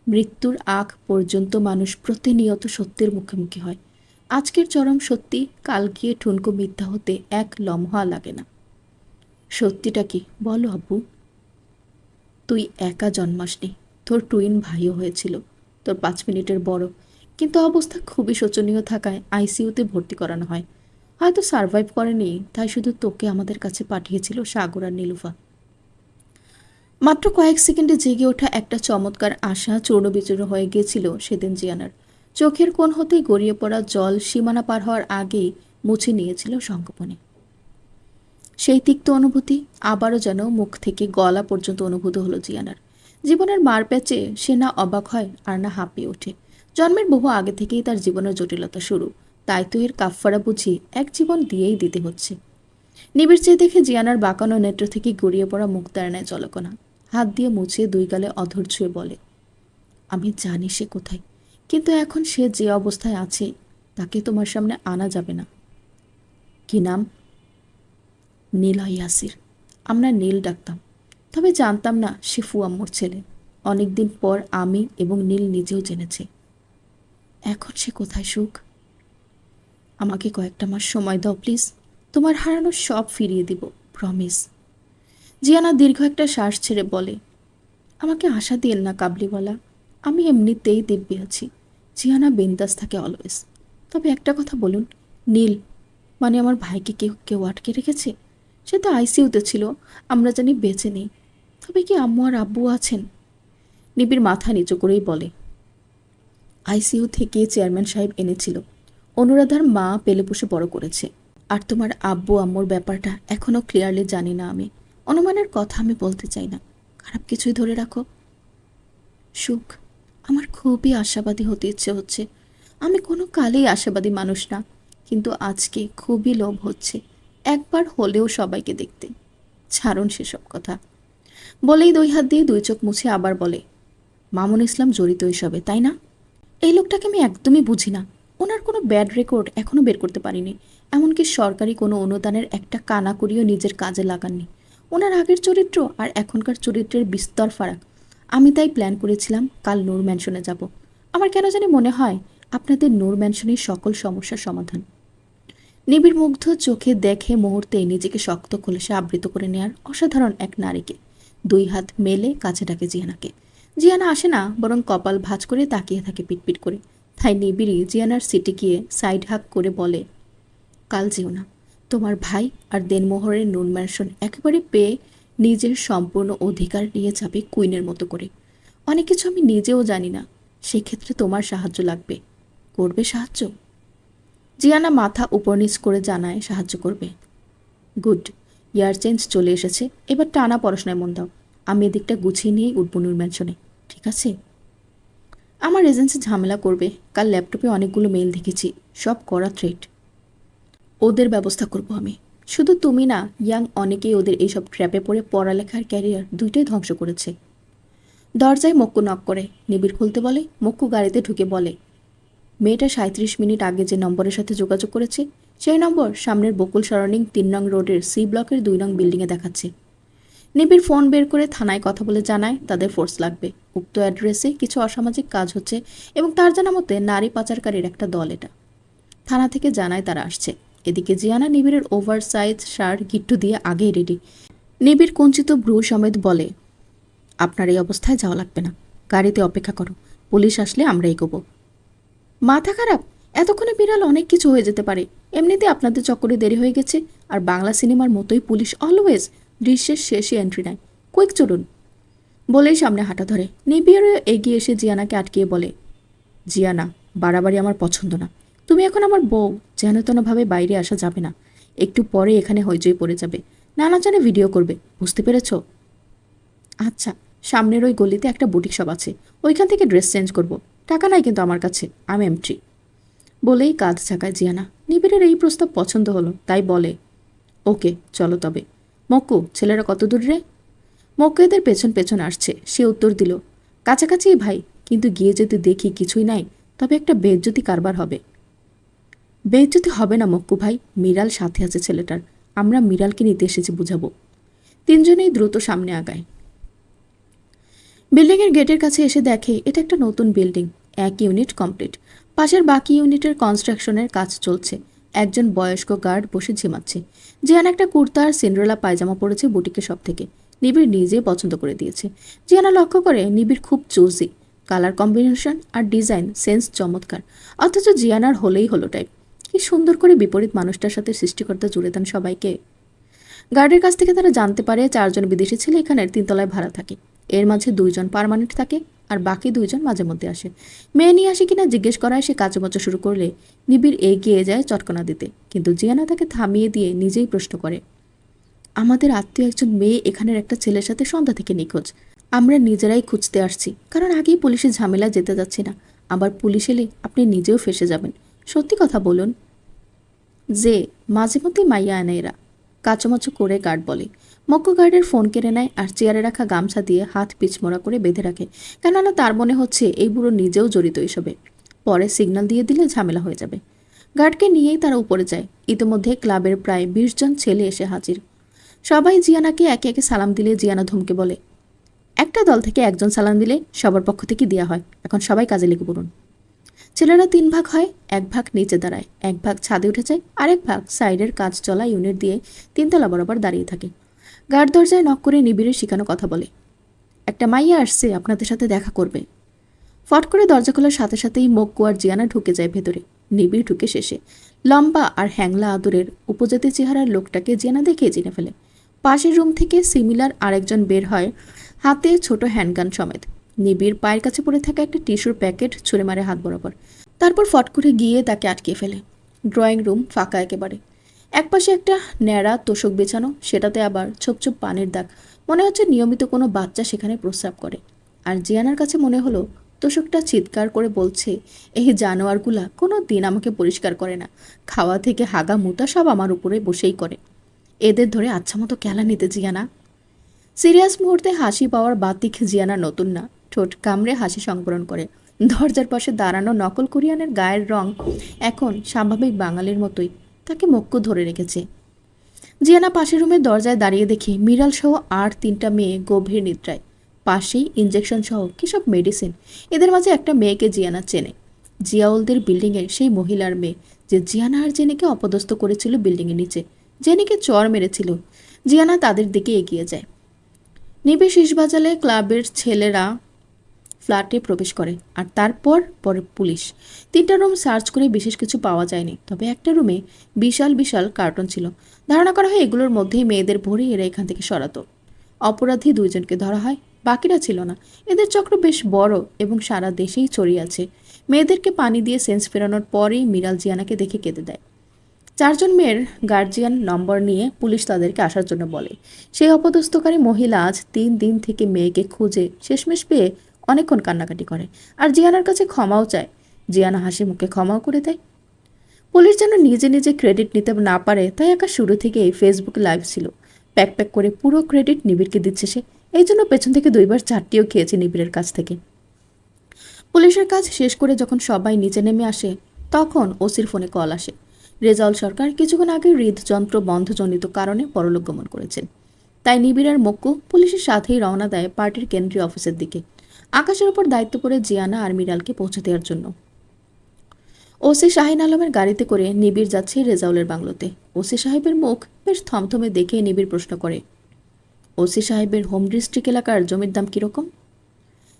মৃত্যুর আগ পর্যন্ত মানুষ প্রতিনিয়ত সত্যের মুখোমুখি হয়। আজকের চরম সত্যি কাল গিয়ে ঠুনকো মিথ্যা হতে এক লম্হা লাগে না। সত্যিটা কি বলো আব্বু? তুই একা জন্মাসনি, তোর টুইন ভাইও হয়েছিল, তোর 5 মিনিটের বড়। কিন্তু অবস্থা খুবই শোচনীয় থাকায় আইসিইউতে ভর্তি করানো হয়। হয়তো সারভাইভ করেনি, তাই শুধু তোকে আমাদের কাছে পাঠিয়েছিল সাগর আর নীলুফা। মাত্র কয়েক সেকেন্ডে জেগে ওঠা একটা চমৎকার আশা চূর্ণবিচূর্ণ হয়ে গিয়েছিল সেদিন জিয়ানার। চোখের কোণ হতেই গড়িয়ে পড়া জল সীমানা পার হওয়ার আগেই মুছে নিয়েছিল সংগোপনে। সেই তিক্ত অনুভূতি আবারও যেন মুখ থেকে গলা পর্যন্ত অনুভূত হলো জিয়ানার। জীবনের মার প্যাচে সে না অবাক হয় আর না হাঁপিয়ে ওঠে। জন্মের বহু আগে থেকেই তার জীবনের জটিলতা শুরু, তাই তো এর কাফফারা বুঝি এক জীবন দিয়েই দিতে হচ্ছে। নিবিড় চেয়ে দেখে জিয়ানার বাঁকানো নেত্র থেকে গড়িয়ে পড়া মুক্তায়নায় জলকণা। হাত দিয়ে মুছিয়ে 2 গালে অধর ছুঁয়ে বলে, আমি জানি সে কোথায়, কিন্তু এখন সে যে অবস্থায় আছে তাকে তোমার সামনে আনা যাবে না। কি নাম? নীলা ইয়াসির। আমরা নীল ডাকতাম, তবে জানতাম না সে ফুয়াম্মুর ছেলে। অনেকদিন পর আমি এবং নীল নিজেও জেনেছে। এখন সে কোথায় সুখ? আমাকে কয়েকটা মাস সময় দাও প্লিজ, তোমার হারানো সব ফিরিয়ে দিব, প্রমিস। জিয়ানা দীর্ঘ একটা শ্বাস ছেড়ে বলে, আমাকে আশা দিয়েন না কাবলিওয়ালা, আমি এমনিতেই দিব্যি আছি। জিয়ানা বিন্দাস থাকে অলওয়েজ। তবে একটা কথা বলুন, নীল মানে আমার ভাইকে কেউ কেউ আটকে রেখেছে? সে তো আইসিইউতে ছিল, আমরা জানি বেঁচে নেই। তবে কি আম্মু আর আব্বু আছেন? নিবিড় মাথা নিচু করেই বলে, আইসিইউ থেকে চেয়ারম্যান সাহেব এনেছিল। অনুরাধার মা পেলে পুষে বড় করেছে। আর তোমার আব্বু আম্মুর ব্যাপারটা এখনও ক্লিয়ারলি জানি না আমি। অনুমানের কথা আমি বলতে চাই না, খারাপ কিছুই ধরে রাখো। সুখ, আমার খুবই আশাবাদী হতে ইচ্ছে হচ্ছে। আমি কোনো কালেই আশাবাদী মানুষ না, কিন্তু আজকে খুবই লোভ হচ্ছে একবার হলেও সবাইকে দেখতে। ছাড়ুন সেসব কথা। বলেই 2 হাত দিয়ে 2 চোখ মুছে আবার বলে, মামুন ইসলাম জড়িত এসবে, তাই না? এই লোকটাকে আমি একদমই বুঝি না। ওনার কোনো ব্যাড রেকর্ড এখনও বের করতে পারিনি। এমনকি সরকারি কোনো অনুদানের একটা কানাকড়িও নিজের কাজে লাগাননি। ওনার আগের চরিত্র আর এখনকার চরিত্রের বিস্তর ফারাক। আমি তাই প্ল্যান করেছিলাম কাল নূর ম্যানশনে যাব। আমার কেন জানি মনে হয় আপনাদের নূর ম্যানশনের সকল সমস্যার সমাধান। নিবিড় মুগ্ধ চোখে দেখে মুহূর্তেই নিজেকে শক্ত খোলসে আবৃত করে নেয়ার অসাধারণ এক নারীকে। 2 হাত মেলে কাছে ডাকে জিয়ানাকে। জিয়ানা আসে না, বরং কপাল ভাঁজ করে তাকিয়ে থাকে পিটপিট করে। তাই নিবিড়ই জিয়ানার সিটে গিয়ে সাইড হাক করে বলে, কাল যেও না। তোমার ভাই আর দেনমোহরের নূর ম্যানশন একেবারে পেয়ে নিজের সম্পূর্ণ অধিকার নিয়ে যাবে কুইনের মতো করে। অনেক কিছু আমি নিজেও জানি না, সেক্ষেত্রে তোমার সাহায্য লাগবে। করবে সাহায্য? জিয়ানা মাথা উপর নিচ করে জানায় সাহায্য করবে। গুড, ইয়ার চেঞ্জ চলে এসেছে, এবার টানা পড়াশোনায় মন দাও। আমি এদিকটা গুছিয়ে নিয়েই উঠবো নূর ম্যানশনে, ঠিক আছে? আমার এজেন্সি ঝামেলা করবে। কাল ল্যাপটপে অনেকগুলো মেইল দেখেছি, সব করা থ্রেট। ওদের ব্যবস্থা করব আমি। শুধু তুমি না, ইয়াং অনেকেই ওদের এইসব ট্র্যাপে পড়ে পড়ালেখার ক্যারিয়ার দুইটাই ধ্বংস করেছে। দরজায় মক্কু নক করে। নিবিড় খুলতে বলে। মক্কু গাড়িতে ঢুকে বলে, মেয়েটা 37 মিনিট আগে যে নম্বরের সাথে যোগাযোগ করেছে সেই নম্বর সামনের বকুল সরণিং 3 নং রোডের সি ব্লকের 2 নং বিল্ডিংয়ে দেখাচ্ছে। নিবিড় ফোন বের করে থানায় কথা বলে জানায় তাদের ফোর্স লাগবে। উক্ত অ্যাড্রেসে কিছু অসামাজিক কাজ হচ্ছে এবং তার জানা মতে নারী পাচারকারীর একটা দল এটা। থানা থেকে জানায় তারা আসছে। এদিকে জিয়ানা নিবিড়ের ওভার সাইজ শার্ট গিট্টু দিয়ে আগেই রেডি। নিবিড় কুঞ্চিত ভ্রু সমেত বলে, আপনার এই অবস্থায় যাওয়া লাগবে না, গাড়িতে অপেক্ষা করো, পুলিশ আসলে আমরা এগোবো। মাথা খারাপ? এতক্ষণে বিড়াল অনেক কিছু হয়ে যেতে পারে। এমনিতে আপনাদের চক্করে দেরি হয়ে গেছে, আর বাংলা সিনেমার মতোই পুলিশ অলওয়েজ দৃশ্যের শেষে এন্ট্রি নেয়। কুইক চলুন বলেই সামনে হাঁটা ধরে। নিবিড় এগিয়ে এসে জিয়ানাকে আটকিয়ে বলে, জিয়ানা, বাড়াবাড়ি আমার পছন্দ না। তুমি এখন আমার বউ, যেন তেনভাবে বাইরে আসা যাবে না। একটু পরে এখানে হইচই পড়ে যাবে, নানাজনে ভিডিও করবে, বুঝতে পেরেছ? আচ্ছা, সামনের ওই গলিতে একটা বুটিক শপ আছে, ওইখান থেকে ড্রেস চেঞ্জ করব। টাকা নাই কিন্তু আমার কাছে, আমি এমটি। বলেই কাঁধ ঝাঁকায় জিয়ানা। নিবিড়ের এই প্রস্তাব পছন্দ হলো, তাই বলে, ওকে চলো তবে। মক্কু, ছেলেরা কত দূর রে? মক্কু এদের পেছন পেছন আসছে। সে উত্তর দিল, কাছাকাছি ভাই, কিন্তু গিয়ে যদি দেখি কিছুই নাই তবে একটা বেজ্জতি কারবার হবে। বেজ্জতি হবে না মক্কু ভাই, মিরাল সাথে আছে ছেলেটার, আমরা মিরালকে নিতে এসেছি বুঝাবো। তিনজনেই দ্রুত সামনে আগায়। বিল্ডিংয়ের গেটের কাছে এসে দেখে এটা একটা নতুন বিল্ডিং। 1 ইউনিট কমপ্লিট, পাশের বাকি ইউনিটের কনস্ট্রাকশনের কাজ চলছে। একজন বয়স্ক গার্ড বসে ঝিমাচ্ছে। জিয়ানা একটা কুর্তা আর সিন্ড্রেলা পায়জামা পরেছে বুটিকের শপ থেকে। নিবিড় নিজে পছন্দ করে দিয়েছে। জিয়ানা লক্ষ্য করে নিবিড় খুব চুজি, কালার কম্বিনেশন আর ডিজাইন সেন্স চমৎকার, অথচ জিয়ানার হলেই হলো টাইপ। কি সুন্দর করে বিপরীত মানুষটার সাথে সৃষ্টিকর্তা জুড়ে দেন সবাইকে। গার্ডের কাছ থেকে তারা জানতে পারে 4 জন বিদেশি ছেলে এখানের 3 তলায় ভাড়া থাকে। এর মাঝে 2 জন পার্মানেন্ট থাকে, আর বাকি 2 জন মাঝে মধ্যে আসে। মেয়ে নিয়ে আসে কিনা জিজ্ঞেস করায় সে কাচুমাচু শুরু করলে নিবিড় এগিয়ে যায় চটকনা দিতে, কিন্তু জিয়ানা তাকে থামিয়ে দিয়ে নিজেই প্রশ্ন করে, আমাদের আত্মীয় একজন মেয়ে এখানের একটা ছেলের সাথে সন্ধ্যা থেকে নিখোঁজ। আমরা নিজেরাই খুঁজতে আসছি, কারণ আগেই পুলিশের ঝামেলা যেতে যাচ্ছি না। আবার পুলিশ এলে আপনি নিজেও ফেসে যাবেন। সত্যি কথা বলুন যে মাঝে মধ্যেই মাইয়া আনে এরা। কাচুমাচু করে গার্ড বলে। মক্কু গার্ডের ফোন কেড়ে নেয় আর চেয়ারে রাখা গামছা দিয়ে হাত পিছমোড়া করে বেঁধে রাখে, কেননা তার মনে হচ্ছে এই বুড়ো নিজেও জড়িত এসবে। পরে সিগন্যাল দিয়ে দিলে ঝামেলা হয়ে যাবে। গার্ডকে নিয়েই তারা উপরে যায়। ইতিমধ্যে ক্লাবের প্রায় 20 জন ছেলে এসে হাজির। সবাই জিয়ানাকে একে একে সালাম দিলে জিয়ানা ধমকে বলে, একটা দল থেকে একজন সালাম দিলে সবার পক্ষ থেকে দেওয়া হয়, এখন সবাই কাজে লেগে পড়ুন। ছেলেরা 3 ভাগ হয়, 1 ভাগ নিচে দাঁড়ায়, 1 ভাগ ছাদে উঠে যায়, আর 1 ভাগ সাইডের কাজ চলা ইউনিট দিয়ে 3 তলা বরাবর দাঁড়িয়ে থাকে। গার্ড দরজায় নক করে নিবিড়ের শিখানো কথা বলে, একটা মাইয়া আসছে আপনাদের সাথে দেখা করবে। ফট করে দরজা খোলার সাথে সাথেই মক্কু আর জিয়ানা ঢুকে যায় ভেতরে। নিবিড় ঢুকে শেষে। লম্বা আর হ্যাংলা আদরের উপজাতি চেহারার লোকটাকে জিয়ানা দেখে চিনে ফেলে। পাশের রুম থেকে সিমিলার আরেকজন বের হয়, হাতে ছোট হ্যান্ডগান সমেত। নিবিড় পায়ের কাছে পড়ে থাকা একটা টিস্যুর প্যাকেট ছুঁড়ে মারে হাত বরাবর, তারপর ফট করে গিয়ে তাকে আটকে ফেলে। ড্রয়িং রুম ফাঁকা একেবারে। একপাশে একটা ন্যাড়া তোষক বেছানো, সেটাতে আবার ছোপ ছোপ পানির দাগ। মনে হচ্ছে নিয়মিত কোনো বাচ্চা সেখানে প্রস্রাব করে। আর জিয়ানার কাছে মনে হলো তোষকটা চিৎকার করে বলছে, এই জানোয়ারগুলা কোনো দিন আমাকে পরিষ্কার করে না, খাওয়া থেকে হাগা মুতা সব আমার উপরে বসেই করে। এদের ধরে আচ্ছা মতো খেলা নিতে জিয়ানা। সিরিয়াস মুহূর্তে হাসি পাওয়ার বাতিক জিয়ানা নতুন না, ঠোঁট কামড়ে হাসি সংবরণ করে। দরজার পাশে দাঁড়ানো নকল কোরিয়ানের গায়ের রং এখন স্বাভাবিক বাঙালির মতোই, তাকে মক্কু ধরে রেখেছে। জিয়ানা পাশের রুমের দরজায় দাঁড়িয়ে দেখে মিরাল সহ আর 3টা মেয়ে গভীর নিদ্রায়। পাশেই ইঞ্জেকশন সহ কী সব মেডিসিন। এদের মাঝে একটা মেয়েকে জিয়ানা চেনে, জিয়াউলদের বিল্ডিংয়ের সেই মহিলার মেয়ে যে জিয়ানা আর জেনিকে অপদস্থ করেছিল বিল্ডিংয়ের নিচে, জেনিকে চর মেরেছিল। জিয়ানা তাদের দিকে এগিয়ে যায়। নিবে শীষ বাজালে ক্লাবের ছেলেরা ফ্ল্যাটে প্রবেশ করে, আর তারপর পরে পুলিশ। 3টা রুম সার্চ করে বিশেষ কিছু পাওয়া যায়নি, তবে একটা রুমে বিশাল বিশাল কার্টন ছিল। ধারণা করা হয় এগুলোর মধ্যেই মেয়েদের ভরে এরা এখান থেকে সরাতো। অপরাধী 2জনকে ধরা হয়, বাকিরা ছিল না। এদের চক্র বেশ বড় এবং সারা দেশেই ছড়িয়ে আছে। মেয়েদেরকে পানি দিয়ে সেন্স ফেরানোর পরেই মিরাল জিয়ানাকে দেখে কেঁদে দেয়। 4 জন মেয়ের গার্জিয়ান নম্বর নিয়ে পুলিশ তাদেরকে আসার জন্য বলে। সেই অপদস্থকারী মহিলা আজ 3 দিন থেকে মেয়েকে খুঁজে শেষমেশ পেয়ে অনেকক্ষণ কান্নাকাটি করে, আর জিয়ানার কাছে ক্ষমাও চায়। জিয়ানা হাসি মুখে ক্ষমাও করে দেয়। পুলিশ যেন নিজে নিজে ক্রেডিট নিতে না পারে, তাই একা শুরু থেকেই ফেসবুকে লাইভ ছিল। প্যাক প্যাক করে পুরো ক্রেডিট নিবিড়কে দিচ্ছে সে। এই জন্য পেছন থেকে 2বার 4টিও খেয়েছে নিবিড়ের কাছ থেকে। পুলিশের কাজ শেষ করে যখন সবাই নিচে নেমে আসে তখন ওসির ফোনে কল আসে। রেজাউল সরকার কিছুক্ষণ আগে হৃদযন্ত্র বন্ধজনিত কারণে পরলোক গমন করেছেন। তাই নিবিড় আর মক্কু পুলিশের সাথেই রওনা দেয় পার্টির কেন্দ্রীয় অফিসের দিকে। আকাশের উপর দায়িত্ব পড়ে জিয়ানা আর মিরালকে পৌঁছে দেওয়ার জন্য। ওসি শাহিন আলমের গাড়িতে করে নিবিড় যাচ্ছে রেজাউলের বাংলোতে। ওসি সাহেবের মুখ বেশ থমথমে দেখে নিবিড় প্রশ্ন করে, ওসি সাহেবের হোম ডিস্ট্রিক্ট এলাকার জমির দাম কিরকম?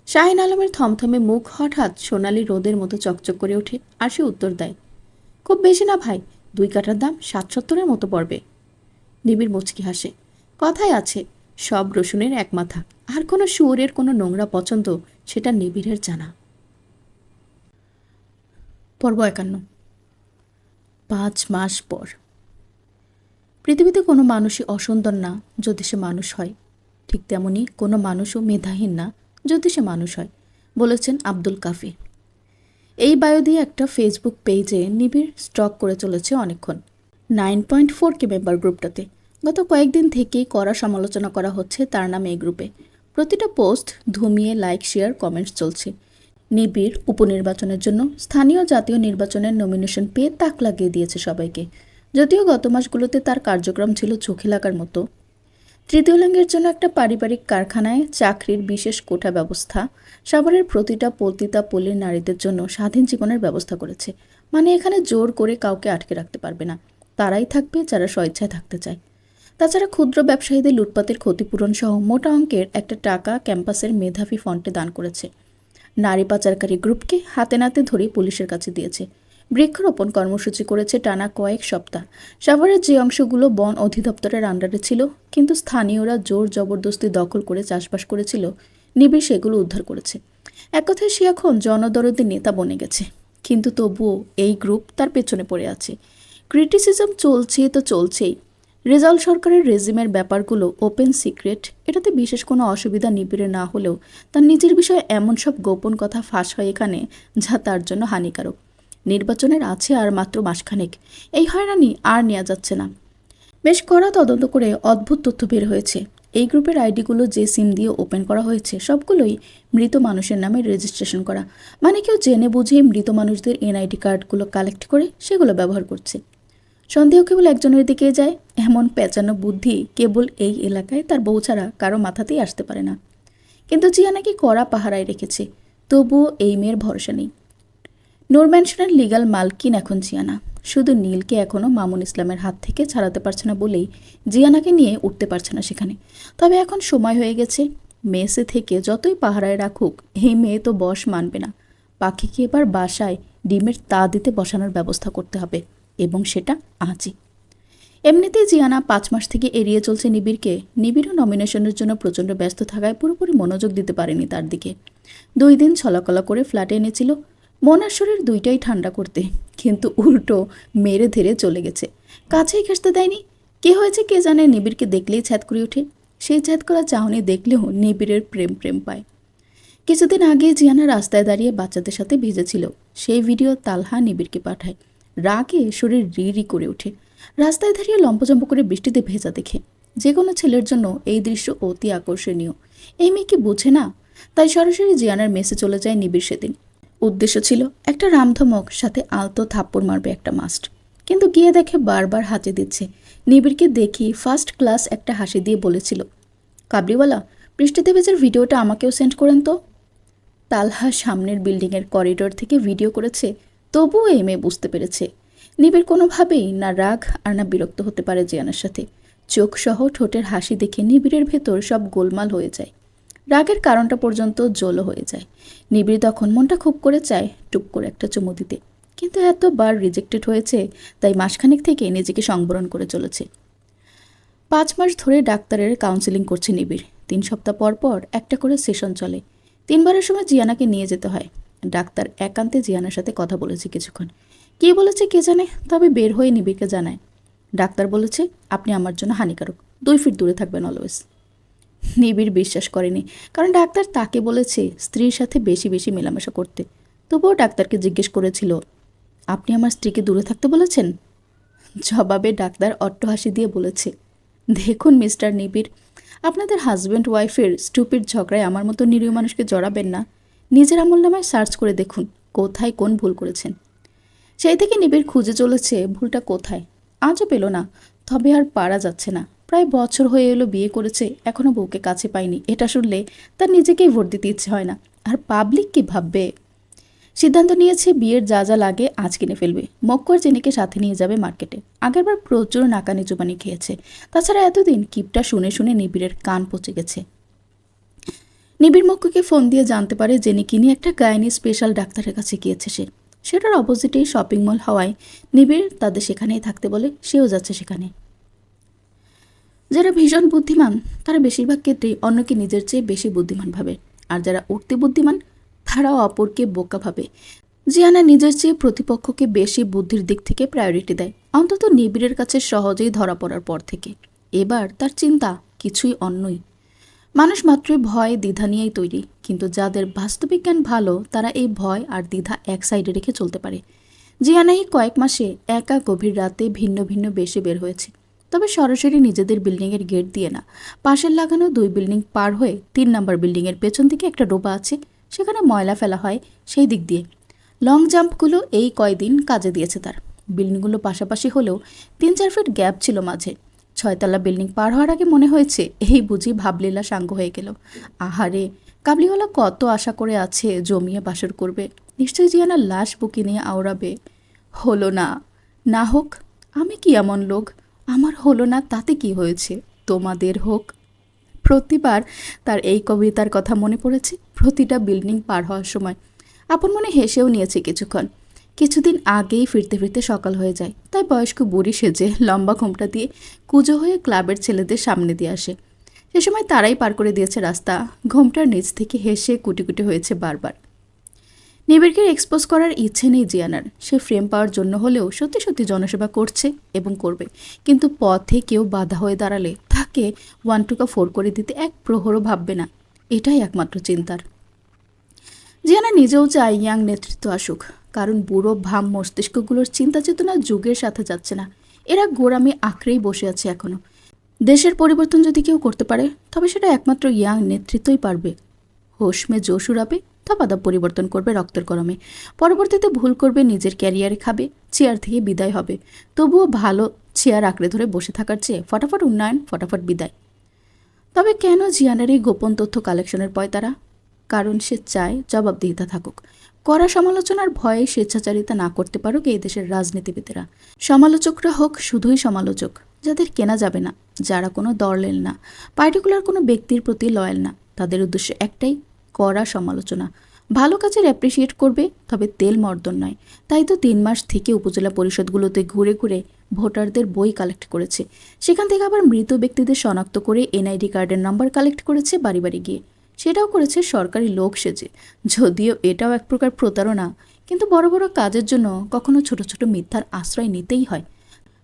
শাহিন আলমের থমথমে মুখ হঠাৎ সোনালি রোদের মতো চকচক করে ওঠে আর সে উত্তর দেয়, খুব বেশি না ভাই, 2 কাঠার দাম 60-70-এর মতো পড়বে। নিবিড় মুচকি হাসে। কথায় আছে, সব রসুনের এক মাথা, আর কোনো শুয়োরের কোনো নোংরা পছন্দ সেটা নিবিড়ের জানা। পর্ব 51। 5 মাস পর। পৃথিবীতে কোনো মানুষই অসুন্দর না যদি সে মানুষ হয়, ঠিক তেমনি কোনো মানুষও মেধাহীন না যদি সে মানুষ হয়, বলেছেন আব্দুল কাফি। এই বায়ো দিয়ে একটা ফেসবুক পেজে নিবিড় স্টক করে চলেছে অনেকক্ষণ। 9.4K মেম্বার গ্রুপটাতে গত কয়েকদিন থেকেই কড়া সমালোচনা করা হচ্ছে তার নামে এই গ্রুপে। প্রতিটা পোস্ট ধুমিয়ে লাইক, শেয়ার, কমেন্টস চলছে। নিবিড় উপনির্বাচনের জন্য স্থানীয় জাতীয় নির্বাচনের নমিনেশন পেয়ে তাক লাগিয়ে দিয়েছে সবাইকে। যদিও গত মাসগুলোতে তার কার্যক্রম ছিল চোখে লাগার মতো। তৃতীয় লিঙ্গের জন্য একটা পারিবারিক কারখানায় চাকরির বিশেষ কোটা ব্যবস্থা, সাভারের প্রতিটা পতিতা পল্লীর নারীদের জন্য স্বাধীন জীবনের ব্যবস্থা করেছে। মানে এখানে জোর করে কাউকে আটকে রাখতে পারবে না, তারাই থাকবে যারা স্বেচ্ছায় থাকতে চায়। তাছাড়া ক্ষুদ্র ব্যবসায়ীদের লুটপাতের ক্ষতিপূরণ সহ মোটা অঙ্কের একটা টাকা ক্যাম্পাসের মেধাবী ফন্ডে দান করেছে। নারী পাচারকারী গ্রুপকে হাতে নাতে ধরে পুলিশের কাছে দিয়েছে। বৃক্ষরোপণ কর্মসূচি করেছে টানা কয়েক সপ্তাহ। সাভারের যে অংশগুলো বন অধিদপ্তরের আন্ডারে ছিল কিন্তু স্থানীয়রা জোর জবরদস্তি দখল করে চাষবাস করেছিল, নিবিড় সেগুলো উদ্ধার করেছে। এক কথায় সে এখন জনদরদি নেতা বনে গেছে। কিন্তু তবুও এই গ্রুপ তার পেছনে পড়ে আছে। ক্রিটিসিজম চলছে তো চলছেই। রেজাউল সরকারের রেজিমের ব্যাপারগুলো ওপেন সিক্রেট, এটাতে বিশেষ কোনো অসুবিধা নিবিড়ে না হলেও তার নিজের বিষয়ে এমন সব গোপন কথা ফাঁস হয় এখানে, যা তার জন্য হানিকারক। নির্বাচনের আছে আর মাত্র মাসখানেক, এই হয়রানি আর নেওয়া যাচ্ছে না। বেশ কড়া তদন্ত করে অদ্ভুত তথ্য বের হয়েছে। এই গ্রুপের আইডিগুলো যে সিম দিয়ে ওপেন করা হয়েছে সবগুলোই মৃত মানুষের নামে রেজিস্ট্রেশন করা। মানে কেউ জেনে বুঝেই মৃত মানুষদের এনআইডি কার্ডগুলো কালেক্ট করে সেগুলো ব্যবহার করছে। সন্দেহ কেবল একজনের দিকে যায়, এমন পেঁচানো বুদ্ধি কেবল এই এলাকায় তার বউ ছাড়া কারো মাথাতেই আসতে পারে না। কিন্তু জিয়া নাকি কড়া পাহারায় রেখেছে, তবুও এই মেয়ের ভরসা নেই। নূর ম্যানশনের লিগ্যাল মালকিন এখন জিয়ানা। শুধু নীলকে এখনও মামুন ইসলামের হাত থেকে ছাড়াতে পারছে না বলেই জিয়ানাকে নিয়ে উঠতে পারছে না সেখানে। তবে এখন সময় হয়ে গেছে। মেসে থেকে যতই পাহারায় রাখুক, এই মেয়ে তো বশ মানবে না। পাখিকে এবার বাসায় ডিমের তা দিতে বসানোর ব্যবস্থা করতে হবে, এবং সেটা আজই। এমনিতেই জিয়ানা 5 মাস থেকে এড়িয়ে চলছে নিবিড়কে। নিবিড়ও নমিনেশনের জন্য প্রচণ্ড ব্যস্ত থাকায় পুরোপুরি মনোযোগ দিতে পারেনি তার দিকে। 2 দিন ছলাকলা করে ফ্ল্যাটে এনেছিল মন আর শরীর দুইটাই ঠান্ডা করতে, কিন্তু উল্টো মেরে ধরে চলে গেছে। কাছেই ঘেঁষতে দেয়নি। কে হয়েছে কে জানে, নিবিড়কে দেখলেই ছ্যাদ করে ওঠে। সেই ছ্যাদ করা চাহনি দেখলেও নিবিড়ের প্রেম প্রেম পায়। কিছুদিন আগে জিয়ানা রাস্তায় দাঁড়িয়ে বাচ্চাদের সাথে ভিজেছিল, সেই ভিডিও তালহা নিবিড়কে পাঠায়। রাগে শরীর রি করে ওঠে। রাস্তায় দাঁড়িয়ে লম্পজম্প করে বৃষ্টিতে ভেজা দেখে যে কোনো ছেলের জন্য এই দৃশ্য অতি আকর্ষণীয়। এই মেয়ে কি বোঝে না? তাই সরাসরি জিয়ানার মেসে চলে যায় নিবিড় সেদিন। উদ্দেশ্য ছিল একটা রামধমক, সাথে আলতো থাপ্পড় মারবে একটা মাস্ট। কিন্তু গিয়ে দেখে বারবার হাঁচি দিচ্ছে। নিবিড়কে দেখি ফার্স্ট ক্লাস একটা হাসি দিয়ে বলেছিল, কাবলিওয়ালা, বৃষ্টিতে ভেজার ভিডিওটা আমাকেও সেন্ড করেন তো। তালহা সামনের বিল্ডিংয়ের করিডোর থেকে ভিডিও করেছে, তবুও এই মেয়ে বুঝতে পেরেছে নিবিড় কোনোভাবেই না রাগ আর না বিরক্ত হতে পারে জিয়ানার সাথে। চোখ সহ ঠোঁটের হাসি দেখে নিবিড়ের ভেতর সব গোলমাল হয়ে যায়। রাগের কারণটা পর্যন্ত জলো হয়ে যায়। নিবিড় তখন মনটা খুব করে চায় টুপ করে একটা চুমু দিতে, কিন্তু এতবার রিজেক্টেড হয়েছে, তাই মাসখানেক থেকে নিজেকে সংবরণ করে চলেছে। 5 মাস ধরে ডাক্তারের কাউন্সেলিং করছে নিবিড়। 3 সপ্তাহ পর পর একটা করে সেশন চলে। 3 বারের সময় জিয়ানাকে নিয়ে যেতে হয়। ডাক্তার একান্তে জিয়ানার সাথে কথা বলেছে কিছুক্ষণ। কী বলেছে কে জানে, তবে বের হয়ে নিবিড়কে জানায়। ডাক্তার বলেছে, আপনি আমার জন্য হানিকারক, 2 ফিট দূরে থাকবেন অলওয়েজ। নিবিড় বিশ্বাস করেনি, কারণ ডাক্তার তাকে বলেছে স্ত্রীর সাথে বেশি বেশি মেলামেশা করতে। তবুও ডাক্তারকে জিজ্ঞেস করেছিল, আপনি আমার স্ত্রীকে দূরে থাকতে বলেছেন? জবাবে ডাক্তার অট্টহাসি দিয়ে বলেছে, দেখুন মিস্টার নিবিড়, আপনাদের হাজব্যান্ড ওয়াইফের স্টুপিড ঝগড়ায় আমার মতো নিরীহ মানুষকে জড়াবেন না। নিজের আমলনামায় সার্চ করে দেখুন কোথায় কোন ভুল করেছেন। সেই থেকে নিবিড় খুঁজে চলেছে ভুলটা কোথায়। আজও পেল না, তবে আর পারা যাচ্ছে না। প্রায় বছর হয়ে এলো বিয়ে করেছে, এখনও বউকে কাছে পায়নি। এটা শুনলে তার নিজেকেই ভোট দিতে ইচ্ছে হয় না, আর পাবলিক কি ভাববে। সিদ্ধান্ত নিয়েছে বিয়ের যা যা লাগে আজ কিনে ফেলবে। মক্কর জেনিকে সাথে নিয়ে যাবে মার্কেটে। আগেরবার প্রচুর নাকানি চুবানি খেয়েছে। তাছাড়া এতদিন কিপটা শুনে শুনে নিবিড়ের কান পচে গেছে। নিবিড় মক্কুকে ফোন দিয়ে জানতে পারে জেনি কিনি একটা গাইনি স্পেশাল ডাক্তারের কাছে গিয়েছে সে। সেটার অপোজিটেই শপিং মল হওয়ায় নিবিড় তাদের সেখানেই থাকতে বলে সেও যাচ্ছে সেখানে। যারা ভীষণ বুদ্ধিমান তারা বেশিরভাগ ক্ষেত্রেই অন্যকে নিজের চেয়ে বেশি বুদ্ধিমান ভাবে, আর যারা উঠতি বুদ্ধিমান তারাও অপরকে বোকা ভাবে। জিয়ানা নিজের চেয়ে প্রতিপক্ষকে বেশি বুদ্ধির দিক থেকে প্রায়োরিটি দেয়, অন্তত নিবিড়ের কাছে সহজেই ধরা পড়ার পর থেকে। এবার তার চিন্তা কিছুই অন্যই। মানুষ মাত্রই ভয় দ্বিধা নিয়েই তৈরি, কিন্তু যাদের বাস্তবিক জ্ঞান ভালো তারা এই ভয় আর দ্বিধা এক সাইডে রেখে চলতে পারে। জিয়ানাই কয়েক মাসে একা গভীর রাতে ভিন্ন ভিন্ন বেশে বের হয়েছে, তবে সরাসরি নিজেদের বিল্ডিংয়ের গেট দিয়ে না। পাশের লাগানো 2 বিল্ডিং পার হয়ে 3 নম্বর বিল্ডিংয়ের পেছন দিকে একটা ডোবা আছে, সেখানে ময়লা ফেলা হয় সেই দিক দিয়ে। লং জাম্পগুলো এই কয়দিন কাজে দিয়েছে তার। বিল্ডিংগুলো পাশাপাশি হলেও 3-4 ফিট গ্যাপ ছিল মাঝে। 6তলা বিল্ডিং পার হওয়ার আগে মনে হয়েছে এই বুঝি ভাবলীলা সাঙ্গ হয়ে গেল। আহারে, কাবলিওয়ালা কত আশা করে আছে জমিয়ে বাসর করবে, নিশ্চয়ই জিয়ানার লাশ বুকে নিয়ে আওড়াবে। হলো না। না হোক, আমি কি এমন লোক? আমার হলো না তাতে কি হয়েছে, তোমাদের হোক। প্রতিবার তার এই কবিতার কথা মনে পড়েছে প্রতিটা বিল্ডিং পার হওয়ার সময়। আপন মনে হেসেও নিয়েছে কিছুক্ষণ। কিছুদিন আগেই ফিরতে ফিরতে সকাল হয়ে যায়, তাই বয়স্ক বুড়ি সেজে লম্বা ঘোমটা দিয়ে কুজো হয়ে ক্লাবের ছেলেদের সামনে দিয়ে আসে। সে সময় তারাই পার করে দিয়েছে রাস্তা। ঘোমটার নিচ থেকে হেসে কুটি কুটি হয়েছে বারবার। নিবিড়কে এক্সপোজ করার ইচ্ছে নেই জিয়ানার। সে ফ্রেম পাওয়ার জন্য হলেও সত্যি সত্যি জনসেবা করছে এবং করবে, কিন্তু পথে কেউ বাধা হয়ে দাঁড়ালে তাকে 1-4 করে দিতে এক প্রহরও ভাববে না। এটাই একমাত্র চিন্তার। জিয়ানা নিজেও চায় ইয়াং নেতৃত্ব আসুক, কারণ বুড়ো ভাম মস্তিষ্কগুলোর চিন্তা চেতনা যুগের সাথে যাচ্ছে না। এরা গোড়ামি আঁকড়েই বসে আছে এখনো। দেশের পরিবর্তন যদি কেউ করতে পারে তবে সেটা একমাত্র ইয়াং নেতৃত্বই পারবে। হোশমে জোশ উড়াবে, ধপাধপ পরিবর্তন করবে রক্তের গরমে। পরবর্তীতে ভুল করবে, নিজের ক্যারিয়ারে খাবে, চেয়ার থেকে বিদায় হবে। তবুও ভালো চেয়ার আঁকড়ে ধরে বসে থাকার চেয়ে ফটাফট উন্নয়ন, ফটাফট বিদায়। তবে কেন জিয়ানের এই গোপন তথ্য কালেকশনের পয়তারা? কারণ সে চায় জবাবদিহিতা থাকুক। কড়া সমালোচনার ভয়ে স্বেচ্ছাচারিতা না করতে পারুক এই দেশের রাজনীতিবিদেরা। সমালোচকরা হোক শুধুই সমালোচক, যাদের কেনা যাবে না, যারা কোনো দলের না, পার্টিকুলার কোনো ব্যক্তির প্রতি লয়াল না। তাদের উদ্দেশ্য একটাই, কড়া সমালোচনা। ভালো কাজের অ্যাপ্রিসিয়েট করবে, তবে তেল মর্দন নয়। তাই তো 3 মাস থেকে উপজেলা পরিষদগুলোতে ঘুরে ঘুরে ভোটারদের বই কালেক্ট করেছে। সেখান থেকে আবার মৃত ব্যক্তিদের শনাক্ত করে এনআইডি কার্ডের নাম্বার কালেক্ট করেছে বাড়ি বাড়ি গিয়ে। সেটাও করেছে সরকারি লোক সেজে। যদিও এটাও এক প্রকার প্রতারণা, কিন্তু বড় বড় কাজের জন্য কখনো ছোট ছোট মিথ্যার আশ্রয় নিতেই হয়।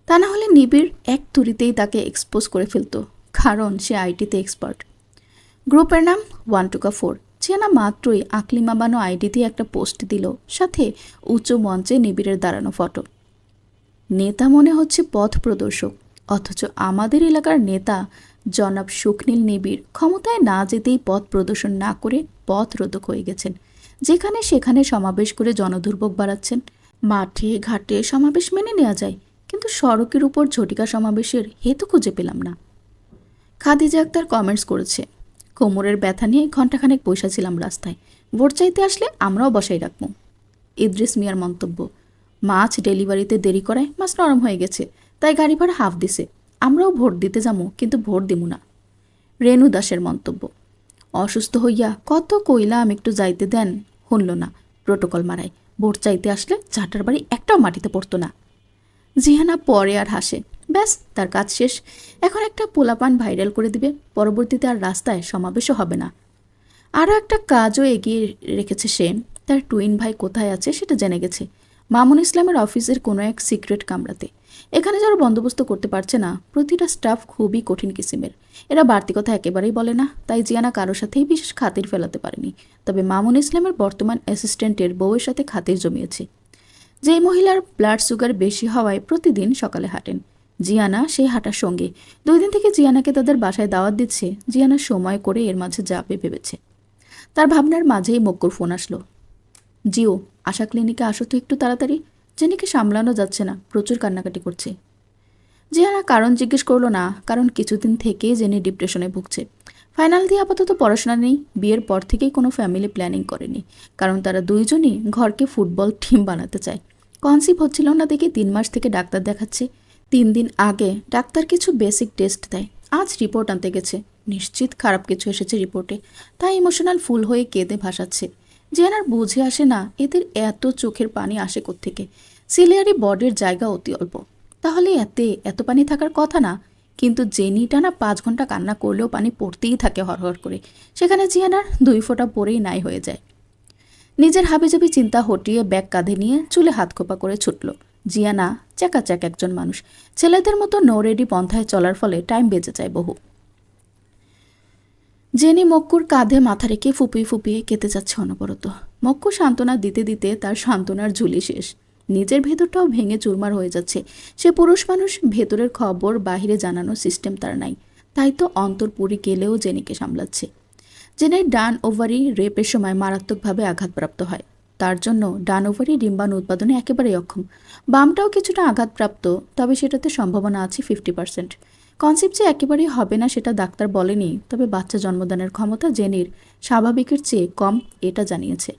তা না হলে নিবিড় এক তুড়িতেই তাকে এক্সপোজ করে ফেলত, কারণ সে আইটিতে এক্সপার্ট। গ্রুপের নাম 1-4। জিয়ানা মাত্রই আকলিমা বানো আইডিতে একটা পোস্ট দিল, সাথে উঁচু মঞ্চে নিবিড়ের দাঁড়ানো ফটো। নেতা মনে হচ্ছে পথ প্রদর্শক, অথচ আমাদের এলাকার নেতা জনাব সুখনীল নিবিড় ক্ষমতায় না যেতেই পথ প্রদর্শন না করে পথ রোধক হয়ে গেছেন। যেখানে সেখানে সমাবেশ করে জনদুর্ভোগ বাড়াচ্ছেন। মাঠে ঘাটে সমাবেশ মেনে নেওয়া যায়, কিন্তু সড়কের উপর ঝটিকা সমাবেশের হেতু খুঁজে পেলাম না। খাদিজা আক্তার কমেন্টস করেছে, কোমরের ব্যথা নিয়ে ঘণ্টাখানেক বসেছিলাম রাস্তায়, ভোট চাইতে আসলে আমরাও বসাই রাখবো। ইদ্রিস মিয়ার মন্তব্য, মাছ ডেলিভারিতে দেরি করায় মাছ নরম হয়ে গেছে, তাই গাড়ি ভাড়া হাফ দিছে। আমরাও ভোট দিতে যাবো, কিন্তু ভোট দিমু না। রেণু দাসের মন্তব্য, অসুস্থ হইয়া কত কইলাম একটু যাইতে দেন, শুনল না, প্রোটোকল মারায়। ভোট চাইতে আসলে চাটার বাড়ি একটাও মাটিতে পড়তো না। জিহানা পরে আর হাসে, ব্যাস তার কাজ শেষ। এখন একটা পোলাপান ভাইরাল করে দিবে, পরবর্তীতে আর রাস্তায় সমাবেশও হবে না। আরও একটা কাজও এগিয়ে রেখেছে সে, তার টুইন ভাই কোথায় আছে সেটা জেনে গেছে। মামুন ইসলামের অফিসের কোনো এক সিক্রেট কামরাতে। এখানে যারা বন্দোবস্ত করতে পারছে না, প্রতিটা স্টাফ খুবই কঠিন কিসিমের। এরা বাড়তি কথা একেবারেই বলে না, তাই জিয়ানা কারোর সাথেই বিশেষ খাতির ফেলাতে পারেনি। তবে মামুন ইসলামের বর্তমান অ্যাসিস্ট্যান্টের বউয়ের সাথে খাতির জমিয়েছে। যেই মহিলার ব্লাড সুগার বেশি হওয়ায় প্রতিদিন সকালে হাঁটেন। জিয়ানা সেই হাঁটার সঙ্গে। 2 দিন থেকে জিয়ানাকে তাদের বাসায় দাওয়াত দিচ্ছে। জিয়ানা সময় করে এর মাঝে যাবে ভেবেছে। তার ভাবনার মাঝেই মক্কুর ফোন আসলো। জিও, আশা ক্লিনিকে আসো তো একটু তাড়াতাড়ি। জেনিকে সামলানো যাচ্ছে না, প্রচুর কান্নাকাটি করছে। জিয়ানা কারণ জিজ্ঞেস করলো না, কারণ কিছুদিন থেকেই জেনি ডিপ্রেশনে ভুগছে। ফাইনাল দিয়ে আপাতত পড়াশোনা নেই, বিয়ের পর থেকেই কোনো ফ্যামিলি প্ল্যানিং করেনি, কারণ তারা দুইজনই ঘরকে ফুটবল টিম বানাতে চায়। কনসিভ হচ্ছিল না দেখে 3 মাস থেকে ডাক্তার দেখাচ্ছে। 3 দিন আগে ডাক্তার কিছু বেসিক টেস্ট দেয়, আজ রিপোর্ট আনতে গেছে। নিশ্চিত খারাপ কিছু এসেছে রিপোর্টে, তাই ইমোশনাল ফুল হয়ে কেঁদে ভাসাচ্ছে। জিয়ানার বুঝে আসে না এদের এত চোখের পানি আসে কোত্থেকে। সিলিয়ারি বডির জায়গা অতি অল্প, তাহলে এত পানি থাকার কথা না। কিন্তু জেনিটা না 5 ঘন্টা কান্না করলেও পানি পড়তেই থাকে হরহর করে। সেখানে জিয়ানার 2 ফোঁটা পরেই নাই হয়ে যায়। নিজের হাবিজাবি চিন্তা হটিয়ে ব্যাগ কাঁধে নিয়ে চুলে হাত খোপা করে ছুটল। জিয়ানা চ্যাকাচ্যাক একজন মানুষ, ছেলেদের মতো নো রেডি পন্থায় চলার ফলে টাইম বেঁচে যায় বহু। জেনি মক্কুর কাঁধে মাথা রেখে ফুপিয়ে ফুপিয়ে কেটে যাচ্ছে অনবরত। মক্কু সান্ত্বনা দিতে দিতে তার সান্ত্বনার ঝুলি শেষ। নিজের ভেতরটাও ভেঙে চুরমার হয়ে যাচ্ছে। সে পুরুষ মানুষ, ভেতরের খবর বাহিরে জানানোর সিস্টেম তার নাই, তাই তো অন্তরপুরি গেলেও জেনিকে সামলাচ্ছে। জেনের ডান ওভারি রেপের সময় মারাত্মকভাবে আঘাতপ্রাপ্ত হয়। তার জন্য ডান ওভারি ডিম্বাণু উৎপাদনে একেবারেই অক্ষম। বামটাও কিছুটা আঘাতপ্রাপ্ত, তবে সেটাতে সম্ভাবনা আছে 50%। কনসেপ্ট যে একেবারেই হবে না সেটা ডাক্তার বলেনি, তবে বাচ্চা জন্মদানের ক্ষমতা জেনির স্বাভাবিকের চেয়ে কম, এটা জানিয়েছে।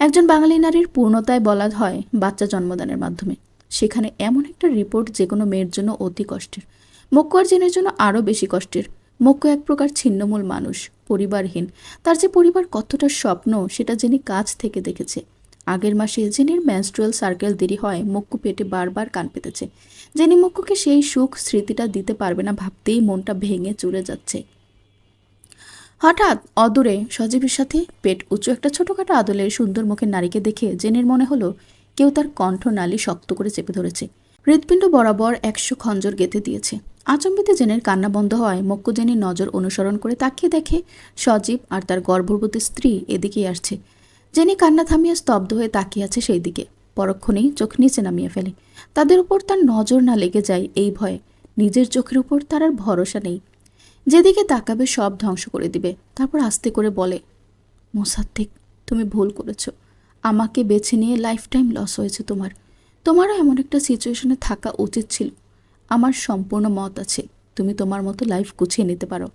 একজন বাঙালি নারীর পূর্ণতায় বলা হয় বাচ্চা জন্মদানের মাধ্যমে। সেখানে এমন একটা রিপোর্ট যে কোনো মেয়ের জন্য অতি কষ্টের, মক্কু আর জেনের জন্য আরও বেশি কষ্টের। মক্কু এক প্রকার ছিন্নমূল মানুষ, পরিবারহীন। তার যে পরিবার কতটা স্বপ্ন সেটা জেনি কাছ থেকে দেখেছে। আগের মাসে জেনির মেনস্ট্রুয়াল সার্কেল দেরি হয়, মক্কু পেটে বারবার কান পেতেছে। জেনি মক্কুকে সেই সুখ স্মৃতিটা দিতে পারবে না ভাবতেই মনটা ভেঙে চুরে যাচ্ছে। হঠাৎ অদূরে সজীবের সাথে পেট উঁচু একটা ছোটখাটো আদলের সুন্দর মুখের নারীকে দেখে জেনের মনে হলো কেউ তার কণ্ঠনালী শক্ত করে চেপে ধরেছে। হৃৎপিণ্ড বরাবর 100 খঞ্জর গেঁথে দিয়েছে। আচম্বিতে জেনের কান্না বন্ধ হয়। মক্কু জেনির নজর অনুসরণ করে তাকিয়ে দেখে সজীব আর তার গর্ভবতী স্ত্রী এদিকেই আসছে। জেনি কান্না থামিয়ে স্তব্ধ হয়ে তাকিয়ে আছে সেই দিকে। পরক্ষণেই চোখ নিচে নামিয়ে ফেলে। তাদের উপর তার নজর না লেগে যায় এই ভয়ে। নিজের চোখের উপর তার আর ভরসা নেই, যেদিকে তাকাবে সব ধ্বংস করে দিবে। তারপর আস্তে করে বলে, মোসাদ্দেক, তুমি ভুল করেছ। আমাকে বেছে নিয়ে লাইফ টাইম লস হয়েছে তোমারও এমন একটা সিচুয়েশনে থাকা উচিত ছিল। আমার সম্পূর্ণ মত আছে, তুমি তোমার মতো লাইফ গুছিয়ে নিতে পারো।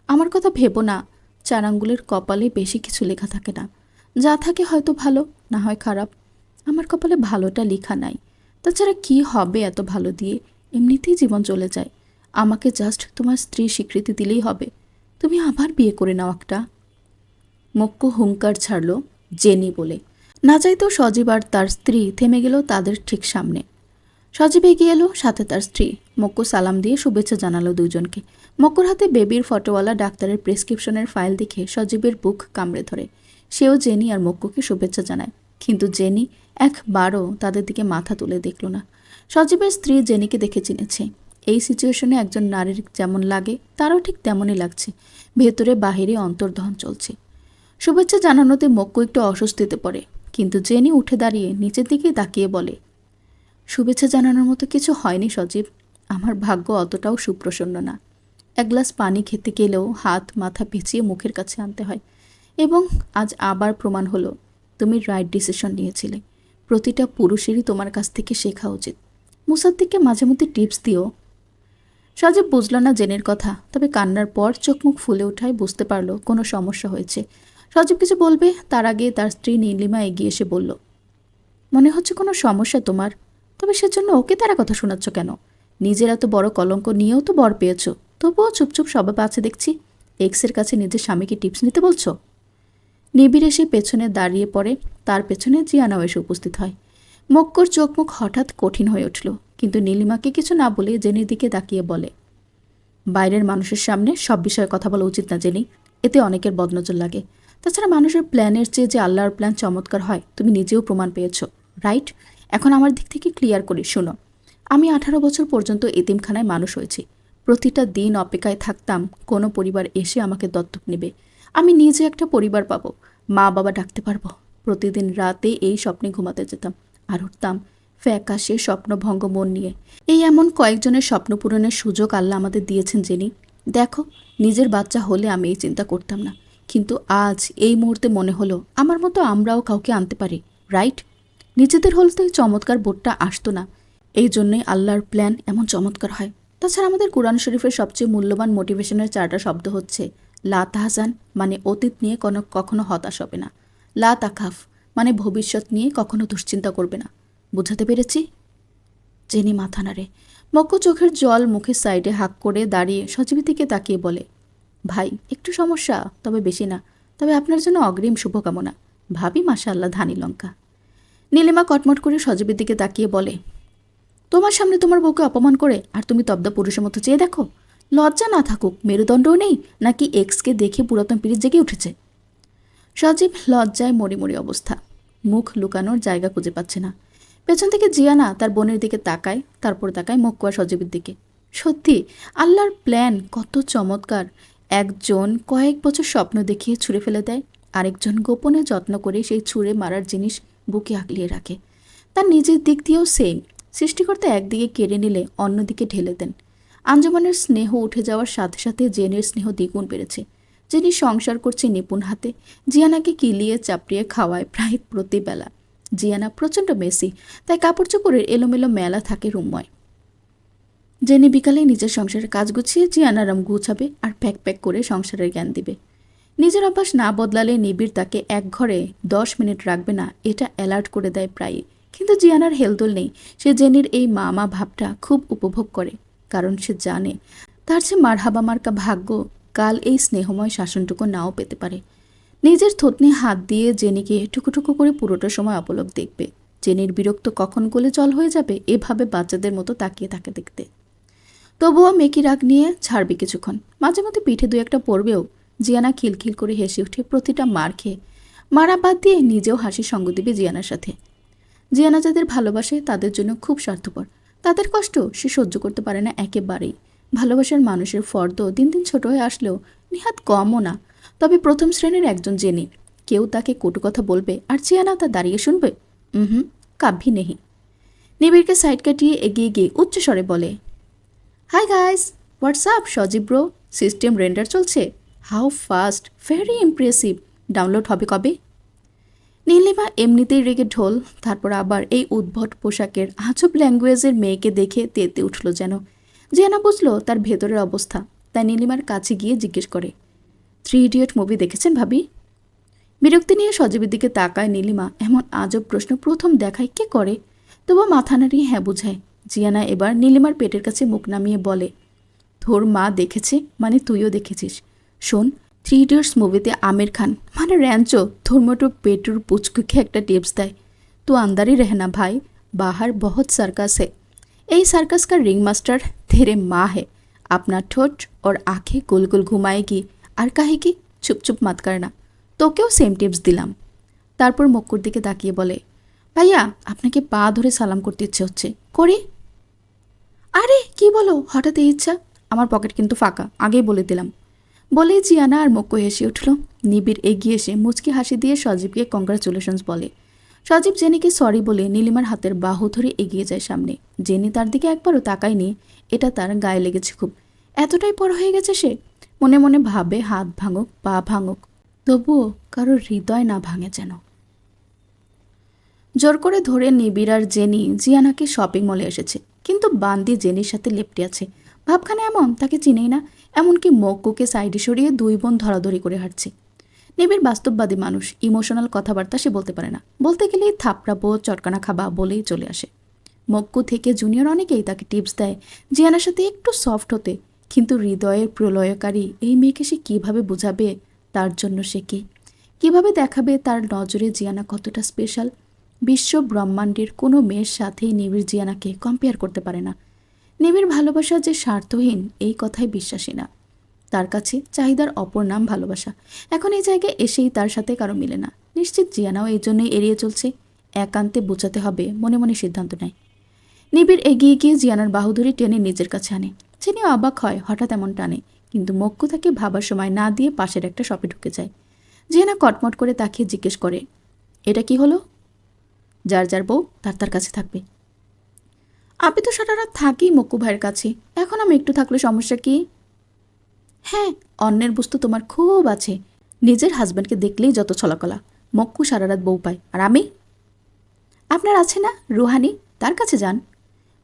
আমার কথা ভেবো না। 4 আঙ্গুলের কপালে বেশি কিছু লেখা থাকে না, যা থাকে হয়তো ভালো, না হয় খারাপ। আমার কপালে ভালোটা লেখা নাই। তাছাড়া কি হবে এত ভালো দিয়ে, এমনিতেই জীবন চলে যায়। আমাকে জাস্ট তোমার স্ত্রী স্বীকৃতি দিলেই হবে। তুমি আবার বিয়ে করে নাও একটা। মক্কু হুঙ্কার ছাড়ল জেনি বলে। না চাইতেও সজীব আর তার স্ত্রী থেমে গেল তাদের ঠিক সামনে। সজীব এগিয়ে এলো, সাথে তার স্ত্রী। মক্কু সালাম দিয়ে শুভেচ্ছা জানালো দুজনকে। মক্কুর হাতে বেবির ফটোওয়ালা ডাক্তারের প্রেসক্রিপশনের ফাইল দেখে সজীবের বুক কামড়ে ধরে। সেও জেনি আর মক্কুকে শুভেচ্ছা জানায়, কিন্তু জেনি একবারও তাদের দিকে মাথা তুলে দেখল না। সজীবের স্ত্রী জেনিকে দেখে চিনেছে। এই সিচুয়েশনে একজন নারীর যেমন লাগে তারও ঠিক তেমনই লাগছে। ভেতরে বাহিরে অন্তর্দহন চলছে। শুভেচ্ছা জানানোতে মক্কু একটু অস্বস্তিতে পড়ে, কিন্তু জেনি উঠে দাঁড়িয়ে নিচের দিকে তাকিয়ে বলে, শুভেচ্ছা জানানোর মতো কিছু হয়নি সজীব। আমার ভাগ্য অতটাও সুপ্রসন্ন না। 1 গ্লাস পানি খেতে গেলেও হাত মাথা পেঁচিয়ে মুখের কাছে আনতে হয়। এবং আজ আবার প্রমাণ হলো তুমি রাইট ডিসিশন নিয়েছিলে। প্রতিটা পুরুষেরই তোমার কাছ থেকে শেখা উচিত। মুসাদ্দিককে মাঝে মধ্যে টিপস দিও। সজীব বুঝল না জেনের কথা, তবে কান্নার পর চোখ মুখ ফুলে ওঠায় বুঝতে পারল কোনো সমস্যা হয়েছে। সজীব কিছু বলবে তার আগে তার স্ত্রী নীলিমা এগিয়ে এসে বলল, মনে হচ্ছে কোনো সমস্যা তোমার, তবে সেজন্য ওকে তারা কথা শোনাচ্ছ কেন? নিজের এত বড় কলঙ্ক নিয়েও তো বর পেয়েছ, তবুও চুপচুপ স্বভাব আছে দেখছি। এক্সের কাছে নিজের স্বামীকে টিপস নিতে বলছো? নিবিড় এসে পেছনে দাঁড়িয়ে পড়ে, তার পেছনে জিয়ানাও এসে উপস্থিত হয়। মক্কুর চোখ মুখ হঠাৎ কঠিন হয়ে উঠল, কিন্তু নীলিমাকে কিছু না বলে জেনির দিকে তাকিয়ে বলে, বাইরের মানুষের সামনে সব বিষয়ে কথা বলা উচিত না জেনি, এতে অনেকের বদনজর লাগে। তাছাড়া মানুষের প্ল্যানের চেয়ে যে আল্লাহর প্ল্যান চমৎকার হয় তুমি নিজেও প্রমাণ পেয়েছো, রাইট? এখন আমার দিক থেকে ক্লিয়ার করি শোনো। আমি 18 বছর পর্যন্ত এতিমখানায় মানুষ হয়েছি। প্রতিটা দিন অপেক্ষায় থাকতাম কোনো পরিবার এসে আমাকে দত্তক নেবে। আমি নিজে একটা পরিবার পাবো, মা বাবা ডাকতে পারবো। প্রতিদিন রাতে এই স্বপ্নে ঘুমাতে যেতাম আর উঠতাম ফ্যাকাশে স্বপ্নভঙ্গ মন নিয়ে। এই এমন কয়েকজনের স্বপ্ন পূরণের সুযোগ আল্লাহ আমাদের দিয়েছেন জেনি। দেখো, নিজের বাচ্চা হলে আমি এই চিন্তা করতাম না, কিন্তু আজ এই মুহূর্তে মনে হলো আমার মতো আমরাও কাউকে আনতে পারি, রাইট? নিজেদের হলতে চমৎকার বোর্ডটা আসতো না, এই জন্যই আল্লাহর প্ল্যান এমন চমৎকার হয়। তাছাড়া আমাদের কোরআন শরীফের সবচেয়ে মূল্যবান মোটিভেশনের 4টা শব্দ হচ্ছে লা তাহজান, মানে অতীত নিয়ে কখনো হতাশ হবে না। লা তাকাফ, মানে ভবিষ্যৎ নিয়ে কখনো দুশ্চিন্তা করবে না। বুঝাতে পেরেছি? জেনি মাথা নাড়ে। মক্কু চোখের জল মুখের সাইডে হাঁক করে দাঁড়িয়ে সজীবের দিকে তাকিয়ে বলে, ভাই একটু সমস্যা, তবে বেশি না। তবে আপনার জন্য অগ্রিম শুভকামনা। ভাবি মাশাআল্লাহ ধানি লঙ্কা। নীলিমা কটমট করে সজীবের দিকে তাকিয়ে বলে, তোমার সামনে তোমার বউকে অপমান করে আর তুমি তব্দা পুরুষের মতো চেয়ে দেখো? লজ্জা না থাকুক, মেরুদণ্ডও নেই নাকি এক্সকে দেখে পুরাতন পিরিত জেগে উঠেছে? সজীব লজ্জায় মরি মরি অবস্থা, মুখ লুকানোর জায়গা খুঁজে পাচ্ছে না। পেছন থেকে জিয়ানা তার বোনের দিকে তাকায়, তারপর তাকায় মক্কু আর সজীবের দিকে। সত্যি আল্লাহর প্ল্যান কত চমৎকার। একজন কয়েক বছর স্বপ্ন দেখিয়ে ছুঁড়ে ফেলে দেয়, আরেকজন গোপনে যত্ন করে সেই ছুঁড়ে মারার জিনিস বুকে আগলিয়ে রাখে। তার নিজের দিক দিয়েও সেম। সৃষ্টিকর্তা একদিকে কেড়ে নিলে অন্যদিকে ঢেলে দেন। আঞ্জুমানের স্নেহ উঠে যাওয়ার সাথে সাথে জেনের স্নেহ দ্বিগুণ বেড়েছে। জেনি সংসার করছে নিপুণ হাতে, জিয়ানাকে কিলিয়ে চাপড়িয়ে খাওয়ায় প্রায় প্রতিবেলা। জিয়ানা প্রচণ্ড মেসি, তাই কাপড় চোপড়ের এলোমেলো মেলা থাকে রুমময়। জেনি বিকালে নিজের সংসারের কাজ গুছিয়ে জিয়ানারাম গুছাবে আর প্যাক প্যাক করে সংসারের জ্ঞান দিবে। নিজের অভ্যাস না বদলালে নিবিড় তাকে এক ঘরে 10 মিনিট রাখবে না, এটা অ্যালার্ট করে দেয় প্রায়ই। কিন্তু জিয়ানার হেলদোল নেই। সে জেনির এই মা ভাবটা খুব উপভোগ করে, কারণ সে জানে তার যে মারহাবা মার্কা ভাগ্য কাল এই স্নেহময় শাসনটুকু নাও পেতে পারে। নিজের থতনি হাত দিয়ে জেনিকে টুকুটুকু করে পুরোটা সময় অপলক দেখবে। জেনির বিরক্ত কখন গলে জল হয়ে যাবে এভাবে বাচ্চাদের মতো তাকিয়ে থাকে দেখতে। তবুও মেকি রাগ নিয়ে ছাড়বে কিছুক্ষণ, মাঝে মধ্যে পিঠে 2-1টা পড়বেও। জিয়ানা খিলখিল করে হেসে উঠে প্রতিটা মার খেয়ে। মারা বাদ দিয়ে নিজেও হাসি সঙ্গ দিবে জিয়ানার সাথে। জিয়ানা যাদের ভালোবাসে তাদের জন্য খুব স্বার্থপর। তাদের কষ্ট সে সহ্য করতে পারে না একেবারেই। ভালোবাসার মানুষের ফর্দ দিন দিন ছোট হয়ে আসলেও নিহাত কমও না। তবে প্রথম শ্রেণীর একজন জেনি, কেউ তাকে কটু কথা বলবে আর জিয়ানা তা দাঁড়িয়ে শুনবে? কাভি নেহি। নিবিড়কে সাইড কাটিয়ে এগিয়ে গিয়ে উচ্চস্বরে বলে, হাই গাইস, হোয়াটসঅ্যাপ সজীব ব্রো, সিস্টেম রেন্ডার চলছে। How fast, very impressive. Download হবে কবে? নীলিমা এমনিতেই রেগে ঢোল, তারপর আবার এই উদ্ভট পোশাকের আজব ল্যাঙ্গুয়েজের মেয়েকে দেখে তেতে উঠল যেন। জিয়ানা বুঝলো তার ভেতরের অবস্থা, তাই নীলিমার কাছে গিয়ে জিজ্ঞেস করে, 3 ইডিয়ট মুভি দেখেছেন ভাবি? বিরক্তি নিয়ে সজীবের দিকে তাকায় নীলিমা। এমন আজব প্রশ্ন প্রথম দেখায় কে করে? তবু মাথা নাড়িয়ে হ্যাঁ বুঝায়। জিয়ানা এবার নীলিমার পেটের কাছে মুখ নামিয়ে বলে, তোর মা দেখেছে মানে তুইও দেখেছিস। শোন, 3 ইডিয়টস মুভিতে আমির খান মানে র্যাঞ্চো ধর্মটো পেটুর পুচকুকে একটা টিপস দেয়, তু আন্দারি রহনা ভাই, বাহার বহুত সার্কাস है। এই সার্কাস का रिंग मास्टर तेरे माँ है। अपना ठोट और आंखें गोल गोल घुमाएगी আর কাহেगी চুপ চুপ মাত করনা। তোকেও সেম টিপস দিলাম। তারপর মক্কুর দিকে তাকিয়ে বলে, ভাইয়া আপনাকে পা ধরে সালাম করতে ইচ্ছে হচ্ছে, করি? আরে কি বলো, হঠাৎ এই ইচ্ছা? আমার পকেট কিন্তু ফাঁকা, আগেই বলে দিলাম। বলে জিয়ানা আর মক্কু হেসে উঠল। নিবিড় এগিয়ে এসে মুচকি হাসি দিয়ে সজীবকে কংগ্রাচুলেশনস বলে। সজীব জেনিকে সরি বলে নীলিমার হাতের বাহু ধরে এগিয়ে যায় সামনে। জেনি তার দিকে একবারও তাকায়নি, এটা তার গায়ে লেগেছে খুব। এতটাই পর হয়ে গেছে সে। মনে মনে ভাবে হাত ভাঙুক পা ভাঙুক, তবুও কারোর হৃদয় না ভাঙে যেন। জোর করে ধরে নিবিড় আর জেনি জিয়ানাকে শপিং মলে এসেছে, কিন্তু বান্দি জেনির সাথে লেপটে আছে। ভাবখানে এমন তাকে চিনেই না, এমনকি মক্কুকে সাইডে সরিয়ে 2 বোন ধরাধরি করে হাঁটছে। নিবিড় বাস্তববাদী মানুষ, ইমোশনাল কথাবার্তা সে বলতে পারে না। বলতে গেলেই থাপড়াবো চটকানা খাবা বলেই চলে আসে। মক্কু থেকে জুনিয়র অনেকেই তাকে টিপস দেয় জিয়ানার সাথে একটু সফট হতে, কিন্তু হৃদয়ের প্রলয়কারী এই মেয়েকে সে কীভাবে বোঝাবে তার জন্য সে কে? কীভাবে দেখাবে তার নজরে জিয়ানা কতটা স্পেশাল? বিশ্ব ব্রহ্মাণ্ডের কোনো মেয়ের সাথেই নিবিড় জিয়ানাকে কম্পেয়ার করতে পারে না। নিবিড় ভালোবাসা যে স্বার্থহীন এই কথাই বিশ্বাসী না। তার কাছে চাহিদার অপর নাম ভালোবাসা। এখন এই জায়গায় এসেই তার সাথে কারো মিলে না। নিশ্চিত জিয়ানাও এই জন্যই এড়িয়ে চলছে। একান্তে বোঝাতে হবে, মনে মনে সিদ্ধান্ত নেয়। নিবিড় এগিয়ে গিয়ে জিয়ানার বাহু ধরে টেনে নিজের কাছে আনে। যিনি অবাক হয় হঠাৎ এমন টানে, কিন্তু মক্কু তাকে ভাবার সময় না দিয়ে পাশের একটা শপে ঢুকে যায়। জিয়ানা কটমট করে তাকিয়ে জিজ্ঞেস করে, এটা কি হলো? যার যার বউ তার তার কাছে থাকবে। আপনি তো সারা রাত থাকি মক্কু ভাইয়ের কাছে, এখন আমি একটু থাকলে সমস্যা কি? হ্যাঁ, অন্যের বস্তু তোমার খুব আছে, নিজের হাজব্যান্ডকে দেখলেই যত ছলাকলা, মক্কু সারা রাত বউ পায়, আর আমি? আপনার আছে না রুহানি, তার কাছে যান।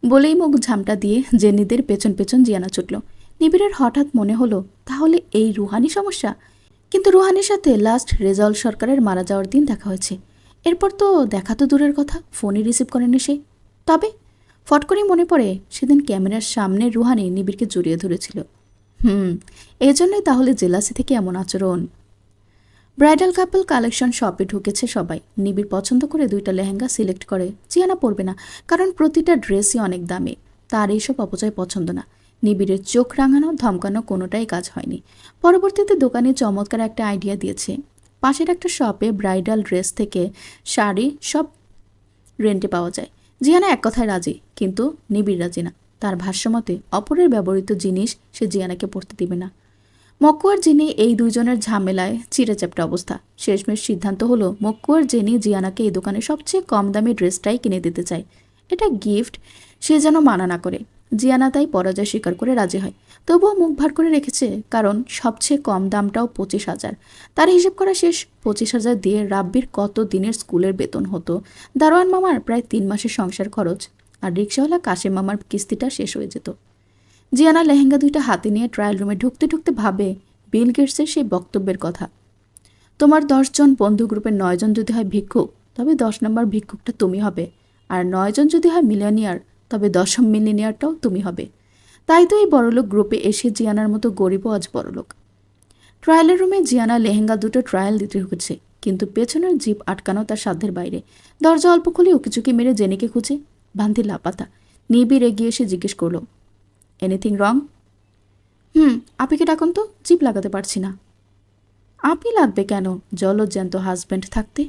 বলেই মুখ ঝামটা দিয়ে জেনিদের পেছন পেছন জিয়ানা ছুটল। নিবিড়ের হঠাৎ মনে হলো তাহলে এই রুহানি সমস্যা। কিন্তু রুহানির সাথে লাস্ট রেজাউল সরকারের মারা যাওয়ার দিন দেখা হয়েছে। এরপর তো দেখা তো দূরের কথা, ফোনই রিসিভ করেনি সে। তবে ফট করেই মনে পড়ে সেদিন ক্যামেরার সামনে রুহানি নিবিড়কে জড়িয়ে ধরেছিল। এই জন্যই তাহলে জেলাসি থেকে এমন আচরণ। ব্রাইডাল কাপল কালেকশন শপে ঢুকেছে সবাই। নিবিড় পছন্দ করে 2টা লেহেঙ্গা সিলেক্ট করে। জিয়ানা পরবে না, কারণ প্রতিটা ড্রেসই অনেক দামি। তার এইসব অপচয় পছন্দ না। নিবিড়ের চোখ রাঙানো ধমকানো কোনোটাই কাজ হয়নি। পরবর্তীতে দোকানে চমৎকার একটা আইডিয়া দিয়েছে। পাশের একটা শপে ব্রাইডাল ড্রেস থেকে শাড়ি সব রেন্টে পাওয়া যায়। জিয়ানা এক কথায় রাজি, কিন্তু নিবিড় রাজি না। তার ভাষ্যমতে অপরের ব্যবহৃত জিনিস সে জিয়ানাকে পরতে দিবে না। মক্কু আর জেনি এই দুইজনের ঝামেলায় চিড়েচ্যাপ্টা অবস্থা। শেষমেশ সিদ্ধান্ত হলো মক্কু আর জেনি জিয়ানাকে এই দোকানে সবচেয়ে কম দামি ড্রেসটাই কিনে দিতে চায়। এটা গিফট, সে যেন মানা না করে। জিয়ানা তাই পরাজয় স্বীকার করে রাজি হয়। তবুও মুখ ভার করে রেখেছে, কারণ সবচেয়ে কম দামটাও 25,000। তার হিসেব করা শেষ। 25,000 দিয়ে রাব্বির কত দিনের স্কুলের বেতন হতো, দারোয়ান মামার প্রায় 3 মাসের সংসার খরচ, আর রিক্সাওয়ালা কাশেম মামার কিস্তিটা শেষ হয়ে যেত। জিয়ানা লেহেঙ্গা 2টা হাতে নিয়ে ট্রায়াল রুমে ঢুকতে ঢুকতে ভাবে বিল গেটসের সেই বক্তব্যের কথা। তোমার 10 জন বন্ধু গ্রুপের 9 জন যদি হয় ভিক্ষুক, তবে 10 নম্বর ভিক্ষুকটা তুমি হবে। আর 9 জন যদি হয় মিলিয়নিয়ার, তবে 10ম মিলিয়নিয়ারটাও তুমি হবে। তাই তো এই বড়লোক গ্রুপে এসে জিয়ানার মতো গরিবও আজ বড়লোক। ট্রায়ালের রুমে জিয়ানা লেহেঙ্গা 2টো ট্রায়াল দিতে ঢুকেছে, কিন্তু পেছনের জিপ আটকানো তার সাধ্যের বাইরে। দরজা অল্প খুলে উকিচুকি মেরে জেনিকে খুঁজে। বান্তি লাপাতা। নিবিড় এগিয়ে এসে জিজ্ঞেস করলো, এনিথিং রং? আপিকে ডাকুন তো, জিপ লাগাতে পারছি না। আপি লাগবে কেন, জলজ্যান্ত হাজব্যান্ড থাকতে?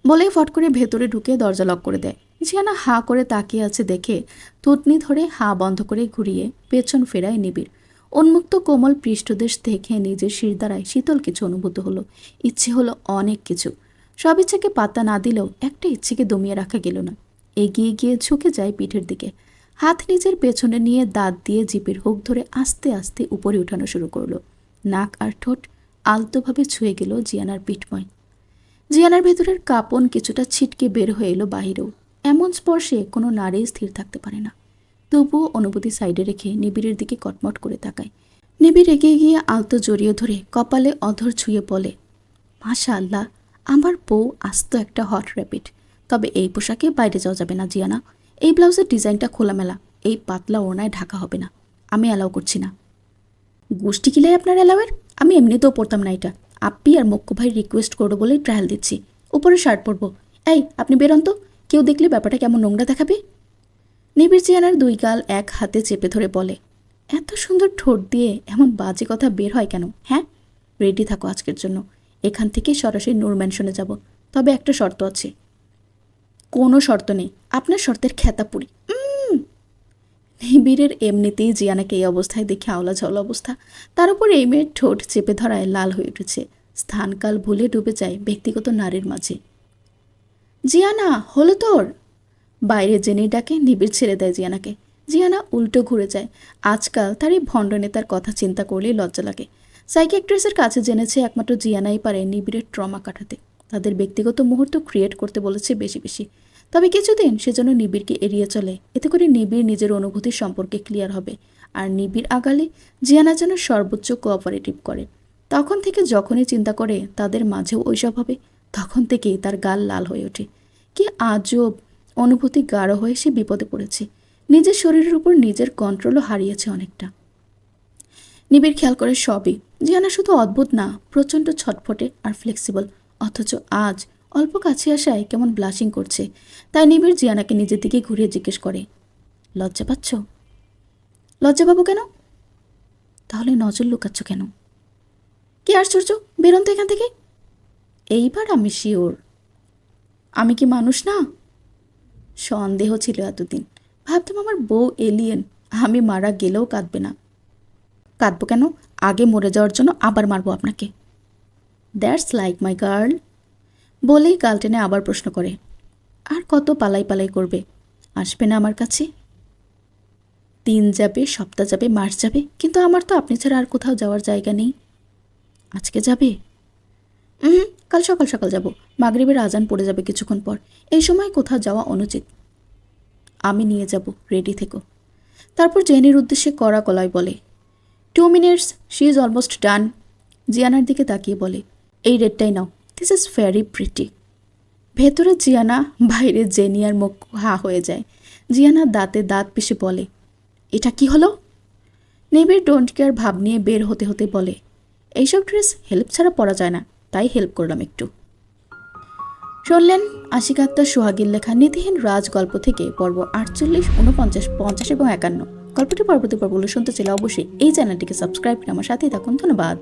বলেই ফট করে ভেতরে ঢুকে দরজা লক করে দেয়। জিয়ানা হাঁ করে তাকিয়ে আছে দেখে থুতনি ধরে হাঁ বন্ধ করে ঘুরিয়ে পেছন ফেরায় নিবিড়। উন্মুক্ত কোমল পৃষ্ঠদেশ দেখে নিজের শিরদাঁড়ায় শীতল কিছু অনুভূত হলো। ইচ্ছে হলো অনেক কিছু। সব ইচ্ছেকে পাত্তা না দিলেও একটা ইচ্ছেকে দমিয়ে রাখা গেল না। এগিয়ে গিয়ে ঝুঁকে যায় পিঠের দিকে। হাত নিজের পেছনে নিয়ে দাঁত দিয়ে জিপের হুক ধরে আস্তে আস্তে উপরে উঠানো শুরু করলো। নাক আর ঠোঁট আলতোভাবে ছুঁয়ে গেল জিয়ানার পিঠময়। জিয়ানার ভেতরের কাঁপন কিছুটা ছিটকে বের হয়ে এলো বাহিরেও। এমন স্পর্শে কোনো নারী স্থির থাকতে পারে না। তবুও অনুভূতি সাইডে রেখে নিবিড়ের দিকে কটমট করে তাকায়। নিবিড় এগিয়ে গিয়ে আলতো জড়িয়ে ধরে কপালে অধর ছুঁয়ে বলে, মাশাআল্লাহ, আমার বউ আস্ত একটা হট র্যাপিড। তবে এই পোশাকে বাইরে যাওয়া যাবে না জিয়ানা। এই ব্লাউজের ডিজাইনটা খোলামেলা, এই পাতলা ওড়নায় ঢাকা হবে না। আমি অ্যালাউ করছি না। গোষ্ঠী কিলাই আপনার অ্যালাউয়ের? আমি এমনিতেও পরতাম না এটা। আপ্পি আর মক্কু ভাই রিকোয়েস্ট করবো বলেই ট্রায়াল দিচ্ছি। উপরে শার্ট পরবো। এই আপনি বেরোন তো, কেউ দেখলে ব্যাপারটা কেমন নোংরা দেখাবে। নিবিড় জিয়ানার 2 গাল এক হাতে চেপে ধরে বলে, এত সুন্দর ঠোঁট দিয়ে এমন বাজে কথা বের হয় কেন? হ্যাঁ, রেডি থাকো আজকের জন্য। এখান থেকে সরাসরি নূর ম্যানশনে যাব। তবে একটা শর্ত আছে। কোনো শর্ত নেই, আপনার শর্তের খেতা পুরি। নিবিড়ের এমনিতেই জিয়ানাকে এই অবস্থায় দেখে আওলা ঝাওলা অবস্থা। তার উপর এই মেয়ের ঠোঁট চেপে ধরায় লাল হয়ে উঠেছে। স্থানকাল ভুলে ডুবে যায় ব্যক্তিগত নারীর মাঝে। জিয়ানা, হলো তোর? বাইরে জেনে ডাকে। নিবিড় ছেড়ে দেয় জিয়ানাকে। জিয়ানা উল্টো ঘুরে যায়। আজকাল তার এই ভণ্ড নেতার কথা চিন্তা করলেই লজ্জা লাগে। সাইকিয়াট্রিস্টের কাছে জেনেছে একমাত্র জিয়ানাই পারে নিবিড়ের ট্রমা কাটাতে। তাদের ব্যক্তিগত মুহূর্ত ক্রিয়েট করতে বলেছে বেশি বেশি। তবে কিছুদিন সেজন্য নিবিড়কে এড়িয়ে চলে। এতে করে নিবিড় নিজের অনুভূতির সম্পর্কে ক্লিয়ার হবে। আর নিবিড় আগালে জিয়ানা যেন সর্বোচ্চ কোঅপারেটিভ করে। তখন থেকে যখনই চিন্তা করে তাদের মাঝেও ওইসব হবে, তখন থেকেই তার গাল লাল হয়ে ওঠে। কি আজব অনুভূতি গাঢ় হয়ে সে বিপদে পড়েছে। নিজের শরীরের উপর নিজের কন্ট্রোলও হারিয়েছে অনেকটা। নিবিড় খেয়াল করে সবই। জিয়ানা শুধু অদ্ভুত না, প্রচণ্ড ছটফটে আর ফ্লেক্সিবল। অথচ আজ অল্প কাছে আসায় কেমন ব্লাশিং করছে। তাই নিবিড় জিয়ানাকে নিজের দিকে ঘুরিয়ে জিজ্ঞেস করে, লজ্জা পাচ্ছ? লজ্জা পাবো কেন? তাহলে নজর লুকাচ্ছ কেন? কি আশ্চর্য, বেরোন তো এখান থেকে। এইবার আমি শিওর। আমি কি মানুষ না? সন্দেহ ছিল এতদিন। ভাবতাম আমার বউ এলিয়েন, আমি মারা গেলেও কাঁদবে না। কাঁদবো কেন? আগে মরে যাওয়ার জন্য আবার মারবো আপনাকে। That's like my girl. বলেই গাল টেনে আবার প্রশ্ন করে, আর কত পালাই পালাই করবে? আসবে না আমার কাছে? দিন যাবে, সপ্তাহ যাবে, মাস যাবে, কিন্তু আমার তো আপনি ছাড়া আর কোথাও যাওয়ার জায়গা নেই। আজকে যাবে? কাল সকাল সকাল যাব। মাগরিবের আজান পড়ে যাবে কিছুক্ষণ পর। এই সময় কোথাও যাওয়া অনুচিত। আমি নিয়ে যাব, রেডি থেকো। তারপর জেনির উদ্দেশ্যে কড়া গলায় বলে, 2 minutes, she is almost done. জিয়ানার দিকে তাকিয়ে বলে, এই রেডটাই নাও, দিস ইজ ভেরি প্রিটি। ভেতরে জিয়ানা, বাইরে জেনিয়ার মুখ হা হয়ে যায়। জিয়ানা দাঁতে দাঁত পিষে বলে, এটা কি হলো? নিবিড় ডোন্ট কেয়ার ভাব নিয়ে বের হতে হতে বলে, এইসব ড্রেস হেল্প ছাড়া পরা যায় না, তাই হেল্প করলাম একটু। শুনলেন আশিক আক্তার সোহাগীর লেখা নীতিহীন রাজ গল্প থেকে পর্ব 48, 49, 50 এবং 51। গল্পটি পরবর্তী পর্বগুলো শুনতে চাইলে অবশ্যই এই চ্যানেলটিকে সাবস্ক্রাইব করে আমার সাথেই থাকুন। ধন্যবাদ।